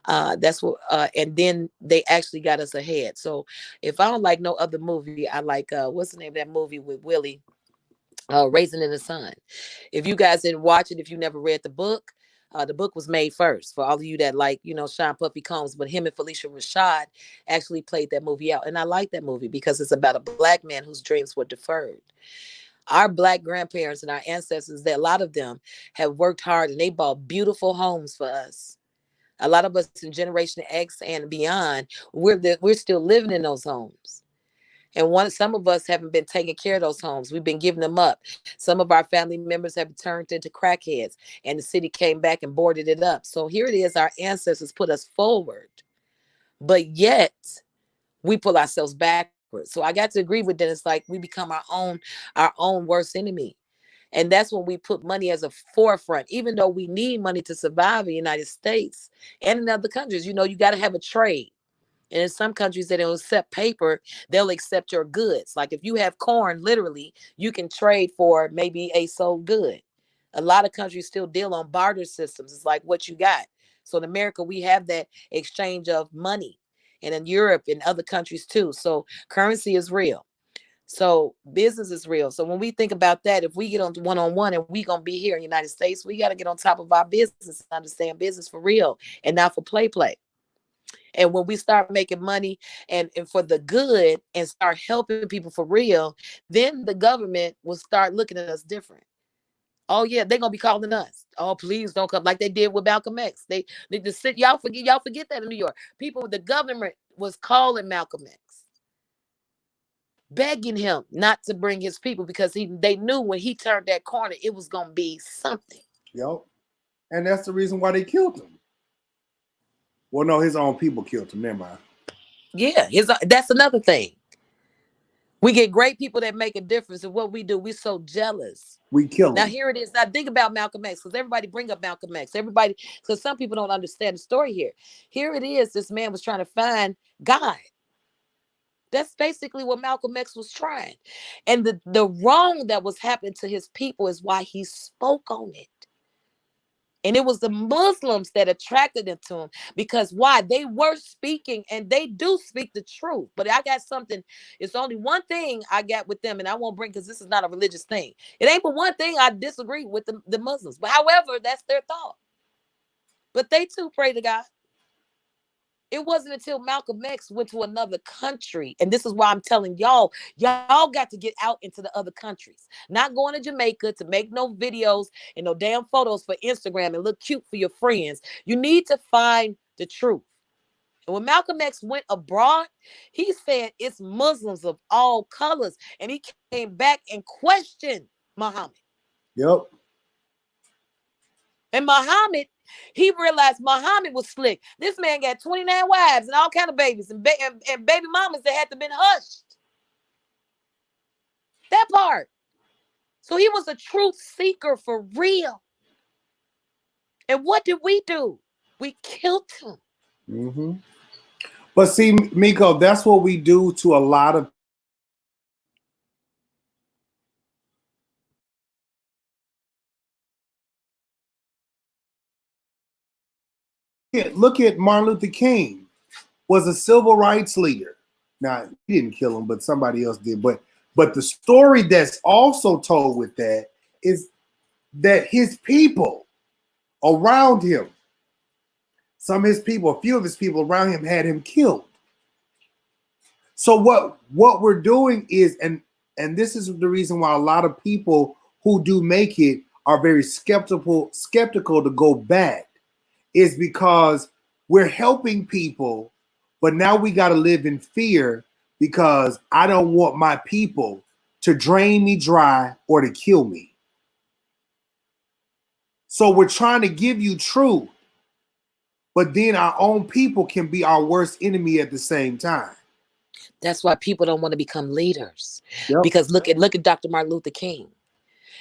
That's what, and then they actually got us ahead. So if I don't like no other movie, I like, what's the name of that movie with Willie? Raisin in the Sun. If you guys didn't watch it, if you never read the book was made first for all of you that like, Sean Puffy Combs, but him and Felicia Rashad actually played that movie out. And I like that movie because it's about a black man whose dreams were deferred. Our black grandparents and our ancestors, that a lot of them have worked hard and they bought beautiful homes for us. A lot of us in Generation X and beyond, we're still living in those homes. And some of us haven't been taking care of those homes. We've been giving them up. Some of our family members have turned into crackheads, and the city came back and boarded it up. So here it is, our ancestors put us forward, but yet we pull ourselves backwards. So I got to agree with Dennis, like we become our own worst enemy. And that's when we put money as a forefront, even though we need money to survive in the United States and in other countries. You got to have a trade. And in some countries that don't accept paper, they'll accept your goods. Like if you have corn, literally, you can trade for maybe a sold good. A lot of countries still deal on barter systems. It's like what you got. So in America, we have that exchange of money. And in Europe and other countries too. So currency is real. So business is real. So when we think about that, if we get on one-on-one and we going to be here in the United States, we got to get on top of our business and understand business for real and not for play. And when we start making money and for the good and start helping people for real, then the government will start looking at us different. Oh yeah, they're gonna be calling us. Oh, please don't come, like they did with Malcolm X. They just sit, y'all forget that in New York. The government was calling Malcolm X, begging him not to bring his people because they knew when he turned that corner, it was gonna be something. Yep. And that's the reason why they killed him. Well, no, his own people killed him. Never mind. Yeah, that's another thing. We get great people that make a difference, and what we do, we're so jealous. We kill them. Now here it is. Now think about Malcolm X, because everybody bring up Malcolm X. Because some people don't understand the story here. Here it is. This man was trying to find God. That's basically what Malcolm X was trying. And the wrong that was happening to his people is why he spoke on it. And it was the Muslims that attracted them to him because why? They were speaking and they do speak the truth. But I got something. It's only one thing I got with them, and I won't bring, because this is not a religious thing. It ain't but one thing I disagree with the Muslims. But however, that's their thought. But they too pray to God. It wasn't until Malcolm X went to another country. And this is why I'm telling y'all got to get out into the other countries. Not going to Jamaica to make no videos and no damn photos for Instagram and look cute for your friends. You need to find the truth. And when Malcolm X went abroad, he said it's Muslims of all colors. And he came back and questioned Muhammad. Yep. And Muhammad, he realized Muhammad was slick. This man got 29 wives and all kind of babies and baby mamas that had to been hushed. That part. So he was a truth seeker for real. And what did we do? We killed him. Mm-hmm. But see, Miko, that's what we do to a lot of. Look at Martin Luther King, was a civil rights leader. Now, he didn't kill him, but somebody else did. But the story that's also told with that is that his people around him, some of his people, a few of his people around him had him killed. So what we're doing is, and this is the reason why a lot of people who do make it are very skeptical to go back, is because we're helping people, but now we got to live in fear because I don't want my people to drain me dry or to kill me. So we're trying to give you truth, but then our own people can be our worst enemy at the same time. That's why people don't want to become leaders. Yep. Because look at Dr. Martin Luther King.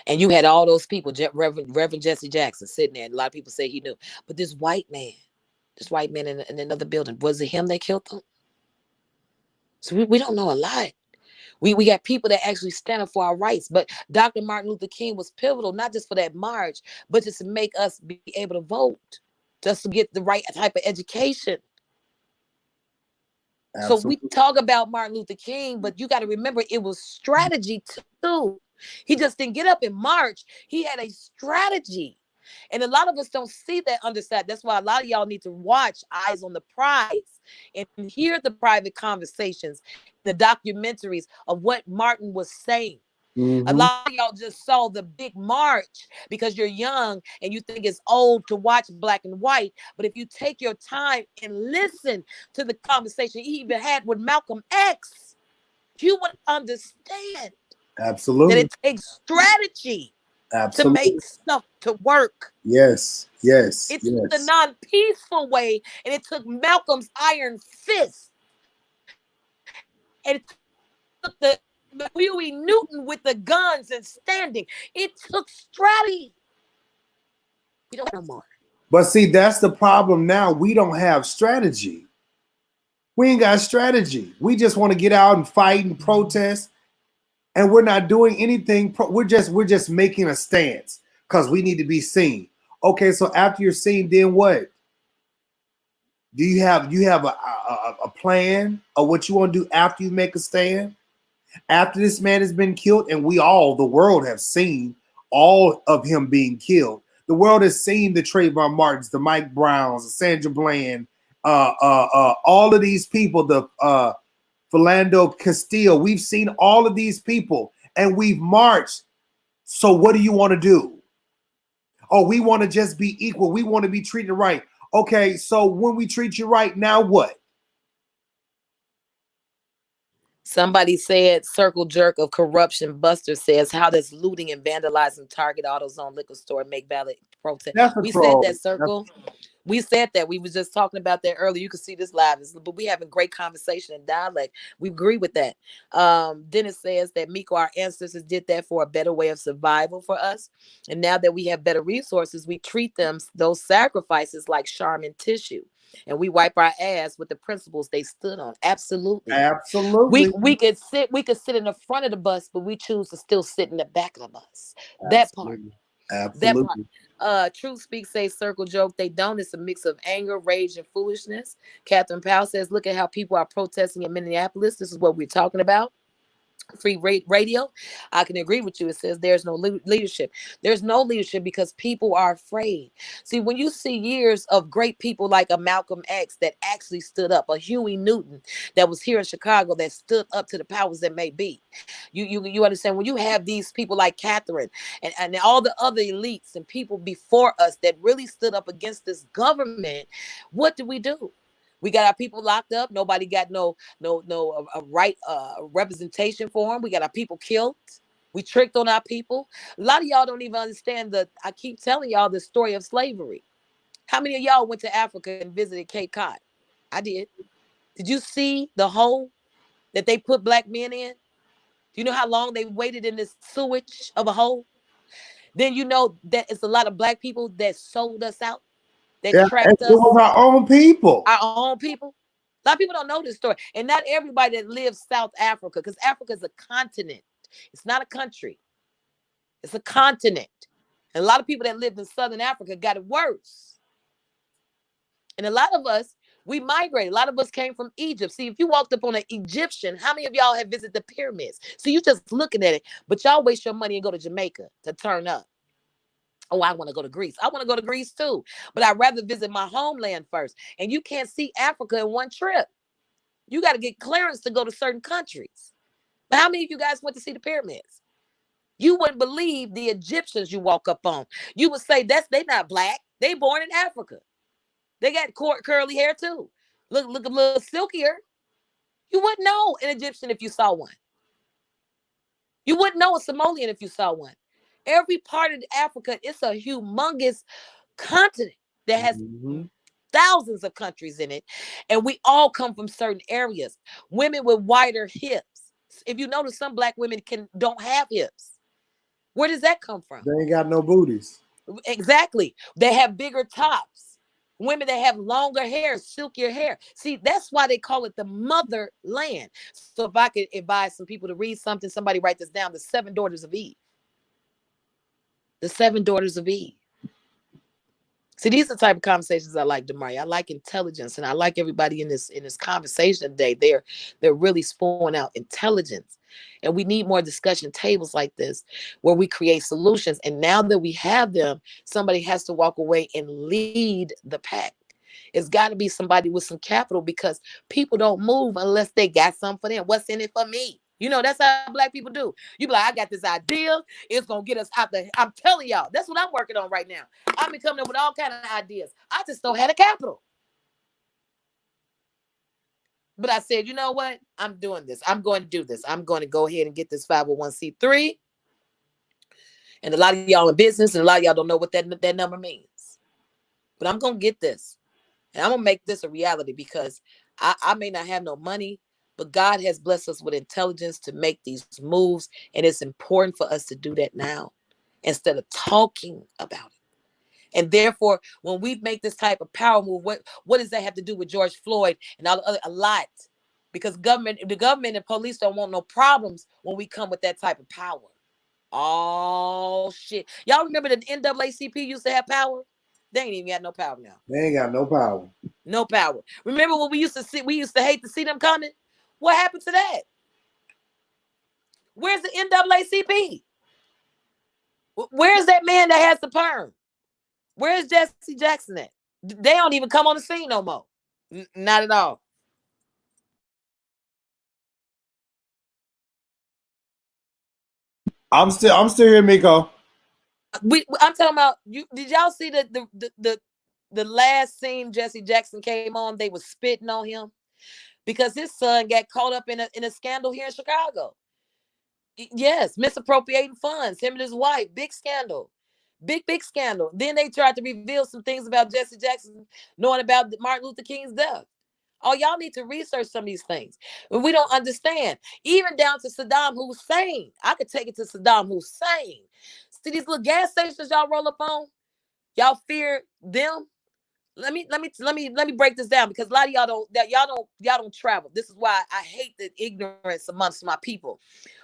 And you had all those people, Reverend Jesse Jackson sitting there. And a lot of people say he knew. But this white man in another building, was it him that killed them? So we don't know a lot. We got people that actually stand up for our rights. But Dr. Martin Luther King was pivotal, not just for that march, but just to make us be able to vote, just to get the right type of education. Absolutely. So we talk about Martin Luther King, but you got to remember it was strategy too. He just didn't get up and march. He had a strategy. And a lot of us don't see that underside. That's why a lot of y'all need to watch Eyes on the Prize and hear the private conversations, the documentaries of what Martin was saying. Mm-hmm. A lot of y'all just saw the big march because you're young and you think it's old to watch black and white. But if you take your time and listen to the conversation he even had with Malcolm X, you would understand. Absolutely. That it takes strategy. Absolutely. To make stuff to work. Yes. It's the non-peaceful way, and it took Malcolm's iron fist. And it took the Huey Newton with the guns and standing. It took strategy. We don't have no more. But see, that's the problem now. We don't have strategy. We ain't got strategy. We just want to get out and fight and protest. And we're not doing anything. We're just making a stance because we need to be seen. Okay, so after you're seen, then what? Do you have a plan of what you want to do after you make a stand? After this man has been killed, and the world have seen all of him being killed. The world has seen the Trayvon Martins, the Mike Browns, the Sandra Bland, all of these people, the Philando Castile. We've seen all of these people and we've marched. So what do you want to do? Oh, we want to just be equal. We want to be treated right. Okay, so when we treat you right, now what? Somebody said, Circle Jerk of Corruption Buster says, how does looting and vandalizing Target, AutoZone, liquor store make valid protest? We said that, Circle. We said that. We was just talking about that earlier. You can see this live, but we having great conversation and dialect. We agree with that. Dennis says that Miko, our ancestors did that for a better way of survival for us. And now that we have better resources, we treat those sacrifices like Charmin tissue. And we wipe our ass with the principles they stood on. Absolutely. Absolutely. We could sit in the front of the bus, but we choose to still sit in the back of the bus. That part. Absolutely. That part. Truth Speak say Circle Joke. They don't. It's a mix of anger, rage, and foolishness. Catherine Powell says, look at how people are protesting in Minneapolis. This is what we're talking about. Free radio. I can agree with you. It says there's no leadership. There's no leadership because people are afraid. See, when you see years of great people like a Malcolm X that actually stood up, a Huey Newton that was here in Chicago that stood up to the powers that may be, you understand, when you have these people like Catherine and all the other elites and people before us that really stood up against this government, what do? We got our people locked up. Nobody got no right representation for them. We got our people killed. We tricked on our people. A lot of y'all don't even understand I keep telling y'all the story of slavery. How many of y'all went to Africa and visited Cape Cod? I did. Did you see the hole that they put black men in? Do you know how long they waited in this sewage of a hole? Then you know that it's a lot of black people that sold us out, that tracked It us. was our own people. Our own people. A lot of people don't know this story. And not everybody that lives South Africa, because Africa is a continent. It's not a country. It's a continent. And a lot of people that lived in Southern Africa got it worse. And a lot of us, we migrated. A lot of us came from Egypt. See, if you walked up on an Egyptian, how many of y'all have visited the pyramids? So you just looking at it, but y'all waste your money and go to Jamaica to turn up. Oh, I want to go to Greece. I want to go to Greece too. But I'd rather visit my homeland first. And you can't see Africa in one trip. You got to get clearance to go to certain countries. But how many of you guys went to see the pyramids? You wouldn't believe the Egyptians you walk up on. You would say they not black. They born in Africa. They got curly hair too. Look a little silkier. You wouldn't know an Egyptian if you saw one. You wouldn't know a Somalian if you saw one. Every part of Africa, it's a humongous continent that has thousands of countries in it. And we all come from certain areas. Women with wider hips. If you notice, some black women don't have hips. Where does that come from? They ain't got no booties. Exactly. They have bigger tops. Women that have longer hair, silkier hair. See, that's why they call it the motherland. So if I could advise some people to read something, somebody write this down: the 7 daughters of Eve. The 7 daughters of Eve. See, these are the type of conversations I like, DeMario. I like intelligence, and I like everybody in this conversation today. They're really spewing out intelligence, and we need more discussion tables like this where we create solutions. And now that we have them, somebody has to walk away and lead the pack. It's got to be somebody with some capital, because people don't move unless they got something for them. What's in it for me? You know, that's how black people do. You be like, I got this idea. It's going to get us out there. I'm telling y'all, that's what I'm working on right now. I've been coming up with all kinds of ideas. I just don't have the capital. But I said, you know what? I'm doing this. I'm going to do this. I'm going to go ahead and get this 501c3. And a lot of y'all in business, and a lot of y'all don't know what that number means. But I'm going to get this. And I'm going to make this a reality, because I may not have no money, but God has blessed us with intelligence to make these moves. And it's important for us to do that now instead of talking about it. And therefore, when we make this type of power move, what does that have to do with George Floyd and all the other? A lot. Because the government and police don't want no problems when we come with that type of power. Oh, shit. Y'all remember the NAACP used to have power? They ain't even got no power now. They ain't got no power. No power. Remember when we used to hate to see them coming? What happened to that? Where's the NAACP? Where's that man that has the perm? Where's Jesse Jackson at? They don't even come on the scene no more. Not at all. I'm still here, Miko. I'm talking about you. Did y'all see the last scene Jesse Jackson came on? They was spitting on him because his son got caught up in a scandal here in Chicago. Yes, misappropriating funds. Him and his wife, big scandal. Big scandal. Then they tried to reveal some things about Jesse Jackson knowing about Martin Luther King's death. Oh, y'all need to research some of these things. We don't understand. Even down to Saddam Hussein. I could take it to Saddam Hussein. See these little gas stations y'all roll up on? Y'all fear them? Let me break this down, because a lot of y'all don't travel. This is why I hate the ignorance amongst my people.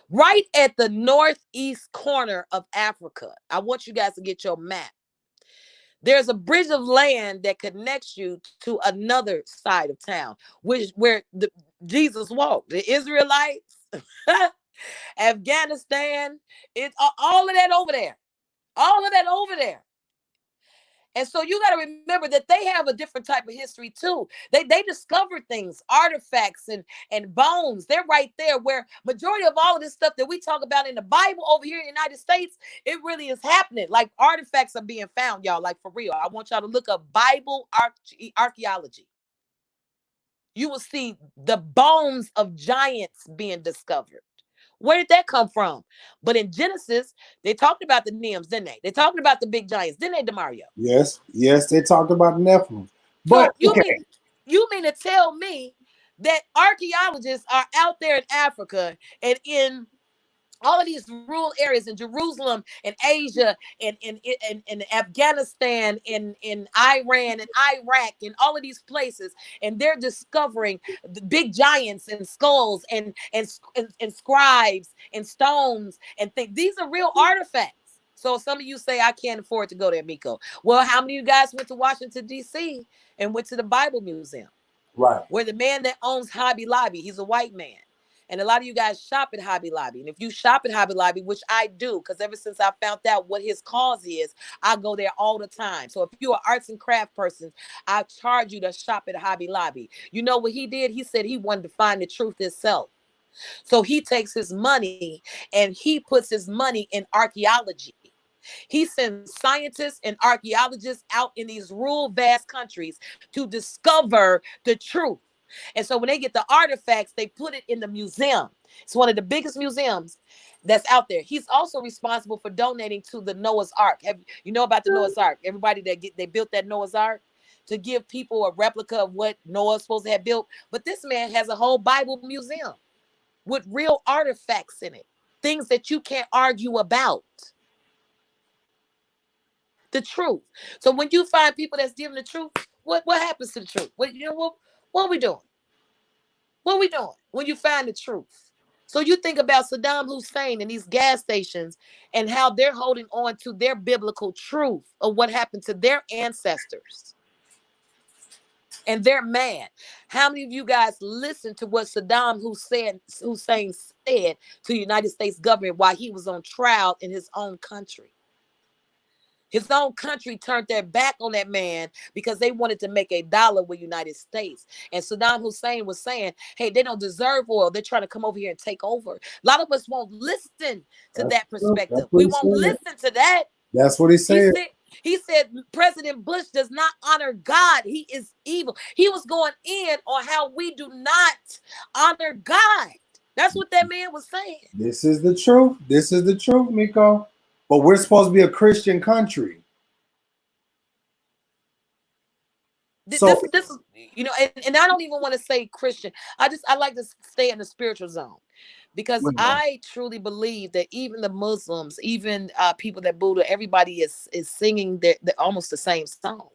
Right at the northeast corner of Africa, I want you guys to get your map. There's a bridge of land that connects you to another side of town, where Jesus walked. The Israelites, Afghanistan, it's all of that over there. All of that over there. And so you got to remember that they have a different type of history too. They discovered things, artifacts and bones. They're right there, where majority of all of this stuff that we talk about in the Bible over here in the United States, it really is happening. Like artifacts are being found, y'all, like for real. I want y'all to look up Bible archaeology. you will see the bones of giants being discovered. Where did that come from? But in Genesis, they talked about the Nems, didn't they? They talked about the big giants, didn't they, DeMario? Yes, yes, they talked about Nephilim. But So you okay. mean to tell me that archaeologists are out there in Africa and in all of these rural areas in Jerusalem and Asia and in Afghanistan, in Iran and Iraq and all of these places, and they're discovering the big giants and skulls and scribes and stones and things. These are real artifacts. So some of you say, I can't afford to go there, Miko. Well, how many of you guys went to Washington, D.C. and went to the Bible Museum? Right. Where the man that owns Hobby Lobby, he's a white man. And a lot of you guys shop at Hobby Lobby. And if you shop at Hobby Lobby, which I do, because ever since I found out what his cause is, I go there all the time. So if you're an arts and craft person, I charge you to shop at Hobby Lobby. You know what he did? He said he wanted to find the truth himself. So he takes his money and he puts his money in archaeology. He sends scientists and archaeologists out in these rural, vast countries to discover the truth. And so when they get the artifacts, they put it in the museum. It's one of the biggest museums that's out there. He's also responsible for donating to the Noah's Ark. You know about the Noah's Ark? Everybody they built that Noah's Ark to give people a replica of what Noah's supposed to have built. But this man has a whole Bible museum with real artifacts in it, things that you can't argue about. The truth. So when you find people that's giving the truth, what happens to the truth? What are we doing? What are we doing when you find the truth? So you think about Saddam Hussein and these gas stations and how they're holding on to their biblical truth of what happened to their ancestors. And they're mad. How many of you guys listened to what Saddam Hussein said to the United States government while he was on trial in his own country? His own country turned their back on that man because they wanted to make $1 with United States. And Saddam Hussein was saying, hey, they don't deserve oil. They're trying to come over here and take over. A lot of us won't listen to that perspective. We won't listen to that. That's what he said. He said President Bush does not honor God. He is evil. He was going in on how we do not honor God. That's what that man was saying. This is the truth. This is the truth, Miko. But we're supposed to be a Christian country. So this is, you know, and I don't even want to say Christian. I like to stay in the spiritual zone because I truly believe that even the Muslims, even people that Buddha, everybody is singing their almost the same song.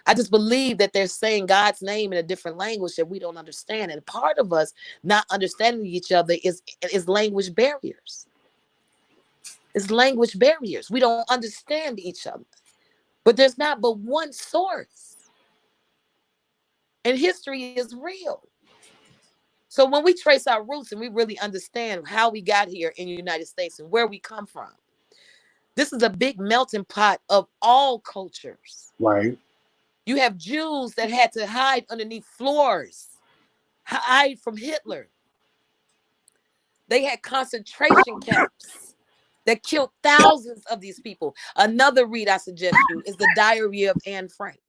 I just believe that they're saying God's name in a different language that we don't understand. And part of us not understanding each other is language barriers. It's language barriers. We don't understand each other. But there's not but one source. And history is real. So when we trace our roots and we really understand how we got here in the United States and where we come from, this is a big melting pot of all cultures. Right. You have Jews that had to hide underneath floors, hide from Hitler. They had concentration camps that killed thousands of these people. Another read I suggest you is The Diary of Anne Frank.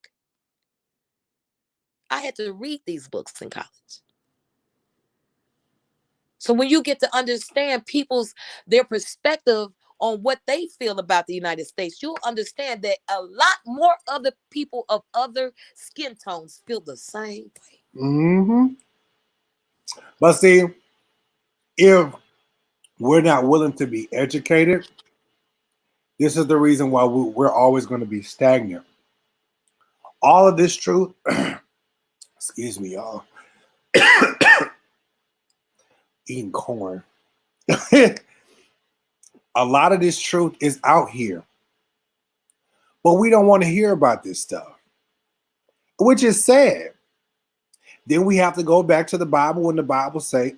I had to read these books in college. So when you get to understand their perspective on what they feel about the United States, you'll understand that a lot more other people of other skin tones feel the same way. Mm-hmm. But see, if we're not willing to be educated, this is the reason why we're always going to be stagnant. All of this truth, excuse me, y'all, eating corn. A lot of this truth is out here, but we don't want to hear about this stuff, which is sad. Then we have to go back to the Bible when the Bible say,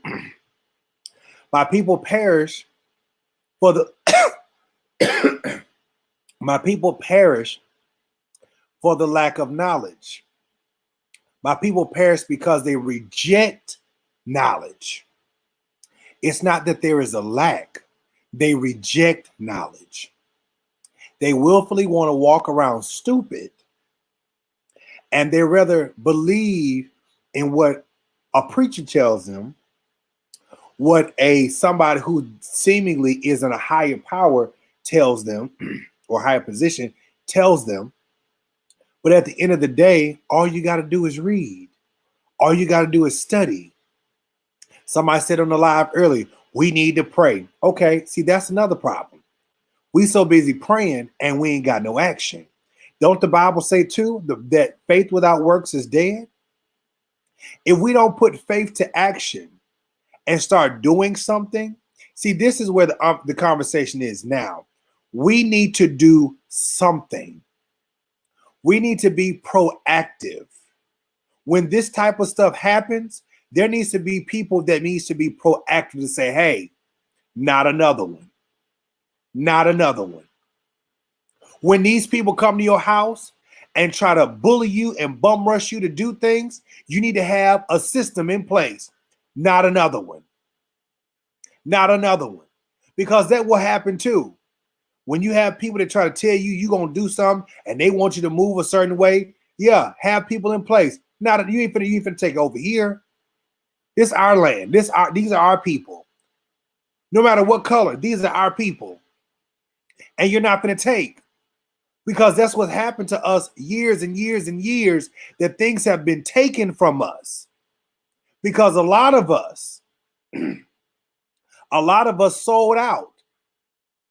my people perish for the my people perish for the lack of knowledge. My people perish because they reject knowledge. It's not that there is a lack. They reject knowledge. They willfully want to walk around stupid, and they rather believe in what A preacher tells them what a somebody who seemingly is in a higher power tells them, or higher position tells them. But at the end of the day, all you got to do is read. All you got to do is study. Somebody said on the live early, we need to pray. Okay, see, that's another problem. We so busy praying and we ain't got no action. Don't the Bible say too that faith without works is dead? If we don't put faith to action and start doing something, see, this is where the conversation is now. We need to do something. We need to be proactive. When this type of stuff happens, there needs to be people that needs to be proactive to say, hey, not another one. Not another one. When these people come to your house and try to bully you and bum rush you to do things, you need to have a system in place. Not another one. Not another one. Because that will happen too. When you have people that try to tell you you're going to do something and they want you to move a certain way, yeah, have people in place. Not you ain't finna take over here. This is our land. These are our people. No matter what color, these are our people. And you're not going to take. Because that's what happened to us years and years and years, that things have been taken from us. Because a lot of us sold out.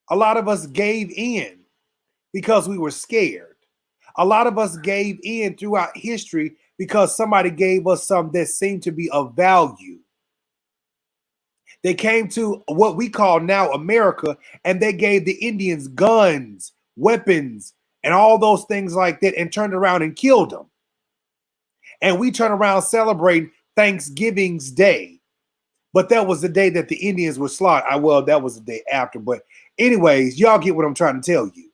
A lot of us gave in because we were scared. A lot of us gave in throughout history because somebody gave us something that seemed to be of value. They came to what we call now America, and they gave the Indians guns, weapons, and all those things like that, and turned around and killed them. And we turn around celebrating Thanksgiving's Day. But that was the day that the Indians were slaughtered. Well, that was the day after. But anyways, y'all get what I'm trying to tell you.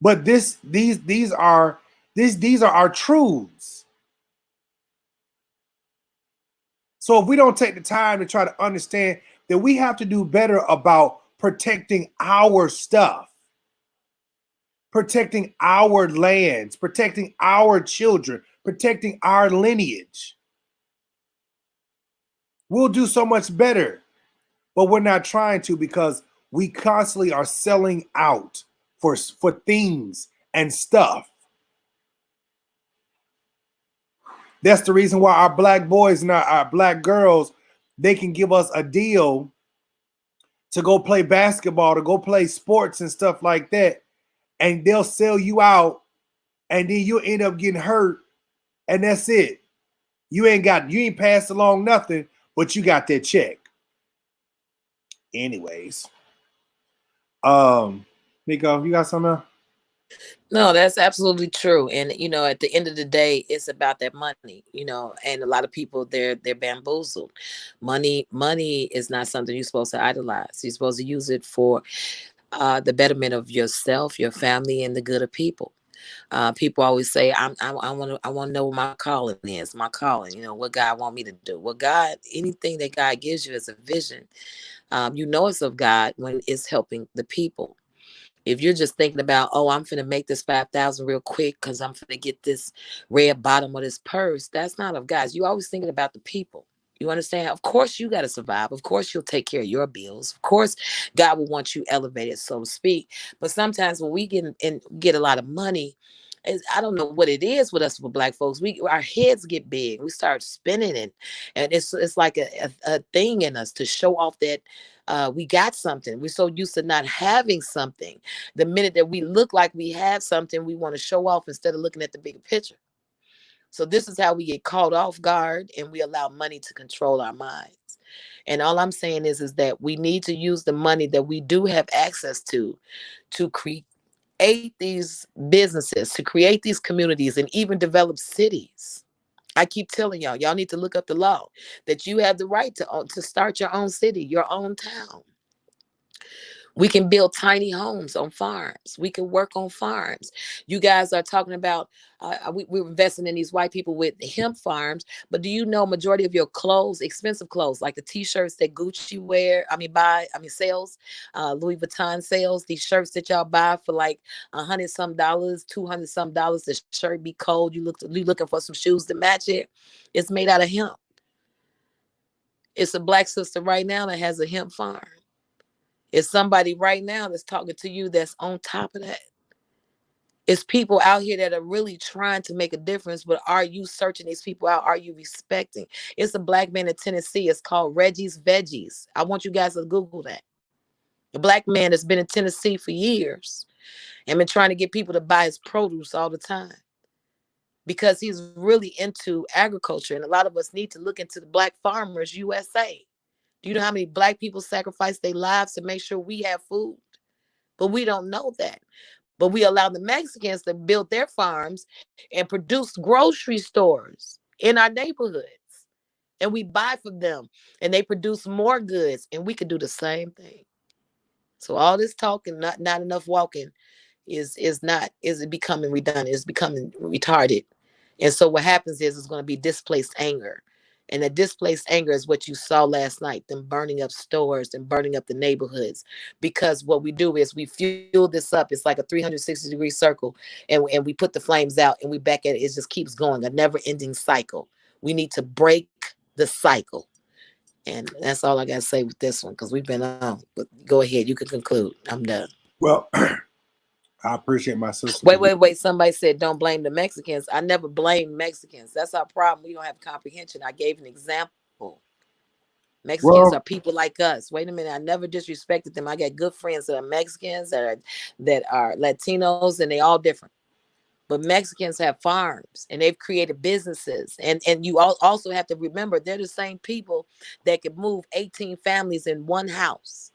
But these are our truths. So if we don't take the time to try to understand that we have to do better about protecting our stuff, protecting our lands, protecting our children, protecting our lineage, we'll do so much better. But we're not trying to, because we constantly are selling out for things and stuff. That's the reason why our black boys and our black girls, they can give us a deal to go play basketball, to go play sports and stuff like that. And they'll sell you out, and then you'll end up getting hurt. And that's it. You ain't passed along nothing, but you got that check. Anyways. Miko, you got something else? No, that's absolutely true. And at the end of the day, it's about that money, and a lot of people they're bamboozled. Money is not something you're supposed to idolize. You're supposed to use it for the betterment of yourself, your family, and the good of people. People always say, I want to know what my calling is, my calling, what God want me to do. Well, God, anything that God gives you as a vision, it's of God when it's helping the people. If you're just thinking about, oh, I'm finna make this 5,000 real quick because I'm finna get this red bottom of this purse, that's not of God. You always thinking about the people. You understand? Of course, you got to survive. Of course, you'll take care of your bills. Of course, God will want you elevated, so to speak. But sometimes when we get a lot of money, I don't know what it is with us for Black folks. Our heads get big. We start spinning, and it's like a thing in us to show off that we got something. We're so used to not having something. The minute that we look like we have something, we want to show off instead of looking at the bigger picture. So this is how we get caught off guard, and we allow money to control our minds. And all I'm saying is that we need to use the money that we do have access to create these businesses, to create these communities, and even develop cities. I keep telling y'all need to look up the law that you have the right to start your own city, your own town. We can build tiny homes on farms. We can work on farms. You guys are talking about we're investing in these white people with hemp farms, but do you know majority of your clothes, expensive clothes, like the t-shirts that Gucci sells, Louis Vuitton sells, these shirts that y'all buy for like $100 some, $200 some, the shirt be cold. You looking for some shoes to match it. It's made out of hemp. It's a black sister right now that has a hemp farm. It's somebody right now that's talking to you that's on top of that. It's people out here that are really trying to make a difference, but are you searching these people out? Are you respecting? It's a black man in Tennessee. It's called Reggie's Veggies. I want you guys to Google that. A black man that's been in Tennessee for years and been trying to get people to buy his produce all the time because he's really into agriculture. And a lot of us need to look into the Black Farmers USA. Do you know how many black people sacrifice their lives to make sure we have food? But we don't know that. But we allow the Mexicans to build their farms and produce grocery stores in our neighborhoods. And we buy from them and they produce more goods. And we could do the same thing. So all this talking, not enough walking, is it becoming redundant? It's becoming retarded. And so what happens is it's going to be displaced anger. And the displaced anger is what you saw last night, them burning up stores and burning up the neighborhoods. Because what we do is we fuel this up. It's like a 360-degree circle. And we put the flames out and we back at it. It just keeps going, a never-ending cycle. We need to break the cycle. And that's all I got to say with this one, because we've been on. But go ahead. You can conclude. I'm done. Well, I appreciate my sister. Wait. Somebody said don't blame the Mexicans. I never blame Mexicans. That's our problem. We don't have comprehension. I gave an example. Mexicans are people like us. Wait a minute. I never disrespected them. I got good friends that are Mexicans, that are Latinos, and they all different. But Mexicans have farms and they've created businesses. And you also have to remember they're the same people that could move 18 families in one house.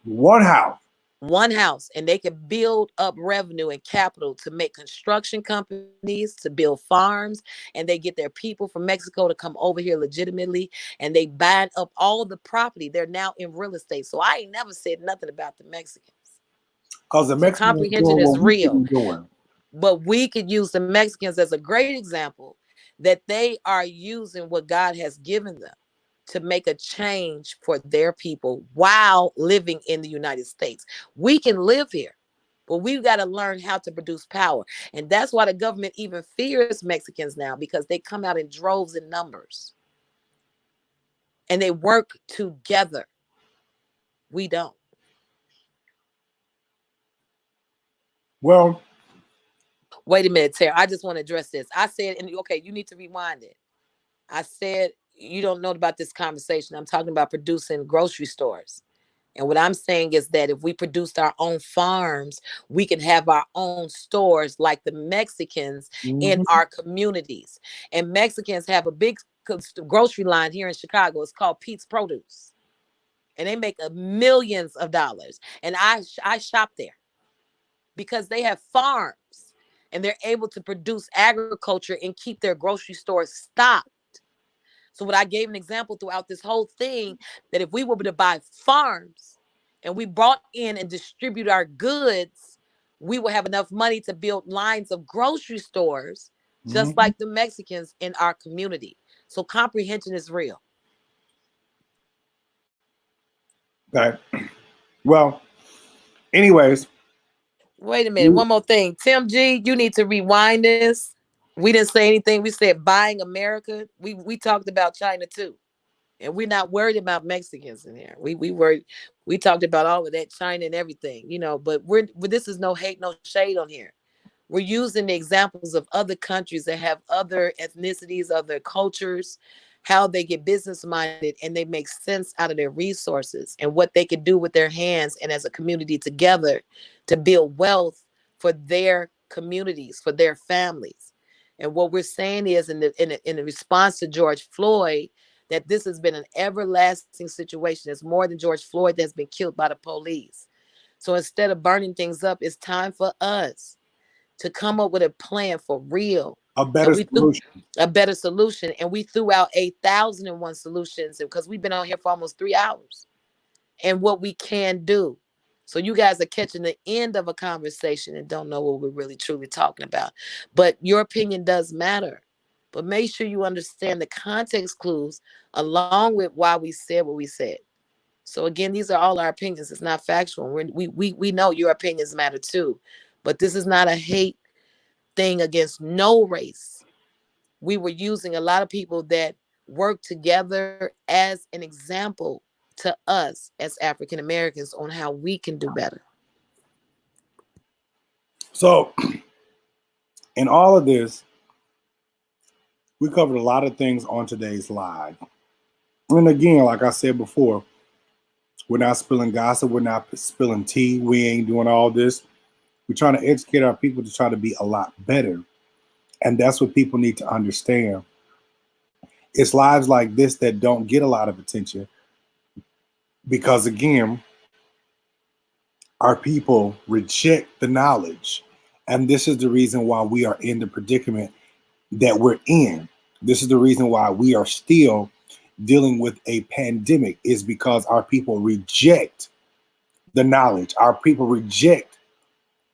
One house, and they can build up revenue and capital to make construction companies, to build farms, and they get their people from Mexico to come over here legitimately, and they buy up all the property. They're now in real estate. So I ain't never said nothing about the Mexicans. Because the Mexicans comprehension is real. But we could use the Mexicans as a great example that they are using what God has given them to make a change for their people while living in the United States. We can live here, but we've got to learn how to produce power. And that's why the government even fears Mexicans now, because they come out in droves and numbers. And they work together. We don't. Well, wait a minute, Tara. I just want to address this. I said, and okay, you need to rewind it. I said, you don't know about this conversation. I'm talking about producing grocery stores. And what I'm saying is that if we produced our own farms, we can have our own stores like the Mexicans in our communities. And Mexicans have a big grocery line here in Chicago. It's called Pete's Produce. And they make millions of dollars. And I shop there because they have farms and they're able to produce agriculture and keep their grocery stores stocked. So what I gave an example throughout this whole thing, that if we were to buy farms and we brought in and distribute our goods, we will have enough money to build lines of grocery stores, just like the Mexicans in our community. So comprehension is real. Okay. Well, anyways. Wait a minute. One more thing. Tim G, you need to rewind this. We didn't say anything. We said buying America. We talked about China too. And we're not worried about Mexicans in here. We talked about all of that, China and everything, but this is no hate, no shade on here. We're using the examples of other countries that have other ethnicities, other cultures, how they get business minded and they make sense out of their resources and what they can do with their hands and as a community together to build wealth for their communities, for their families. And what we're saying is in the response to George Floyd, that this has been an everlasting situation. It's more than George Floyd that's been killed by the police. So instead of burning things up, it's time for us to come up with a plan for real. A better solution. And we threw out 8,001 solutions because we've been on here for almost 3 hours. And what we can do. So you guys are catching the end of a conversation and don't know what we're really truly talking about. But your opinion does matter. But make sure you understand the context clues along with why we said what we said. So again, these are all our opinions. It's not factual. We know your opinions matter too. But this is not a hate thing against no race. We were using a lot of people that work together as an example to us as African Americans on how we can do better. So, in all of this, we covered a lot of things on today's live. And again, like I said before, we're not spilling gossip. We're not spilling tea. We ain't doing all this. We're trying to educate our people to try to be a lot better. And that's what people need to understand. It's lives like this that don't get a lot of attention because, again, our people reject the knowledge. And this is the reason why we are in the predicament that we're in. This is the reason why we are still dealing with a pandemic, is because our people reject the knowledge. Our people reject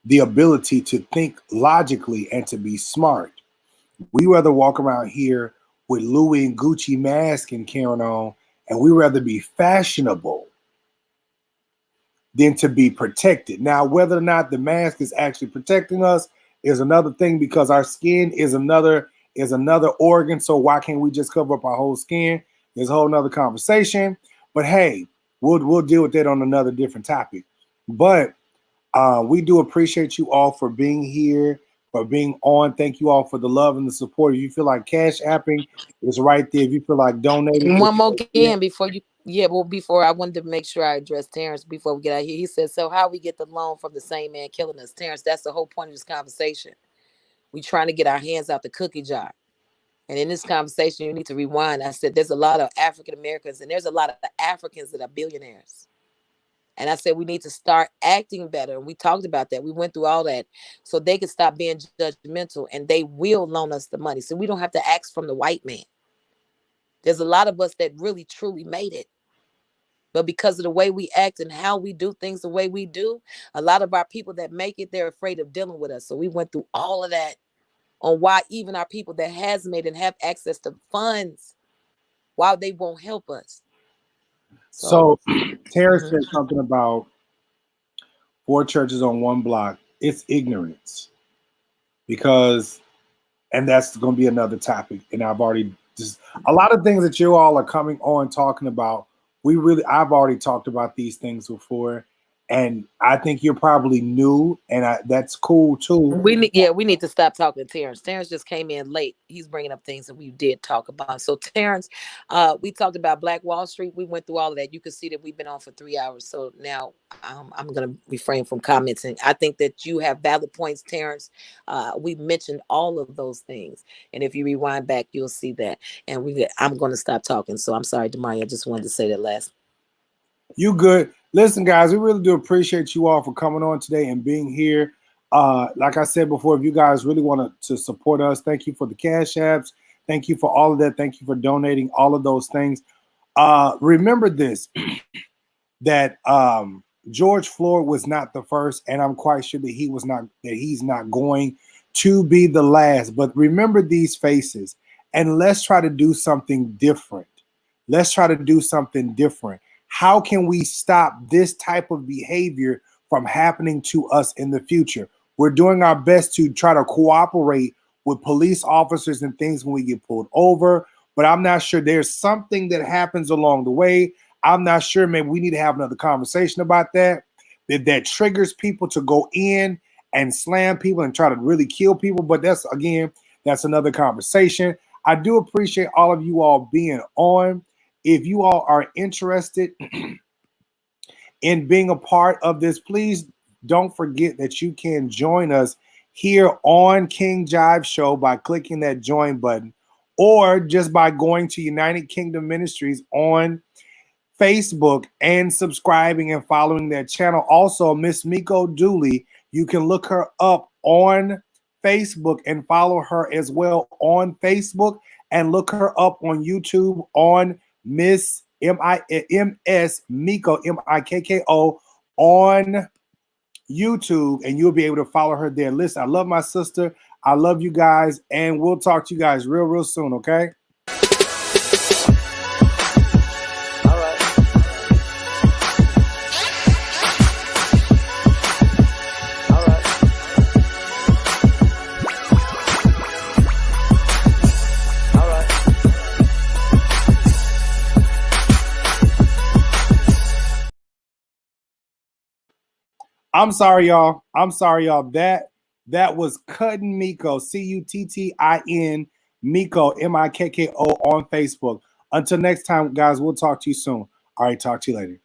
the ability to think logically and to be smart. We rather walk around here with Louis and Gucci mask and carrying on, and we rather be fashionable than to be protected. Now, whether or not the mask is actually protecting us is another thing, because our skin is another organ. So why can't we just cover up our whole skin? There's a whole nother conversation. But hey, we'll deal with that on another different topic. But we do appreciate you all for being here, for being on. Thank you all for the love and the support. If you feel like cash apping, it's right there. If you feel like donating, One more right again before you, before I wanted to make sure I address Terrence before we get out here. He said, so how we get the loan from the same man killing us? Terrence, that's the whole point of this conversation. We trying to get our hands out the cookie jar. And in this conversation, you need to rewind. I said, there's a lot of African Americans and there's a lot of Africans that are billionaires. And I said, we need to start acting better. And we talked about that. We went through all that so they can stop being judgmental and they will loan us the money. So we don't have to ask from the white man. There's a lot of us that really, truly made it. But because of the way we act and how we do things the way we do, a lot of our people that make it, they're afraid of dealing with us. So we went through all of that on why even our people that has made and have access to funds, why they won't help us. So Terrence said something about 4 churches on 1 block. It's ignorance, because, and that's going to be another topic. And I've already just a lot of things that you all are coming on talking about. I've already talked about these things before, and I think you're probably new, and that's cool too. We need to stop talking to Terrence. Terrence just came in late. He's bringing up things that we did talk about. So Terrence, we talked about Black Wall Street. We went through all of that. You can see that we've been on for 3 hours. So now I'm going to refrain from commenting. I think that you have valid points, Terrence. We mentioned all of those things. And if you rewind back, you'll see that. And I'm going to stop talking. So I'm sorry, DeMario. I just wanted to say that last. You good. Listen, guys, we really do appreciate you all for coming on today and being here. Like I said before, if you guys really want to support us, thank you for the cash apps. Thank you for all of that. Thank you for donating, all of those things. Remember this, that George Floyd was not the first, and I'm quite sure that he's not going to be the last. But remember these faces, and let's try to do something different. Let's try to do something different. How can we stop this type of behavior from happening to us in the future? We're doing our best to try to cooperate with police officers and things when we get pulled over, but I'm not sure. There's something that happens along the way. I'm not sure. Maybe we need to have another conversation about that triggers people to go in and slam people and try to really kill people. But that's another conversation. I do appreciate all of you all being on. If you all are interested in being a part of this, please don't forget that you can join us here on King Jives Show by clicking that join button, or just by going to United Kingdom Ministries on Facebook and subscribing and following that channel. Also, MsMikko Dooley, you can look her up on Facebook and follow her as well on Facebook, and look her up on YouTube on MsMikko, MIKKO, on YouTube, and you'll be able to follow her there. Listen, I love my sister. I love you guys, and we'll talk to you guys real soon, okay? I'm sorry, y'all. That was Cuttin Mikko, Cuttin Mikko, Mikko on Facebook. Until next time, guys, we'll talk to you soon. All right, talk to you later.